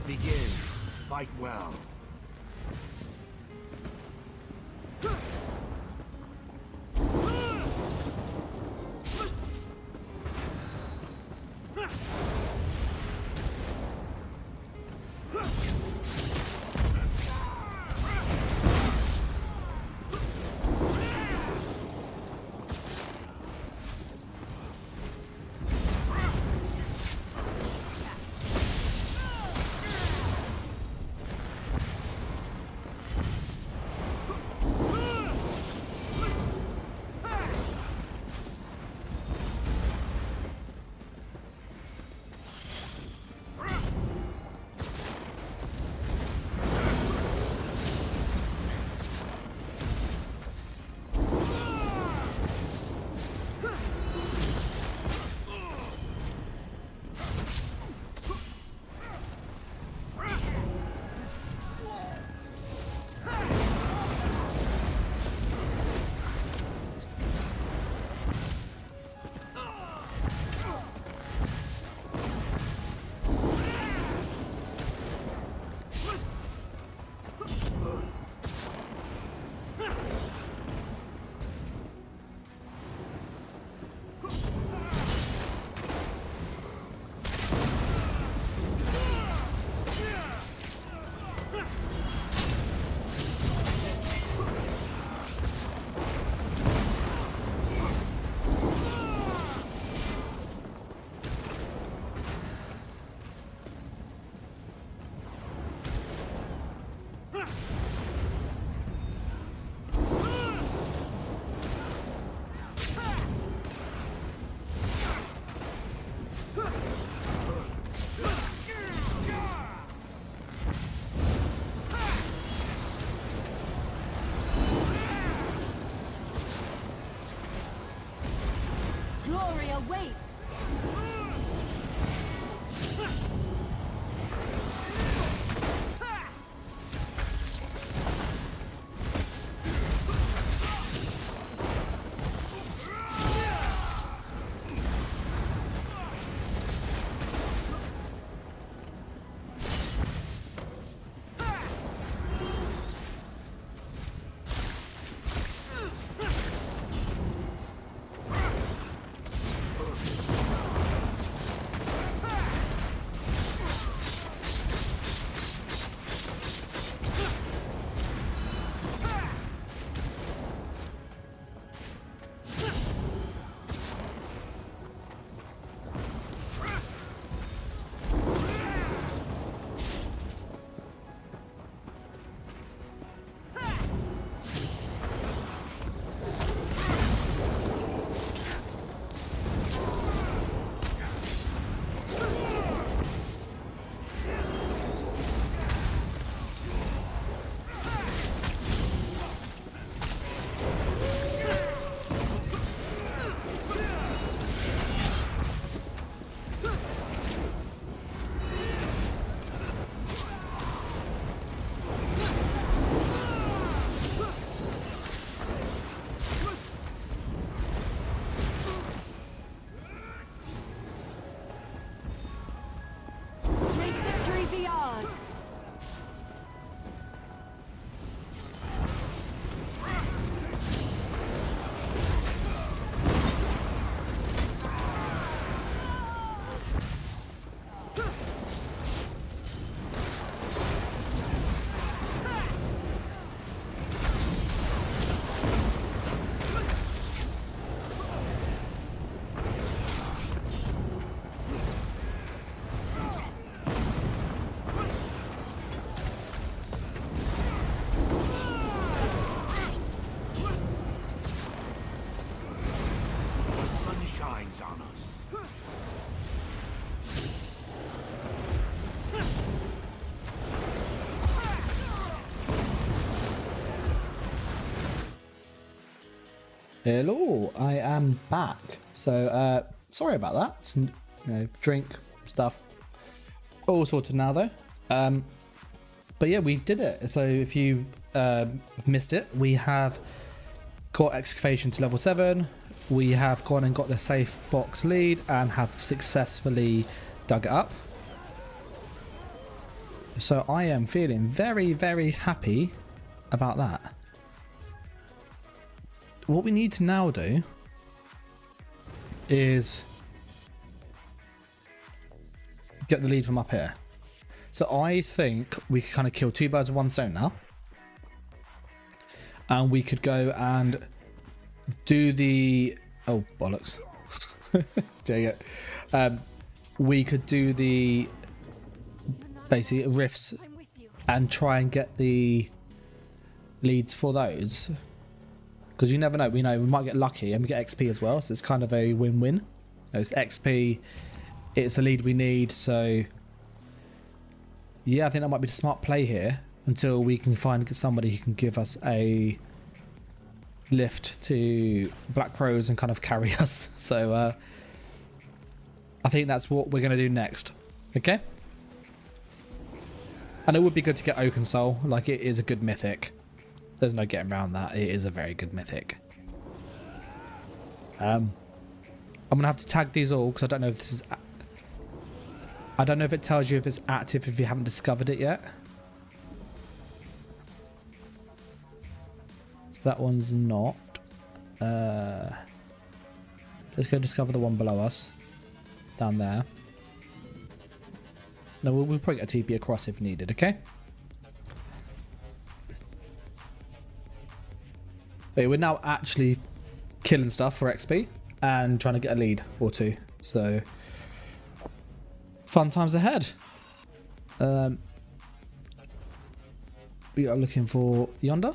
Begin. Fight well. awaits. Hello, I am back. So, sorry about that. Some, drink stuff. All sorted now, though. But yeah, we did it. So, if you missed it, we have got excavation to level 7. We have gone and got the safe box lead and have successfully dug it up. So, I am feeling very, very happy about that. What we need to now do is get the lead from up here. So I think we could kind of kill 2 birds with 1 stone now. And we could go and do the... Oh, bollocks. Dang it. We could do the... basically rifts and try and get the leads for those. Because you never know, we might get lucky and we get XP as well, so it's kind of a win-win. It's XP, it's a lead we need, so yeah, I think that might be the smart play here until we can find somebody who can give us a lift to Black Crows and kind of carry us. So I think that's what we're going to do next, okay? And it would be good to get Oaken Soul, like it is a good mythic. There's no getting around that. It is a very good mythic. I'm gonna have to tag these all because I don't know if this is. I don't know if it tells you if it's active if you haven't discovered it yet. So that one's not. Let's go discover the one below us, down there. No, we'll probably get a TP across if needed. Okay. But we're now actually killing stuff for XP and trying to get a lead or 2. So, fun times ahead. We are looking for yonder.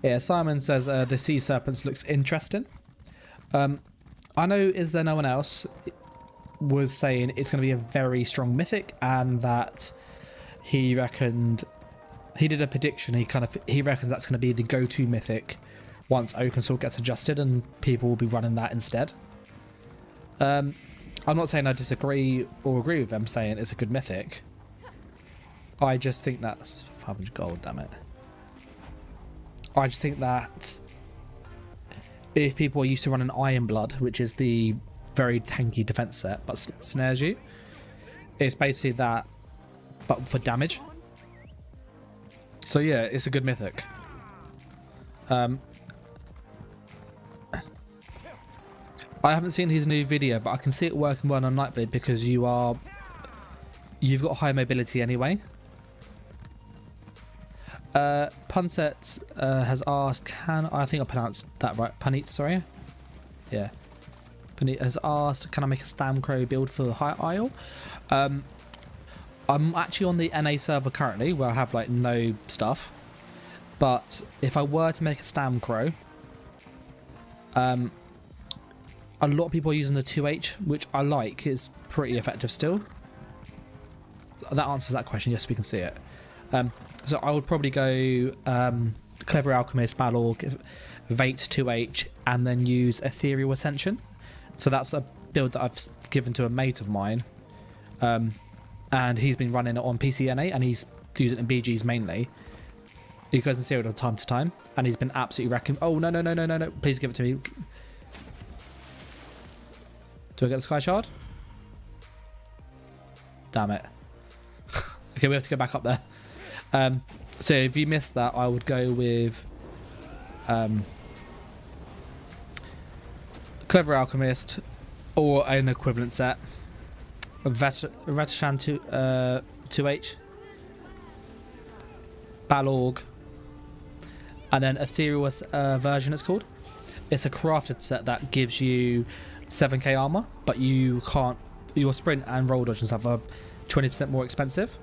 Yeah, Simon says the sea serpents looks interesting. I know, is there no one else was saying it's going to be a very strong mythic and that he reckoned he did a prediction. He reckons that's going to be the go-to mythic once Oakensword gets adjusted, and people will be running that instead. I'm not saying I disagree or agree with them saying it's a good mythic. I just think that's 500 gold, damn it. I just think that if people are used to running Iron Blood, which is the very tanky defense set but snares you, it's basically that but for damage. So yeah, it's a good mythic. I haven't seen his new video, but I can see it working well on Nightblade because you've got high mobility anyway. Punset has asked, I think I pronounced that right? Punit, sorry. Yeah. Punit has asked, can I make a Stamcrow build for High Isle? I'm actually on the NA server currently, where I have like no stuff. But if I were to make a Stamcrow, a lot of people are using the 2H, which I like. It's pretty effective still. That answers that question. Yes, we can see it. So I would probably go Clever Alchemist, Balorg, Vate 2H, and then use Ethereal Ascension. So that's a build that I've given to a mate of mine. And he's been running it on PCNA, and he's using it in BGs mainly. He goes and see it from time to time, and he's been absolutely wrecking. Oh, no. Please give it to me. Do I get the Sky Shard? Damn it. Okay, we have to go back up there. So if you missed that, I would go with Clever Alchemist or an equivalent set. Ratashan 2H, Balorg, and then Ethereal version it's called. It's a crafted set that gives you 7k armor, but you can't. Your sprint and roll dodge and stuff are 20% more expensive.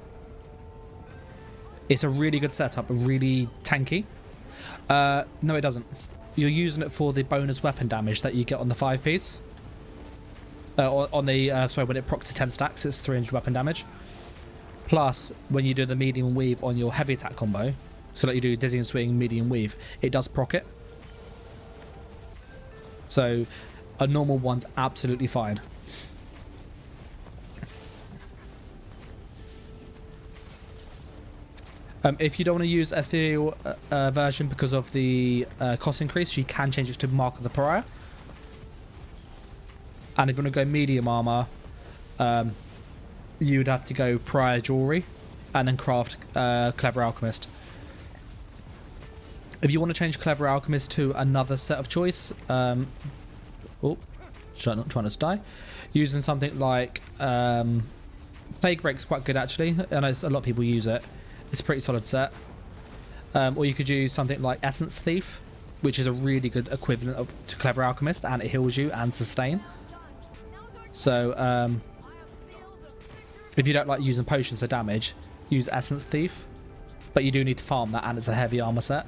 It's a really good setup, really tanky. No, it doesn't. You're using it for the bonus weapon damage that you get on the 5-piece. On the sorry, when it procs to 10 stacks, it's 300 weapon damage. Plus, when you do the medium weave on your heavy attack combo, so that you do dizzy and swing, medium weave, it does proc it. So a normal one's absolutely fine. If you don't want to use Ethereal version because of the cost increase, you can change it to Mark of the Pariah. And if you want to go medium armor, you would have to go Pariah Jewelry and then craft Clever Alchemist. If you want to change Clever Alchemist to another set of choice, not trying to die, using something like Plague Break's quite good actually. I know a lot of people use it. It's a pretty solid set. Or you could use something like Essence Thief, which is a really good equivalent to Clever Alchemist, and it heals you and sustain. So if you don't like using potions for damage, use Essence Thief, but you do need to farm that, and it's a heavy armor set.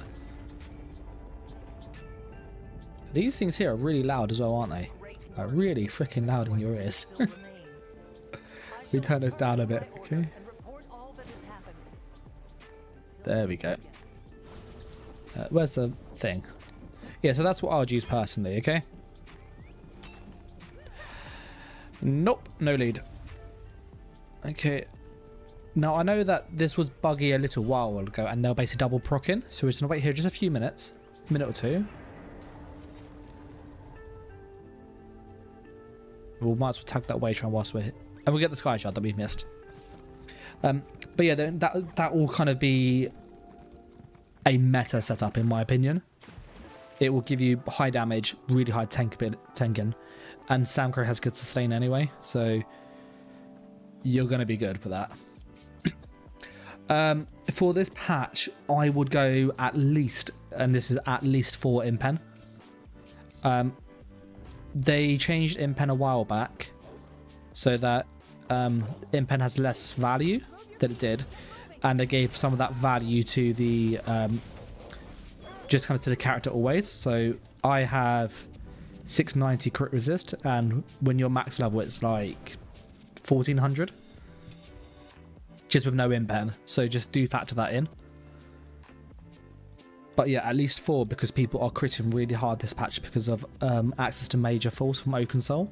These things here are really loud as well, aren't they? Like really freaking loud in your ears. We turn this down a bit, okay? There we go. Where's the thing? Yeah, so that's what I would use personally, okay? Nope, no lead. Okay. Now, I know that this was buggy a little while ago, and they'll basically double proccing, so we're just going to wait here just a few minutes. A minute or two. We might as well tag that Waitron whilst we're here. And we'll get the Sky Shard that we've missed. But yeah, that will kind of be a meta setup in my opinion. It will give you high damage, really high tanking, and Stamcrow has good sustain anyway, so you're going to be good for that. For this patch, I would go at least, and this is at least 4 Impen. They changed Impen a while back so that Impen has less value than it did, and they gave some of that value to the just kind of to the character always. So I have 690 crit resist, and when you're max level it's like 1400 just with no Impen, so just do factor that in. But yeah, at least 4 because people are critting really hard this patch because of access to major force from Oaken Soul.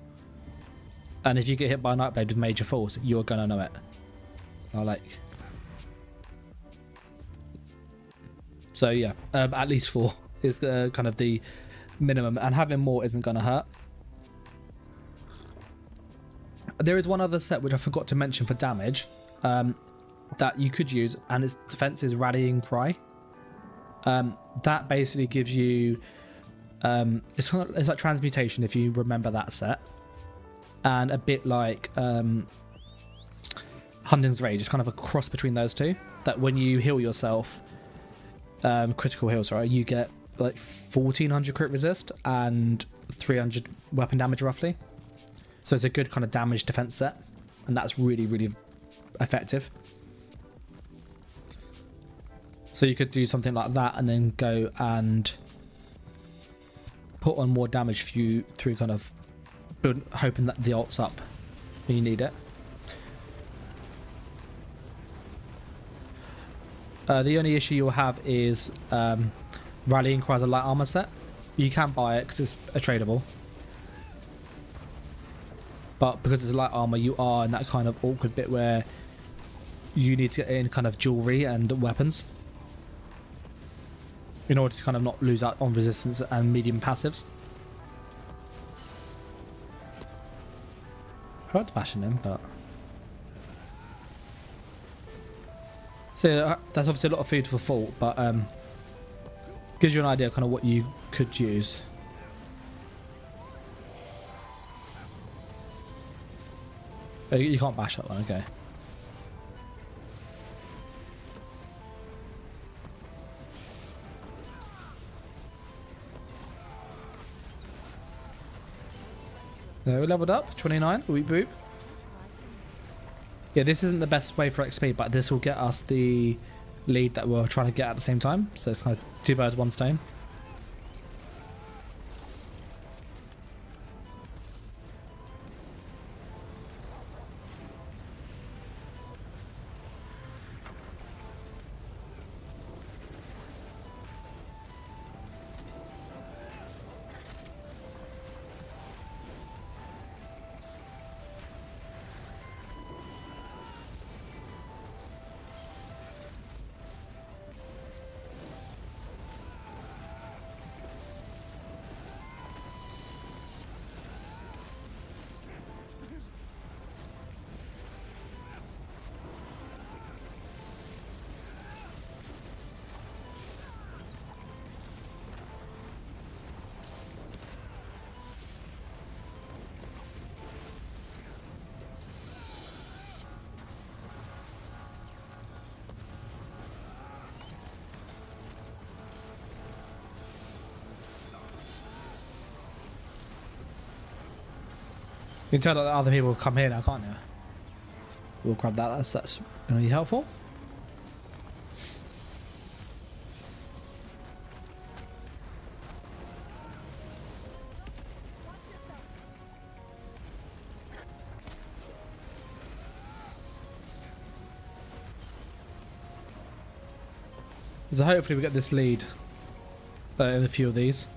And if you get hit by a Nightblade with major force, you're gonna know it. So yeah, at least 4 is kind of the minimum, and having more isn't gonna hurt. There is one other set which I forgot to mention for damage that you could use, and its defense is Rallying Cry. That basically gives you it's like transmutation, if you remember that set, and a bit like Hunting's Rage. It's kind of a cross between those two, that when you heal yourself, critical heal, sorry, you get like 1400 crit resist and 300 weapon damage roughly. So it's a good kind of damage defense set, and that's really, really effective. So you could do something like that and then go and put on more damage for you through kind of hoping that the ult's up when you need it. The only issue you'll have is Rallying Cry is a light armor set. You can buy it because it's a tradable. But because it's light armor, you are in that kind of awkward bit where you need to get in kind of jewelry and weapons in order to kind of not lose out on resistance and medium passives. I tried bashing him, but... So that's obviously a lot of food for thought, but gives you an idea of kind of what you could use. Oh, you can't bash that one, okay. We leveled up, 29, boop boop. Yeah, this isn't the best way for XP, but this will get us the lead that we're trying to get at the same time. So it's kind of 2 birds, 1 stone. You can tell that other people come here now, can't you? We'll grab that. That's going to be helpful. So hopefully we get this lead in a few of these.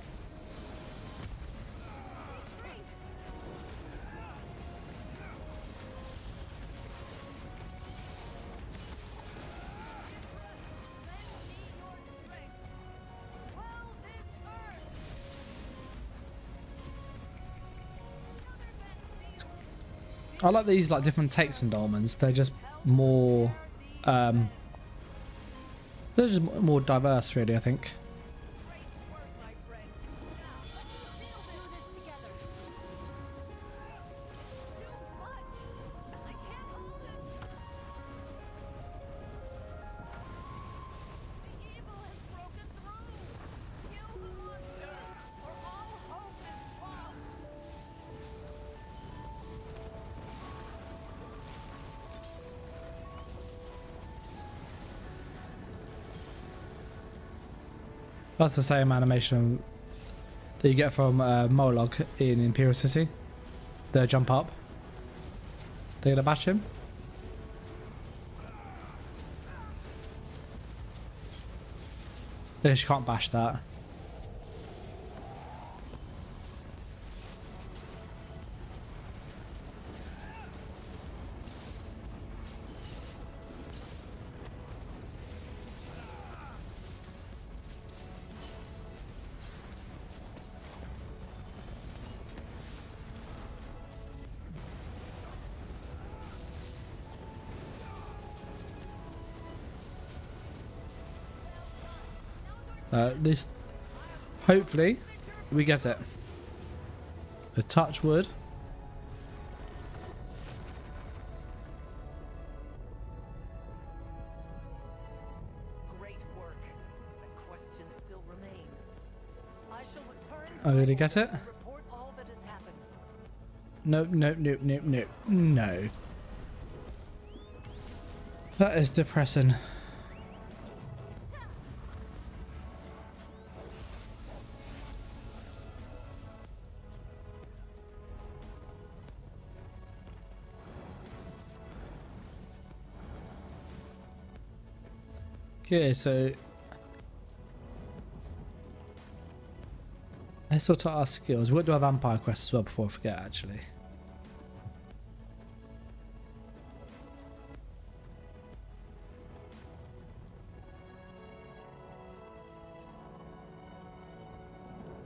I like these like different takes on dolmens. They're just more more diverse, really, I think. That's the same animation that you get from Moloch in Imperial City. The jump up. They're gonna bash him. She can't bash that. This, hopefully, we get it. A touch wood. Great work. The questions still remain. I shall return. Oh, did he get it? and report all that has happened. No, no, no, no, no, no. That is depressing. Okay, so let's sort out our skills. We'll do a vampire quest as well before I forget, actually.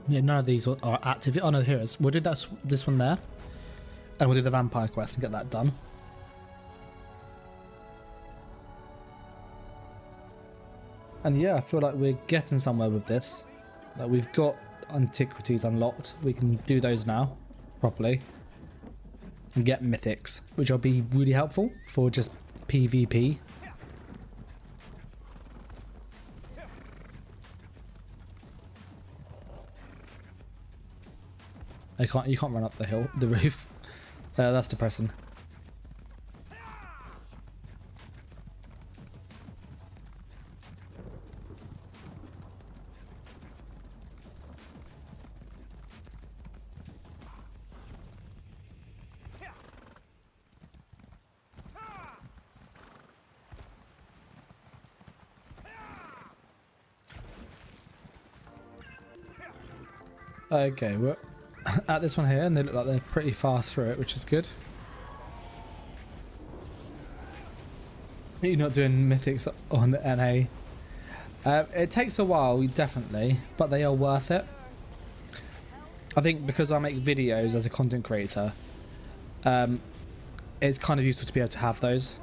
Yeah, none of these are active. Oh no, here it is. We'll do this one there, and we'll do the vampire quest and get that done. And yeah, I feel like we're getting somewhere with this. Like we've got antiquities unlocked. We can do those now properly and get mythics, which will be really helpful for just PvP. You can't run up the roof. That's depressing. Okay, we're at this one here, and they look like they're pretty far through it, which is good. You're not doing mythics on NA. It takes a while, definitely, but they are worth it. I think because I make videos as a content creator, it's kind of useful to be able to have those.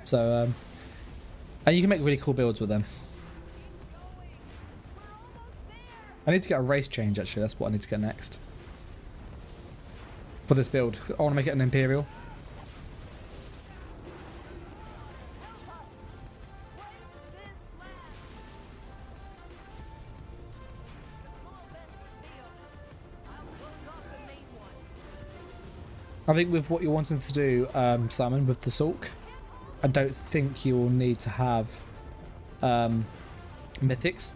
So, and you can make really cool builds with them. I need to get a race change, actually. That's what I need to get next. For this build. I want to make it an imperial. I think with what you're wanting to do, Simon, with the Sulk, I don't think you will need to have mythics.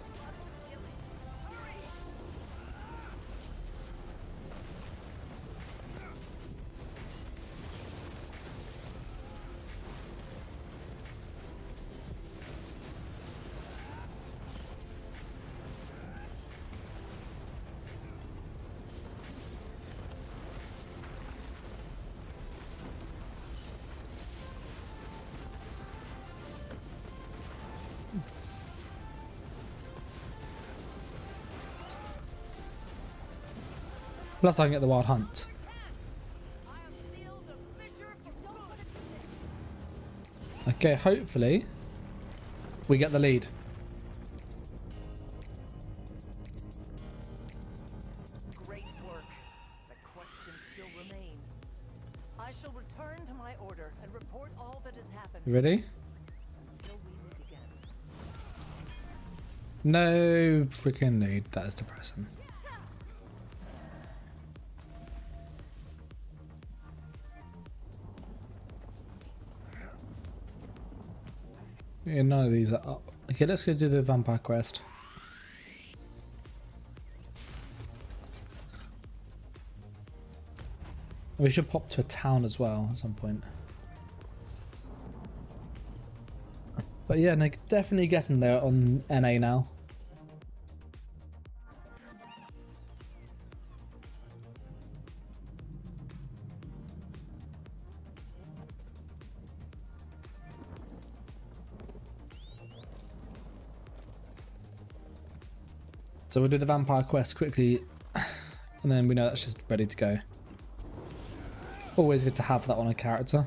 Plus I can get the wild hunt. Okay, hopefully we get the lead. Great work. The questions still remain. I shall return to my order and report all that has happened. You ready? Until we meet again. No freaking lead. That is depressing. Yeah, none of these are up. Okay, let's go do the vampire quest. We should pop to a town as well at some point. But yeah, no, definitely getting there on NA now. So we'll do the vampire quest quickly, and then we know that's just ready to go. Always good to have that on a character.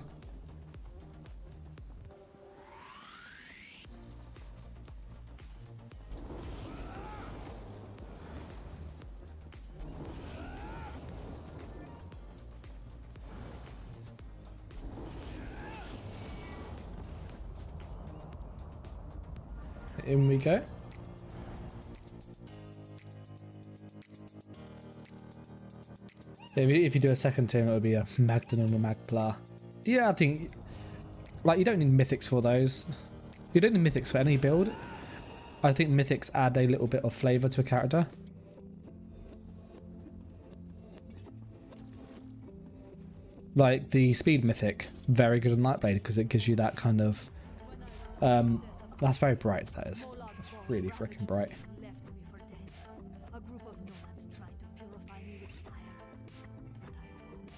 In we go. If you do a second team, it would be a Magdalene or Magpla. Yeah, I think, like, you don't need mythics for those. You don't need mythics for any build. I think mythics add a little bit of flavour to a character. Like the speed mythic, very good on Nightblade because it gives you that kind of... that's very bright, that is. It's really freaking bright. A group of nomads tried to purify me with fire, but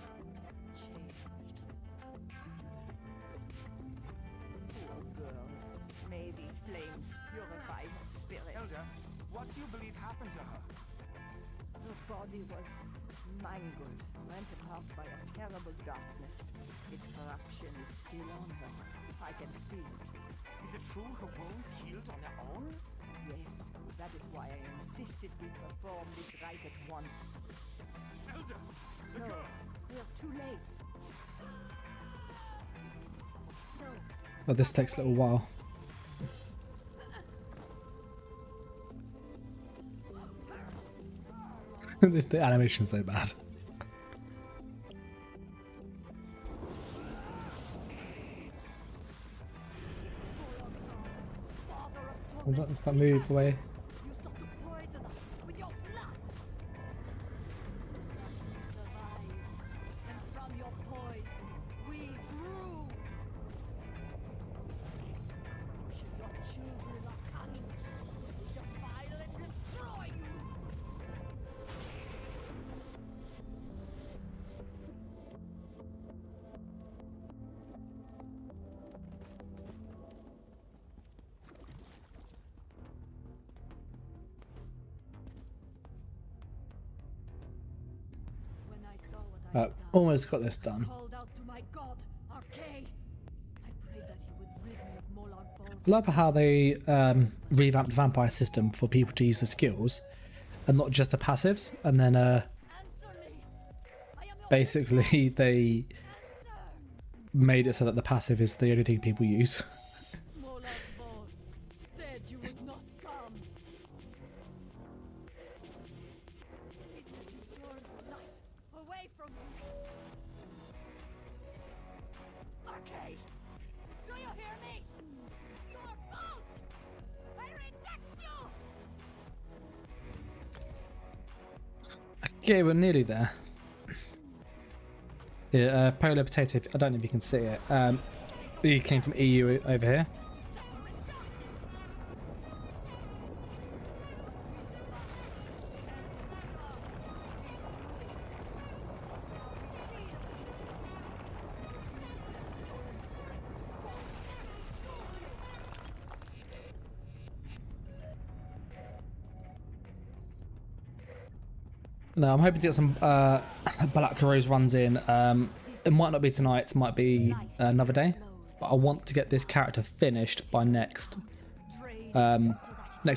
I awoke, changed. Poor girl. May these flames purify her spirit. Elsa, what do you believe happened to her? Her body was mangled, rent in half by a terrible darkness. Its corruption is still on her. I can feel it. Is it true her wounds healed on their own? Yes, that is why I insisted we perform this rite at once. Elder, the No, girl. we're too late. No, But this takes a little while. The animation's so bad. If I move away. You sought to poison us with your blood. We survived, and from your poison, we grew. Your children are coming. They defile and destroy you. When I saw what I had done, Almost got this done. called out to my god, Arcade. I prayed that he would rid me of Molag Bal's. I love how they revamped the vampire system for people to use the skills and not just the passives. And then Answer me. I am your basically they answer. made it so that the passive is the only thing people use. Molag Bal said you would not come. He said you turned the light away from me. Arcade! Do you hear me? You are false! I reject you! Okay, we're nearly there. Yeah, Polar Potato, I don't know if you can see it. He came from EU over here. No, I'm hoping to get some Black Rose runs in. It might not be tonight, it might be another day. But I want to get this character finished by next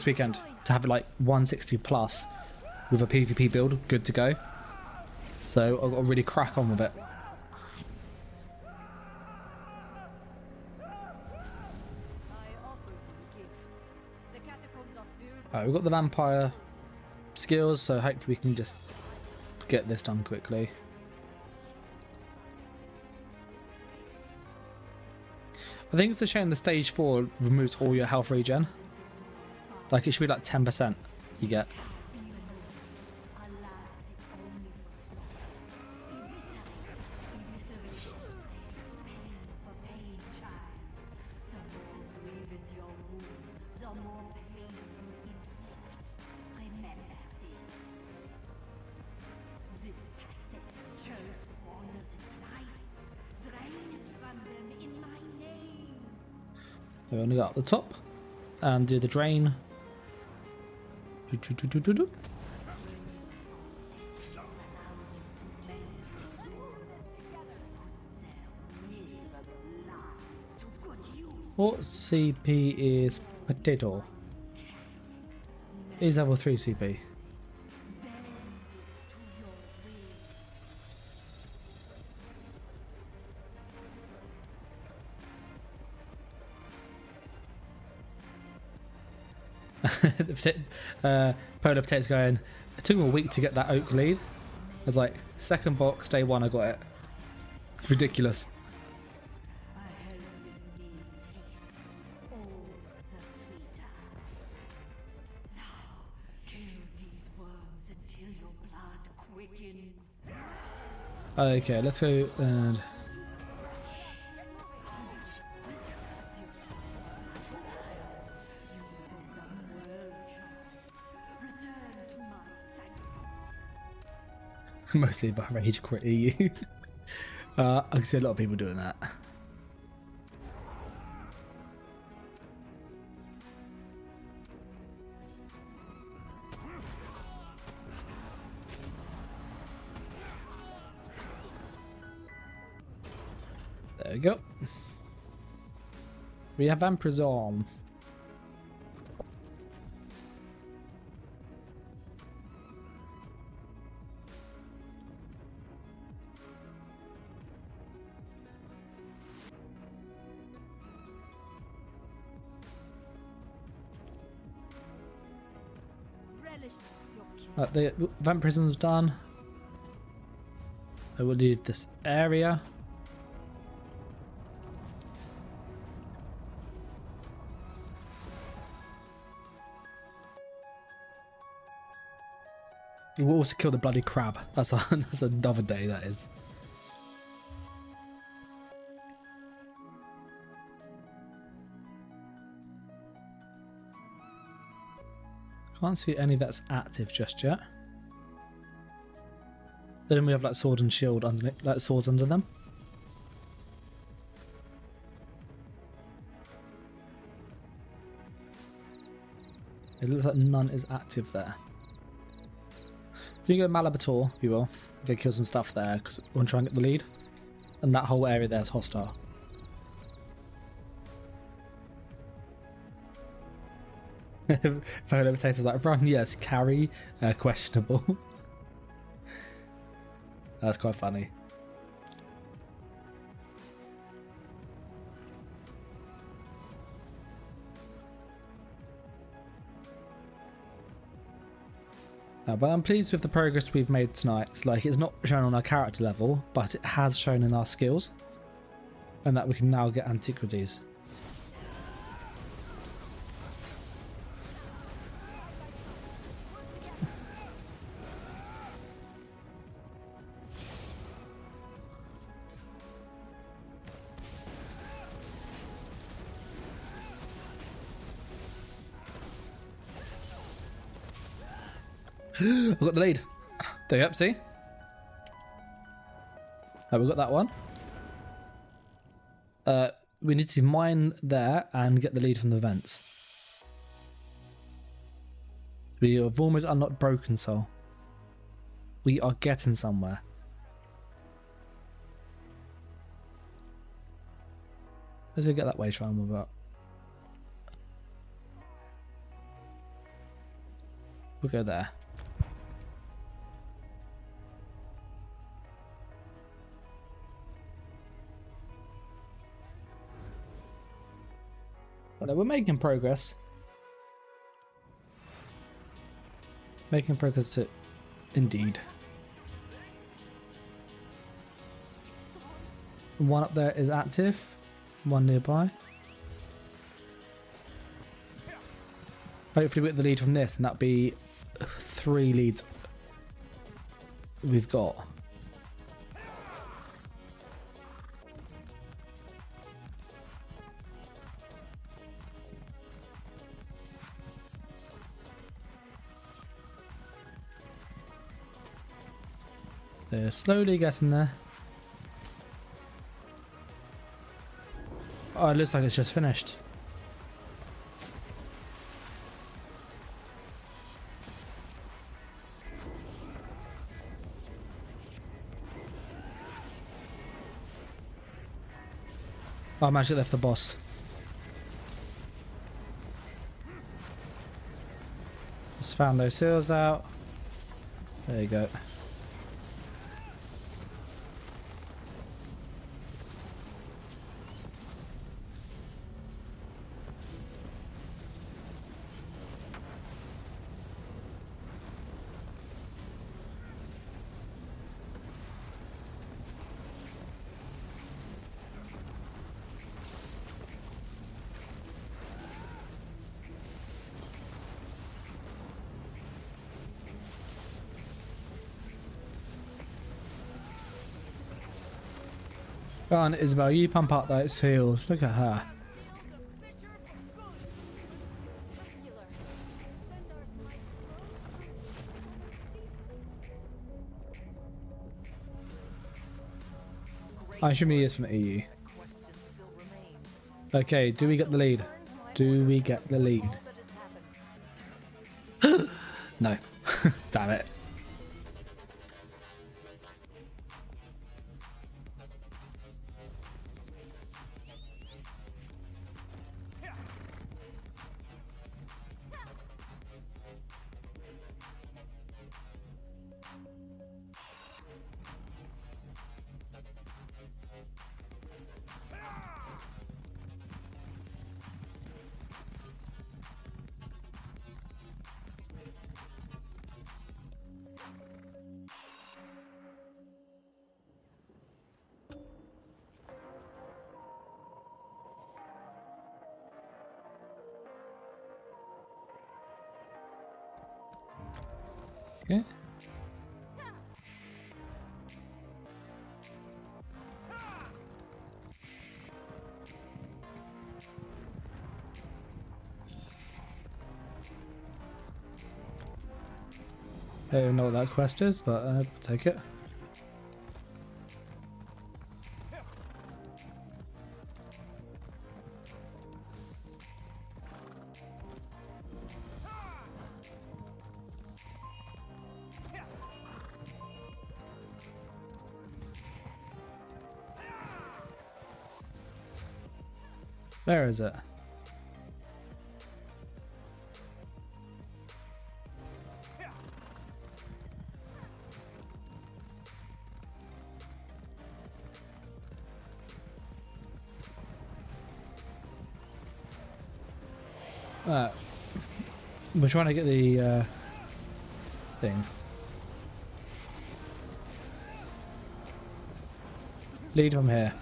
weekend to have it like 160 plus with a PvP build good to go. So I've got to really crack on with it. I offer you a gift. The catacombs are filled Alright, we've got the vampire skills, so hopefully we can just get this done quickly. I think it's a shame the stage 4 removes all your health regen. Like it should be like 10% you get. alive only for slaughter. We're going to go up the top and do the drain. What CP is potato? Is level 3 CP. Polar Potato's going, it took him a week to get that oak lead. I was like, second box, day one, I got it. It's ridiculous. Okay, let's go and... Mostly by rage quit EU. I can see a lot of people doing that. There we go. We have Emperor's Arm. The vamp prison's done. I will leave this area. We will also kill the bloody crab. That's another day, that is. Can't see any that's active just yet. Then we have like sword and shield underneath, like swords under them. It looks like none is active there. You can go Malabator, if you will. Go kill some stuff there because we want to try and get the lead. And that whole area there is hostile. Polar Potato's like, run, yes, carry, questionable. That's quite funny. But I'm pleased with the progress we've made tonight. Like, it's not shown on our character level, but it has shown in our skills. And that we can now get antiquities. I've got the lead. There you go, see? Oh, we've got that one. We need to mine there and get the lead from the vents. We have almost unlocked Broken Soul. We are getting somewhere. Let's go get that way, try and move up. We'll go there. But we're making progress. Making progress to indeed. One up there is active. One nearby. Hopefully we get the lead from this, and that'll be 3 leads we've got. They're slowly getting there. Oh, it looks like it's just finished. Oh, I managed to lift the boss. Just found those seals out. There you go. Go on, Isabel, you pump up those heels. Look at her. I assume he is from the EU. Okay, do we get the lead? Do we get the lead? No. Damn it. Okay. I don't know what that quest is, but I'll take it. Where is it? We're trying to get the thing. Lead from here.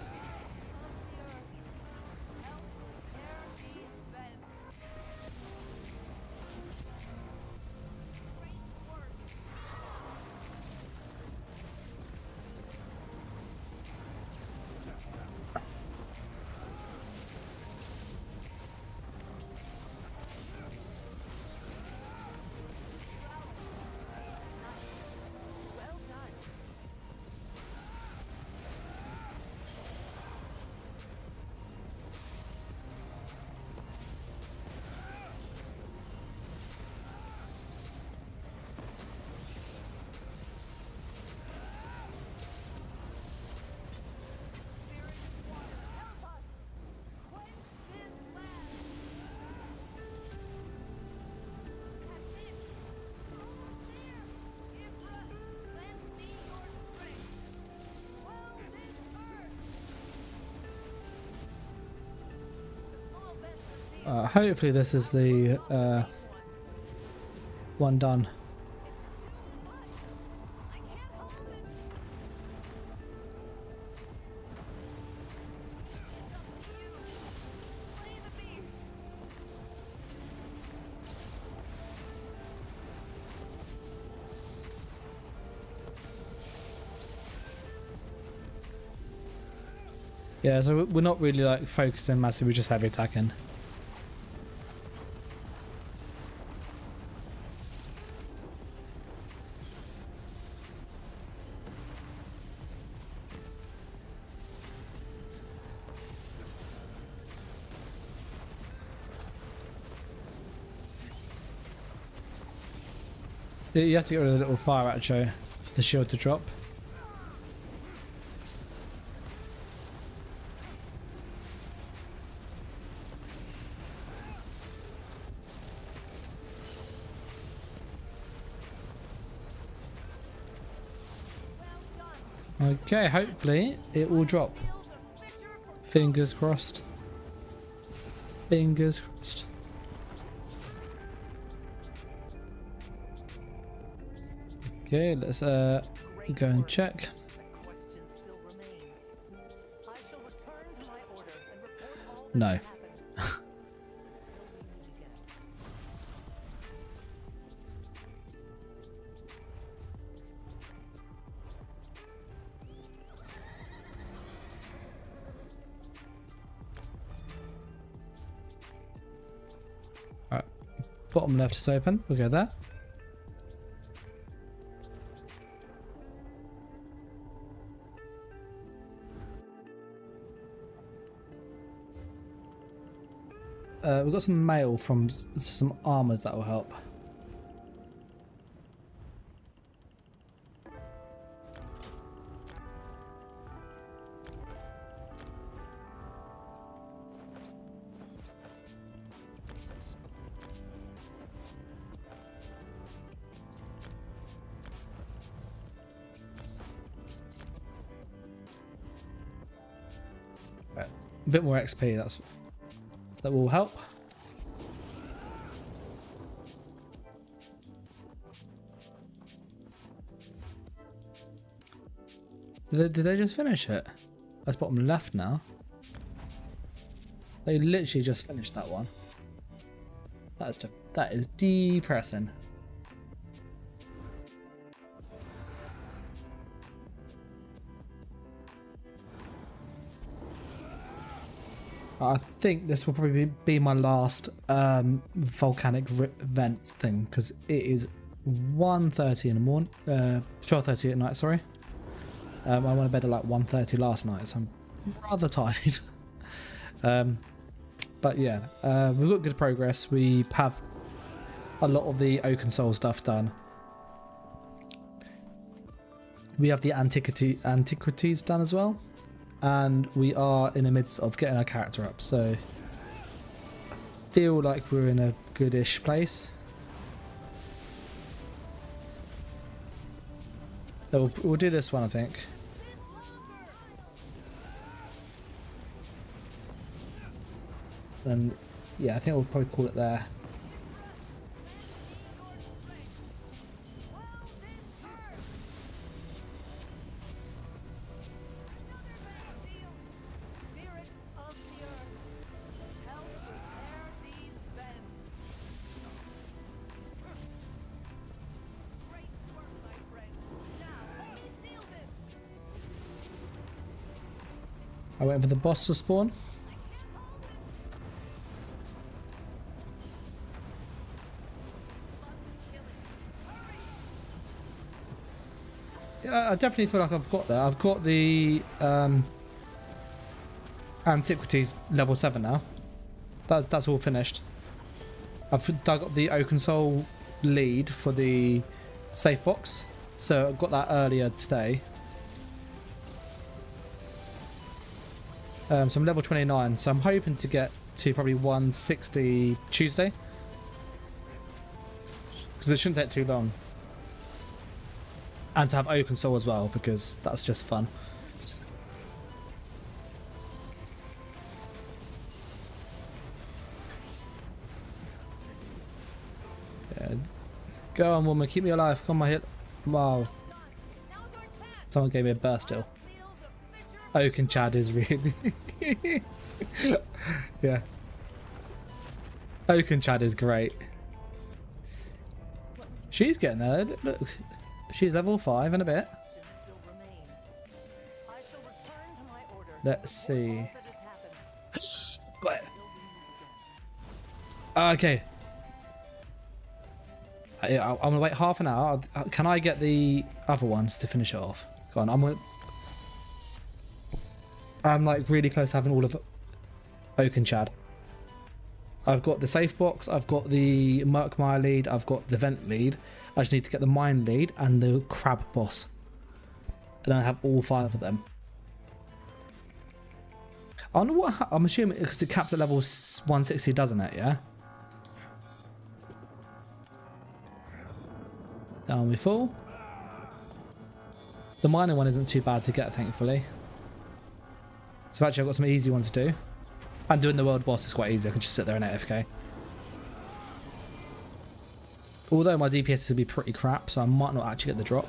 Hopefully this is the one done. Yeah, so we're not really like focusing massively, we're just heavy attacking. You have to get rid of the little fire arrow for the shield to drop. Okay, hopefully it will drop. Fingers crossed. Fingers crossed. Okay, let's go and check. Questions still remain. I shall return to my order and report all that No. has happened. Until we meet again. Alright, bottom left is open. We'll go there. We've got some mail from some armors that will help. Right. A bit more XP, that will help. Did they just finish it? That's bottom left now. They literally just finished that one. That is depressing. I think this will probably be my last volcanic vent thing, because it is 1:30 in the morning, 12:30 at night. Sorry, I went to bed at like 1:30 last night, so I'm rather tired. But yeah, we've got good progress. We have a lot of the Oaken Soul stuff done. We have the antiquities done as well. And we are in the midst of getting our character up, so I feel like we're in a goodish place. So we'll do this one, I think. Then, yeah, I think we'll probably call it there. I wait for the boss to spawn. Yeah, I definitely feel like I've got that. I've got the antiquities level 7 now. That's all finished. I've dug up the Oaken Soul lead for the safe box, so I got that earlier today. So I'm level 29, so I'm hoping to get to probably 160 Tuesday, because it shouldn't take too long. And to have Oaken Soul as well, because that's just fun. Yeah. Go on, woman, keep me alive. Come on, hit. Wow. Someone gave me a burst still. Oaken Chad is really... yeah. Oaken Chad is great. She's getting there. Look. She's level 5 and a bit. Let's see. Okay. I'm gonna wait half an hour. Can I get the other ones to finish it off? Go on. I'm like really close to having all of Oaken Chad. I've got the safe box, I've got the Murkmire lead, I've got the vent lead. I just need to get the mine lead and the crab boss. And I have all 5 of them. I wonder what I'm assuming, because it caps at level 160, doesn't it? Yeah. Down we fall. The mining one isn't too bad to get, thankfully. So actually I've got some easy ones to do. And doing the world boss is quite easy. I can just sit there and AFK. Although my DPS will be pretty crap, so I might not actually get the drop.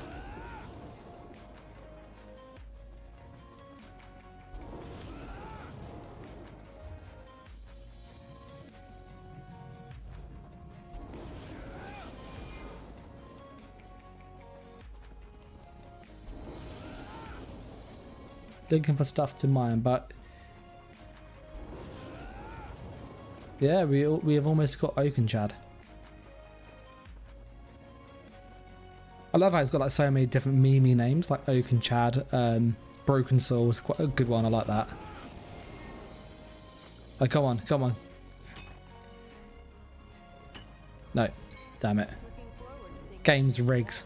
Looking for stuff to mine, but yeah, we have almost got Oakenchad. I love how it's got like so many different meme names like Oakenchad, Broken Souls, quite a good one. I like that. Oh, come on, come on. No, damn it. Game's rigged.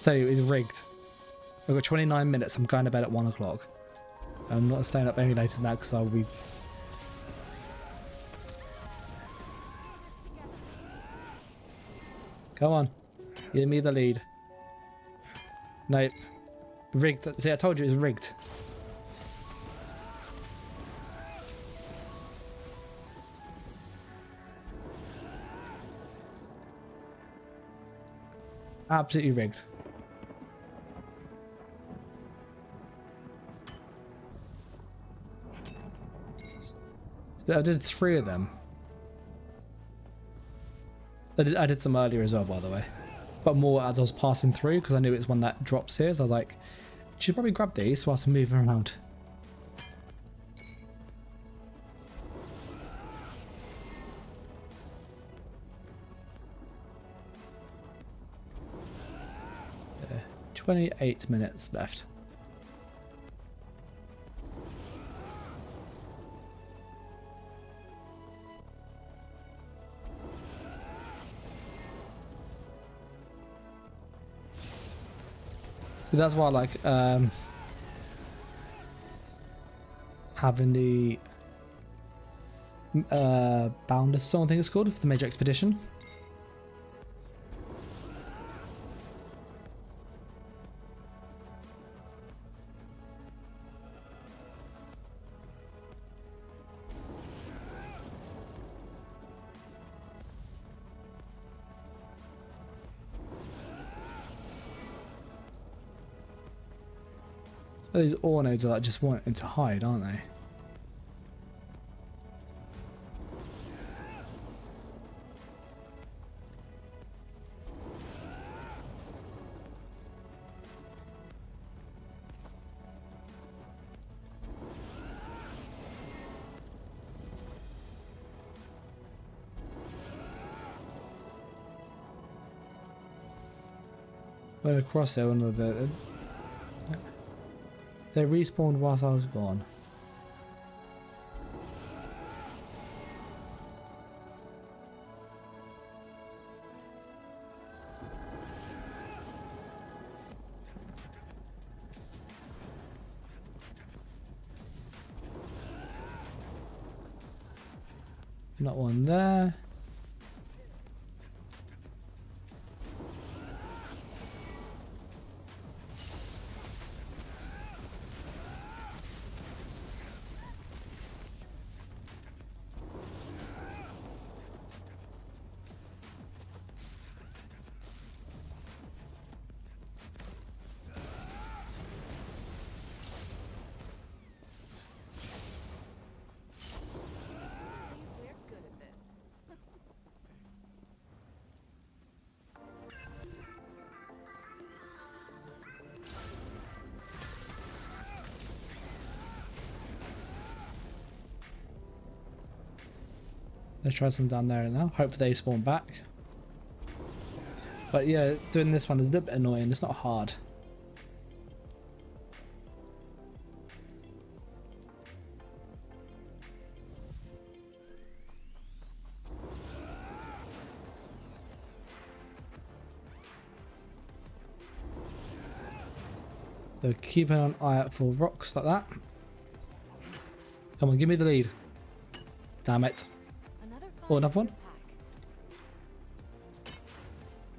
Tell you, it's rigged. I've got 29 minutes. I'm going to bed at 1 o'clock. I'm not staying up any later than that because I'll be... Come on. Give me the lead. Nope. Rigged. See, I told you it was rigged. Absolutely rigged. I did 3 of them. I did some earlier as well, by the way. But more as I was passing through, because I knew it's one that drops here. So I was like, should probably grab these whilst I'm moving around. Yeah, 28 minutes left. So that's why I like having the Boundless Song, I think it's called, for the Major Expedition. These ore nodes are like just wanting to hide, aren't they? Went across there, one of the... They respawned whilst I was gone. Not one there. Let's try some down there now. Hopefully they spawn back. But yeah, doing this one is a little bit annoying. It's not hard. So keep an eye out for rocks like that. Come on, give me the lead. Damn it. Oh, another one?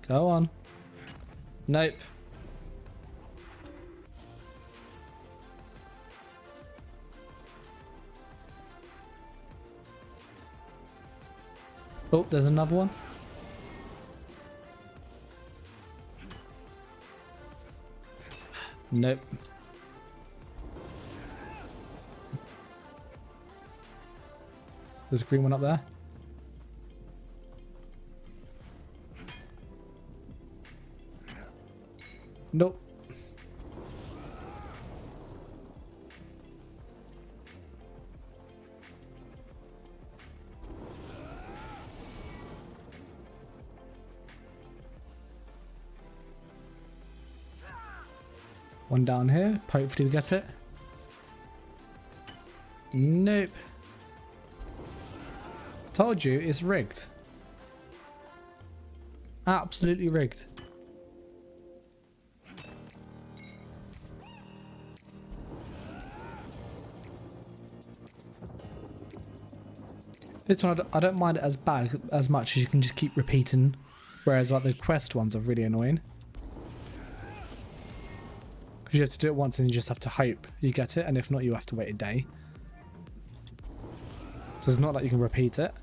Go on. Nope. Oh, there's another one. Nope. There's a green one up there. Nope. One down here. Hopefully we get it. Nope. Told you, it's rigged. Absolutely rigged. This one I don't mind it as bad as much as you can just keep repeating, whereas like the quest ones are really annoying. Because you have to do it once and you just have to hope you get it, and if not you have to wait a day. So it's not like you can repeat it.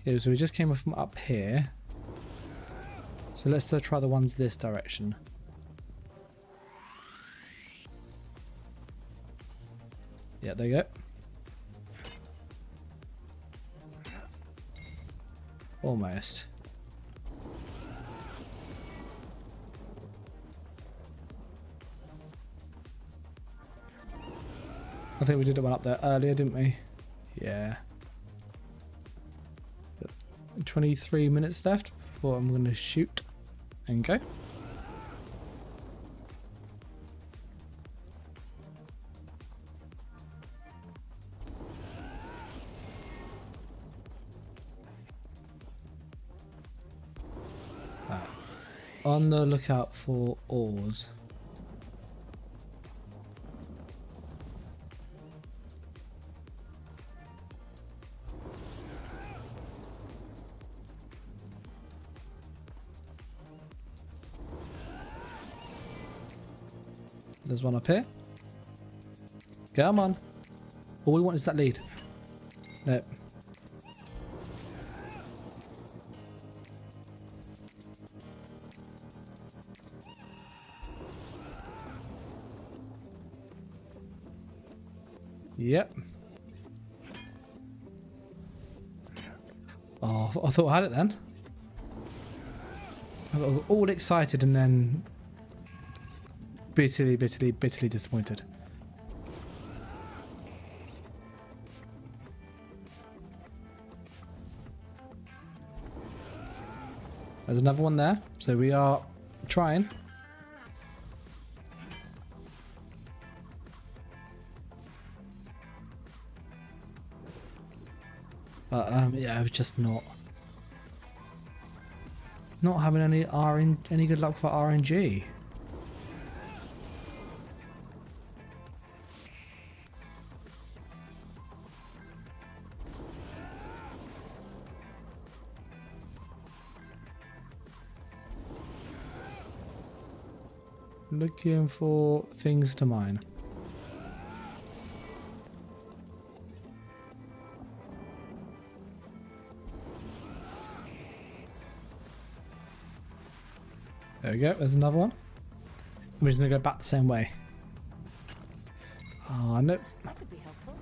Okay, so we just came from up here. So let's try the ones this direction. Yeah, there you go. Almost. I think we did one up there earlier, didn't we? Yeah. 23 minutes left before I'm going to shoot and go. On the lookout for ores. There's one up here. Come on. All we want is that lead. Nope. Yep. Oh, I thought I had it then. I got all excited and then bitterly disappointed. There's another one there, so we are trying. But yeah, I was just not having any good luck for RNG. Looking for things to mine. There we go, there's another one. I'm just going to go back the same way. Oh, nope. That could be helpful.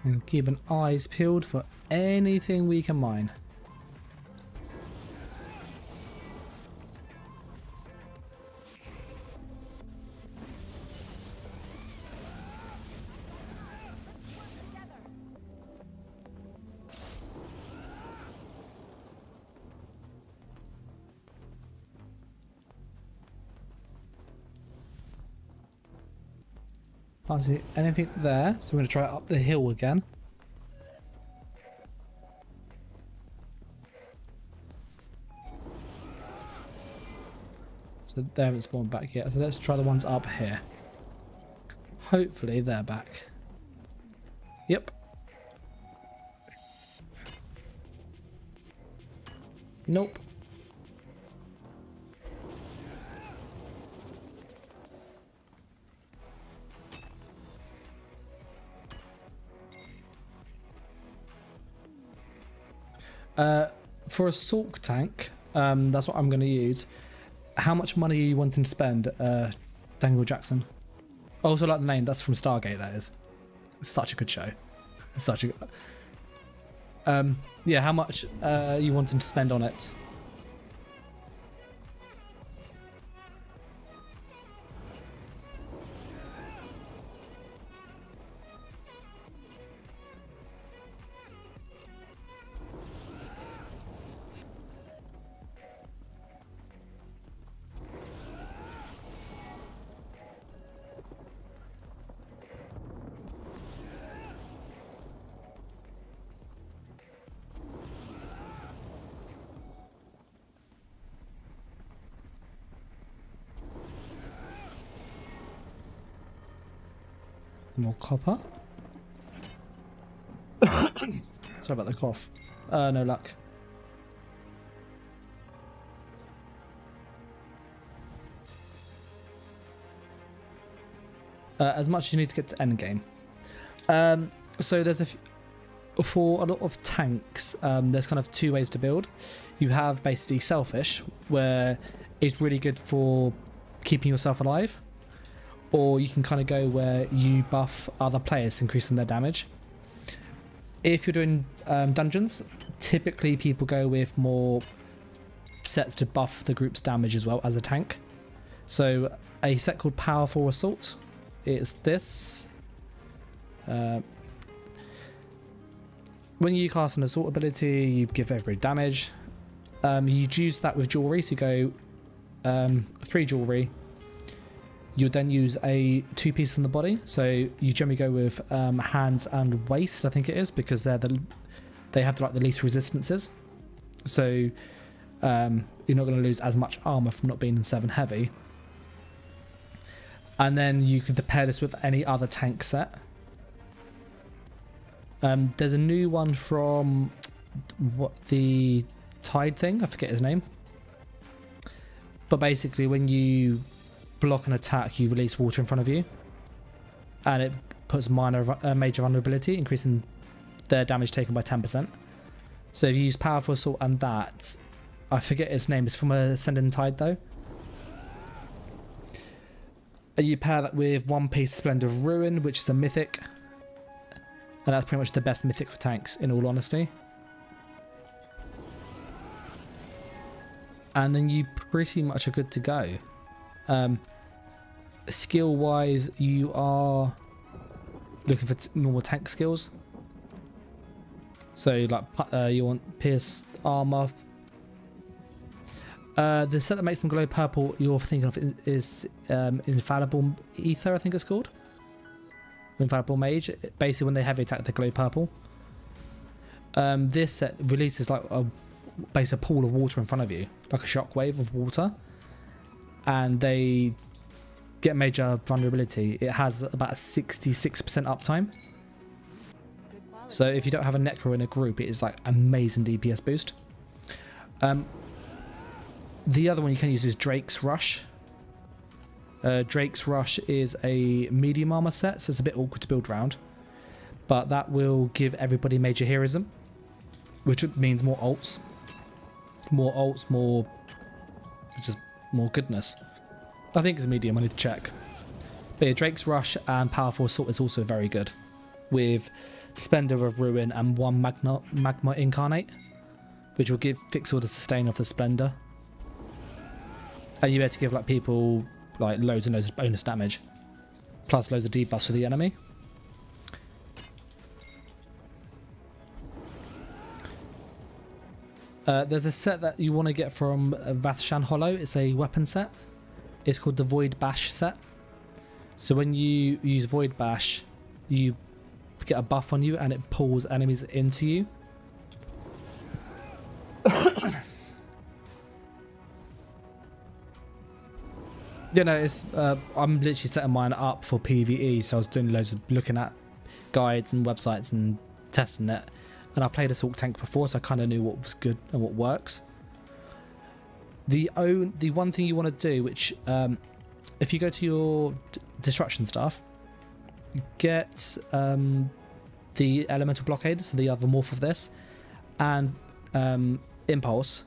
And keeping eyes peeled for anything we can mine. Can't see anything there, so we're going to try it up the hill again. So they haven't spawned back yet, so let's try the ones up here. Hopefully they're back. Yep. Nope. For a Salk tank, that's what I'm going to use. How much money are you wanting to spend, Daniel Jackson? I also like the name. That's from Stargate. That is. It's such a good show. Such a. Yeah. How much you wanting to spend on it? More copper. Sorry about the cough. No luck. As much as you need to get to endgame. So there's for a lot of tanks, there's kind of two ways to build. You have basically selfish, where it's really good for keeping yourself alive. Or you can kind of go where you buff other players, increasing their damage. If you're doing dungeons, typically people go with more sets to buff the group's damage as well as a tank. So a set called Powerful Assault, it's this. When you cast an assault ability, you give every damage. You use that with jewelry, so you go 3 jewelry. You'll then use a 2 pieces on the body. So you generally go with hands and waist, I think it is, because they have the least resistances. So you're not going to lose as much armor from not being in 7 heavy. And then you can pair this with any other tank set. There's a new one from the Tide thing. I forget his name. But basically, when you block an attack, you release water in front of you, and it puts major vulnerability, increasing their damage taken by 10%. So if you use Powerful Assault and that, I forget its name, it's from Ascending Tide though. And you pair that with 1 piece Splendor of Ruin, which is a mythic, and that's pretty much the best mythic for tanks, in all honesty. And then you pretty much are good to go. Skill wise, you are looking for normal tank skills. So like you want pierce armor. The set that makes them glow purple you're thinking of is Infallible Ether, I think it's called. Infallible Mage. Basically when they heavy attack they glow purple. This set releases like a pool of water in front of you, like a shockwave of water, and they get major vulnerability. It has about a 66% uptime. So if you don't have a Necro in a group, it is like amazing DPS boost. The other one you can use is Drake's Rush. Drake's Rush is a medium armor set, so it's a bit awkward to build around, but that will give everybody major heroism, which means more ults, just more goodness. I think it's medium, I need to check. But yeah, Drake's Rush and Powerful Assault is also very good, with Splendor of Ruin and 1 Magma Incarnate, which will fix all the sustain of the Splendor. And you're able to give like people like loads and loads of bonus damage, plus loads of debuffs for the enemy. There's a set that you want to get from Vathshan Hollow. It's a weapon set. It's called the Void Bash set. So when you use Void Bash, you get a buff on you and it pulls enemies into you. You know, it's I'm literally setting mine up for PvE, so I was doing loads of looking at guides and websites and testing it. And I played Assault Tank before, so I kind of knew what was good and what works. The one thing you want to do, which if you go to your destruction stuff, get the elemental blockade, so the other morph of this, and impulse,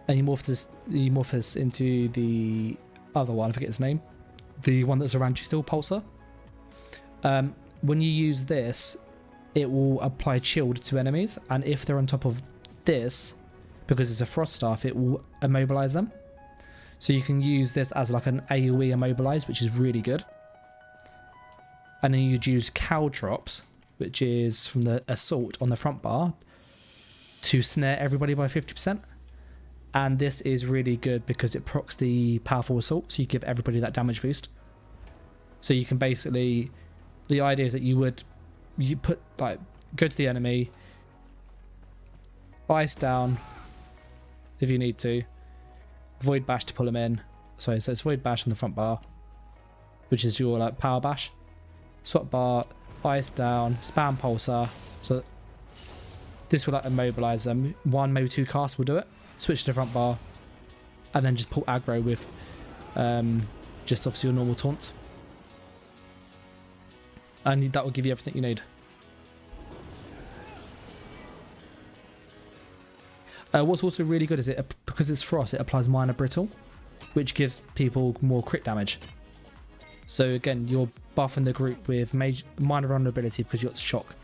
and you morph this into the other one. I forget its name, the one that's around you still, pulsar. When you use this, it will apply shield to enemies, and if they're on top of this, because it's a frost staff, it will immobilize them. So you can use this as like an AoE immobilize, which is really good. And then you'd use caltrops, which is from the assault on the front bar, to snare everybody by 50%. And this is really good because it procs the powerful assault, so you give everybody that damage boost. So you can basically, the idea is that you put, like, go to the enemy, ice down if you need to, void bash to pull them in. Sorry, so it's void bash on the front bar, which is your like power bash. Swap bar, ice down, spam pulsar. So this will like immobilize them. 1, maybe 2 casts will do it. Switch to the front bar, and then just pull aggro with just obviously your normal taunt, and that will give you everything you need. What's also really good is because it's frost, it applies minor brittle, which gives people more crit damage. So again, you're buffing the group with minor vulnerability because you got shock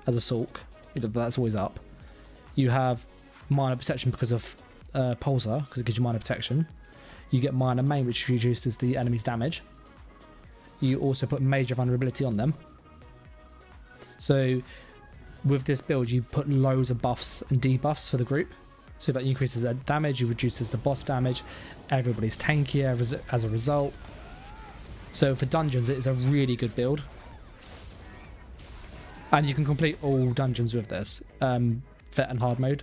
as a Sulk. That's always up. You have minor protection because of pulsar, because it gives you minor protection. You get minor main, which reduces the enemy's damage. You also put major vulnerability on them. So with this build, you put loads of buffs and debuffs for the group. So that increases their damage, it reduces the boss damage, everybody's tankier as a result. So for dungeons, it is a really good build. And you can complete all dungeons with this, vet and hard mode.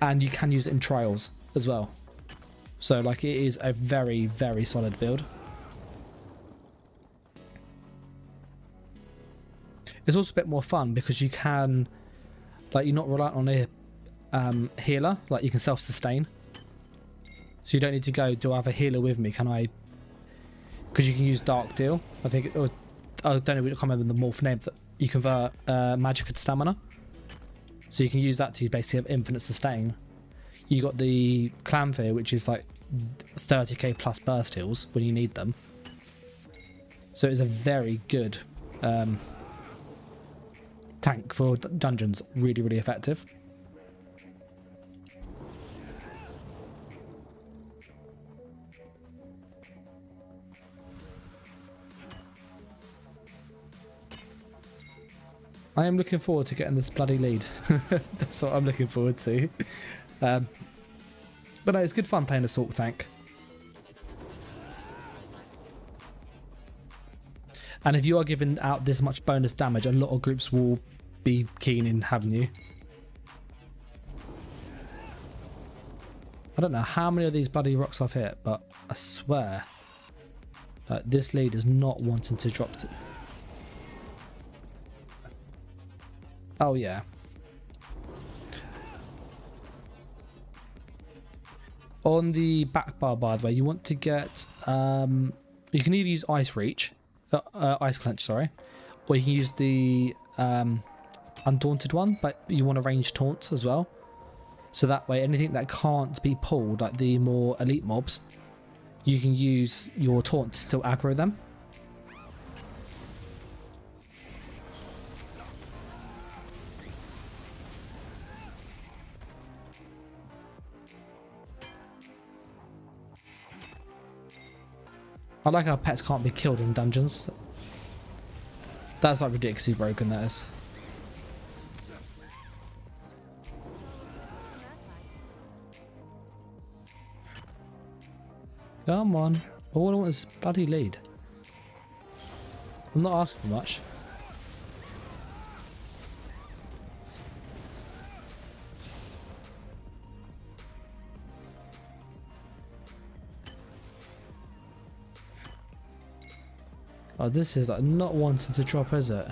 And you can use it in trials as well. So like, it is a very, very solid build. It's also a bit more fun because you can, like, you're not reliant on a healer, like you can self-sustain, so you don't need to go, do I have a healer with me, can I, because you can use Dark Deal, I think, or I don't know, I can't remember the morph name, that you convert magic to stamina, so you can use that to basically have infinite sustain. You got the Clanfear, which is like 30k plus burst heals when you need them, so it's a very good tank for dungeons, really, really effective. I am looking forward to getting this bloody lead. That's what I'm looking forward to. But no, it's good fun playing Assault Tank. And if you are giving out this much bonus damage, a lot of groups will be keen in having you. I don't know how many of these bloody rocks I've hit, but I swear this lead is not wanting to drop to... Oh yeah. On the back bar, by the way, you want to get you can either use ice reach, ice clench, sorry, or you can use the undaunted one, but you want a ranged taunt as well, so that way anything that can't be pulled, like the more elite mobs, you can use your taunt to still aggro them. I like how pets can't be killed in dungeons. That's like ridiculously broken, that is. Come on. All I want is bloody lead. I'm not asking for much. Oh, this is like not wanting to drop, is it?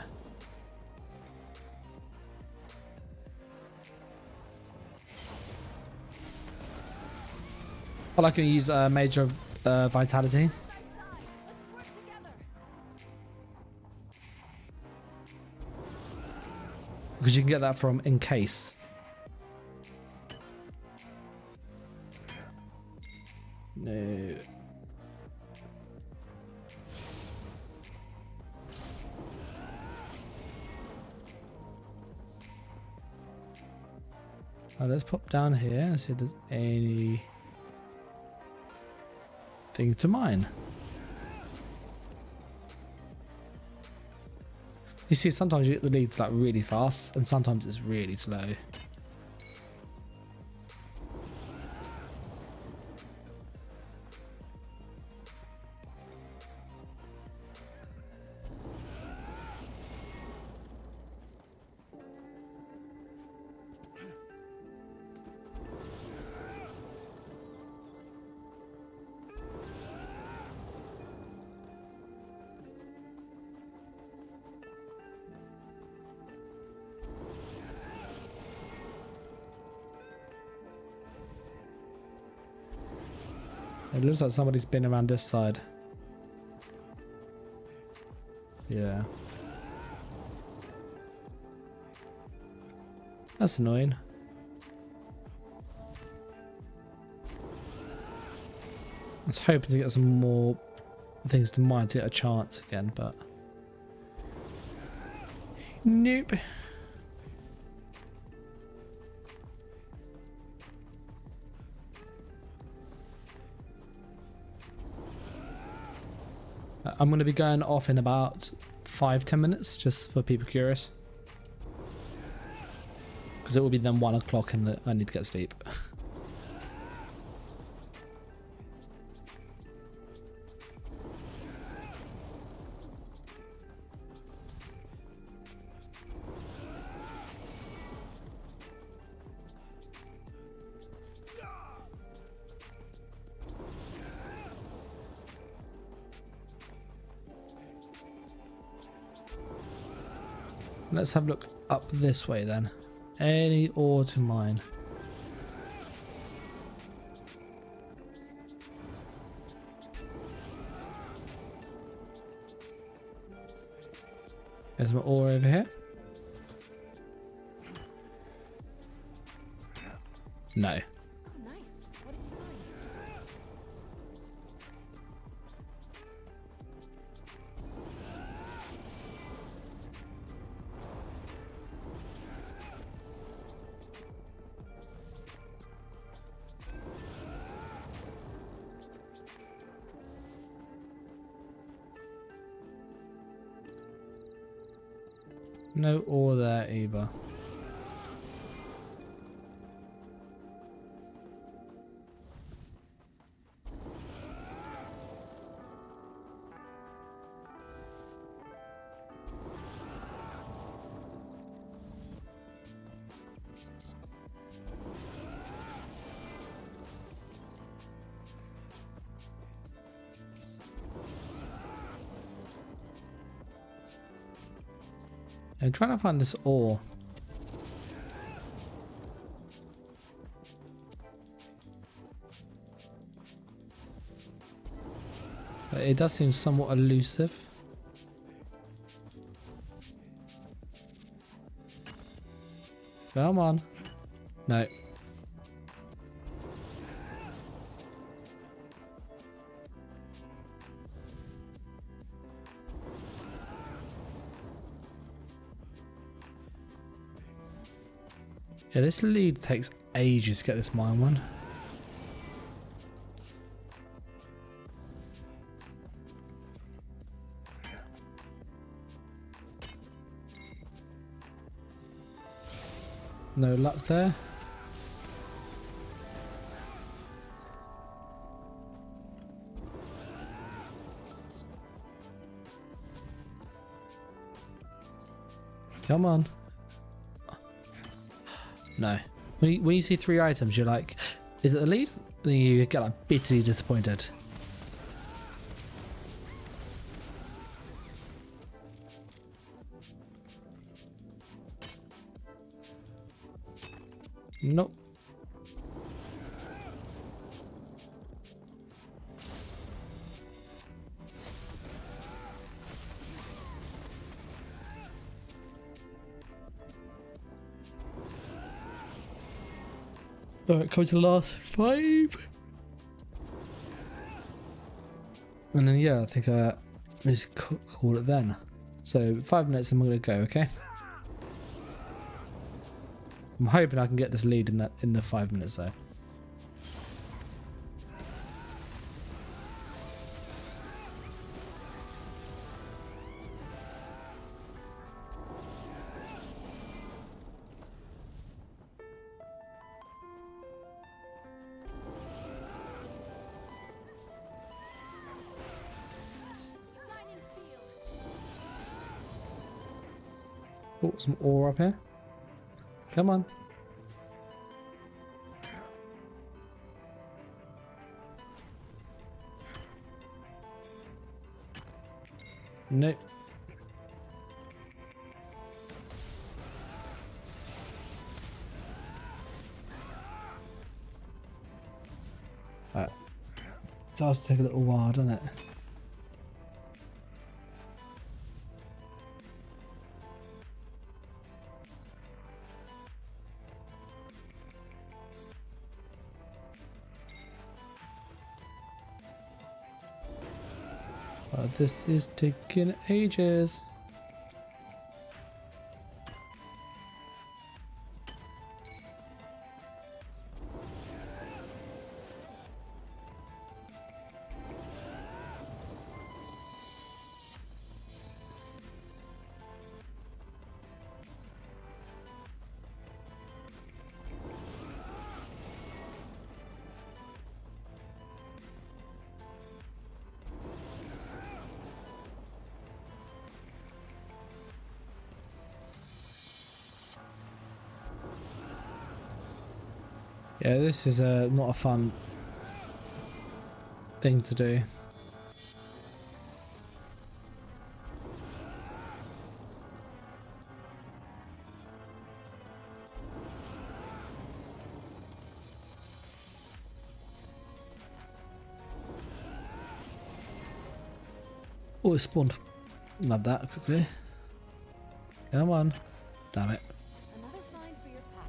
Well, I can use major vitality. Because you can get that from in case. No. Oh, let's pop down here and see if there's any thing to mine. You see, sometimes you get the leads like really fast, and sometimes it's really slow. It looks like somebody's been around this side. Yeah. That's annoying. I was hoping to get some more things to mine to get a chance again, but nope. I'm going to be going off in about 5-10 minutes, just for people curious. Because it will be then 1 o'clock and I need to get sleep. Let's have a look up this way then. Any ore to mine? There's some ore over here. No. Oh, nice. What did you find? No ore there either. I'm trying to find this ore. But it does seem somewhat elusive. Come on. No. Yeah, this lead takes ages to get this mine one. No luck there. Come on. No. When you see 3 items, you're like, is it the lead? And you get like bitterly disappointed. Nope. Alright, come to the last 5. And then yeah, I think let's call it then. So 5 minutes and we're gonna go, okay? I'm hoping I can get this lead in the 5 minutes though. Oh, some ore up here. Come on. Nope. Right. It does take a little while, doesn't it? This is taking ages. Yeah, this is not a fun thing to do. Oh, it spawned. Love that quickly. Come on. Damn it. Another find for your pack.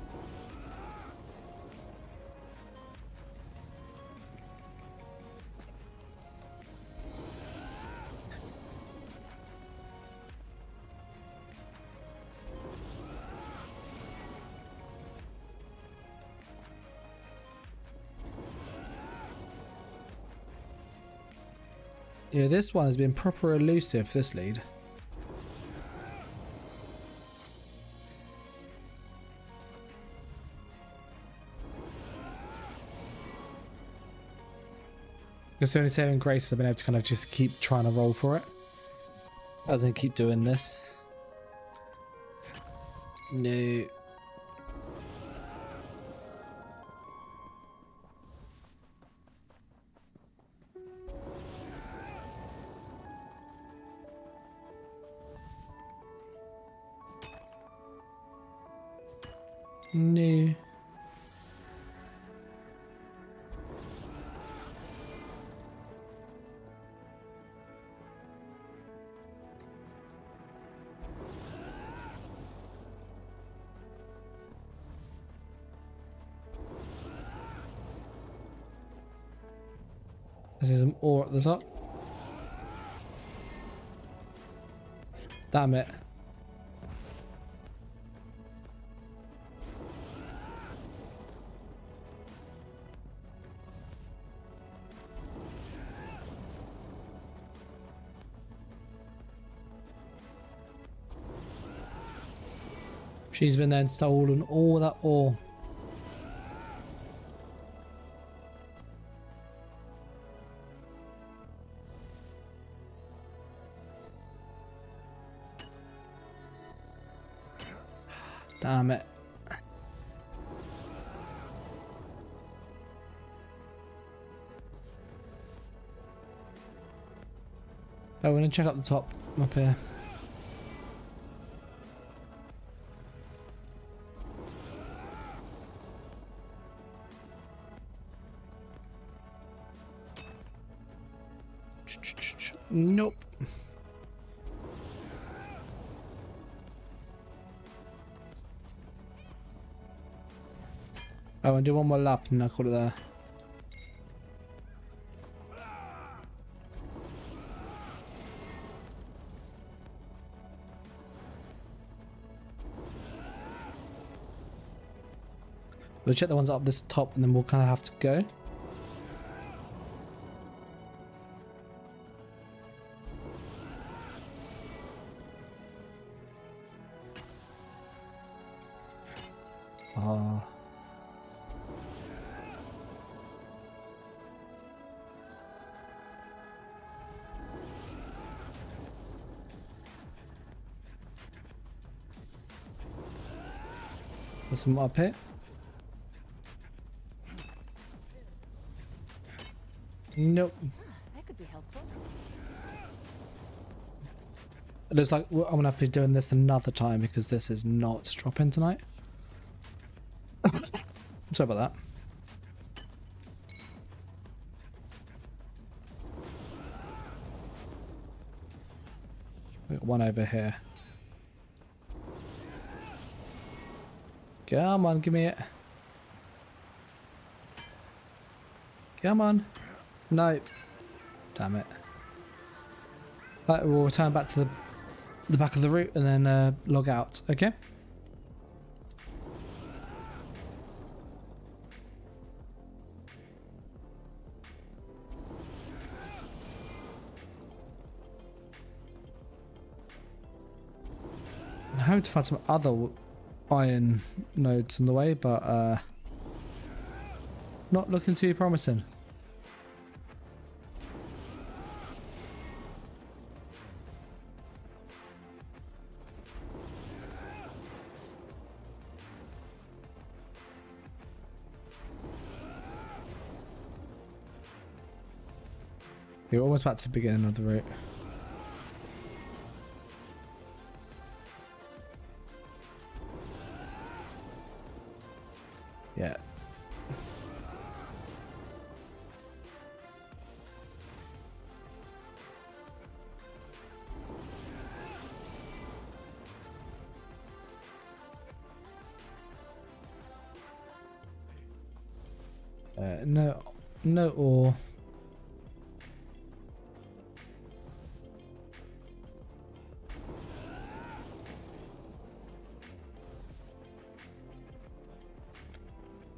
Yeah, this one has been proper elusive, this lead. Because the only saving grace I've been able to kind of just keep trying to roll for it. As in keep doing this. No. No. There's some ore at the top. Damn it. She's been then stolen all that ore. Damn it. Oh, we're gonna check up the top up here. Nope. Oh, and do one more lap and I'll call it there. We'll check the ones up this top and then we'll kind of have to go. There's some up here. Nope. That could be helpful. It looks like I'm gonna have to be doing this another time because this is not dropping tonight. Sorry about that. We got one over here. Come on, give me it. Come on. No. Damn it. Right, we'll return back to the back of the route and then log out, okay? I hope to find some other iron nodes on the way, but not looking too promising. We're almost back to the beginning of the route. Yeah. No ore.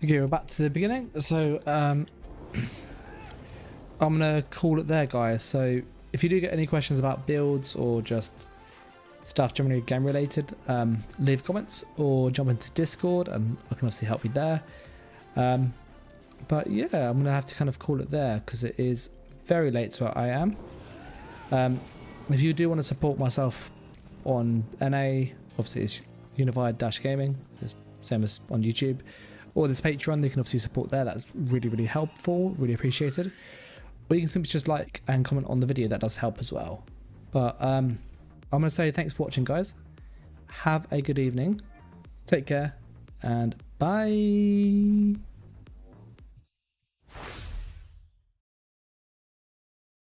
Okay, we're back to the beginning. So I'm gonna call it there, guys. So if you do get any questions about builds or just stuff generally game related, leave comments or jump into Discord and I can obviously help you there. But yeah, I'm gonna have to kind of call it there because it is very late to where I am. If you do want to support myself on NA, obviously it's Unified-Gaming, it's same as on YouTube. Or this Patreon, you can obviously support there. That's really, really helpful, really appreciated. Or you can simply just like and comment on the video. That does help as well. But I'm going to say thanks for watching, guys. Have a good evening. Take care and bye.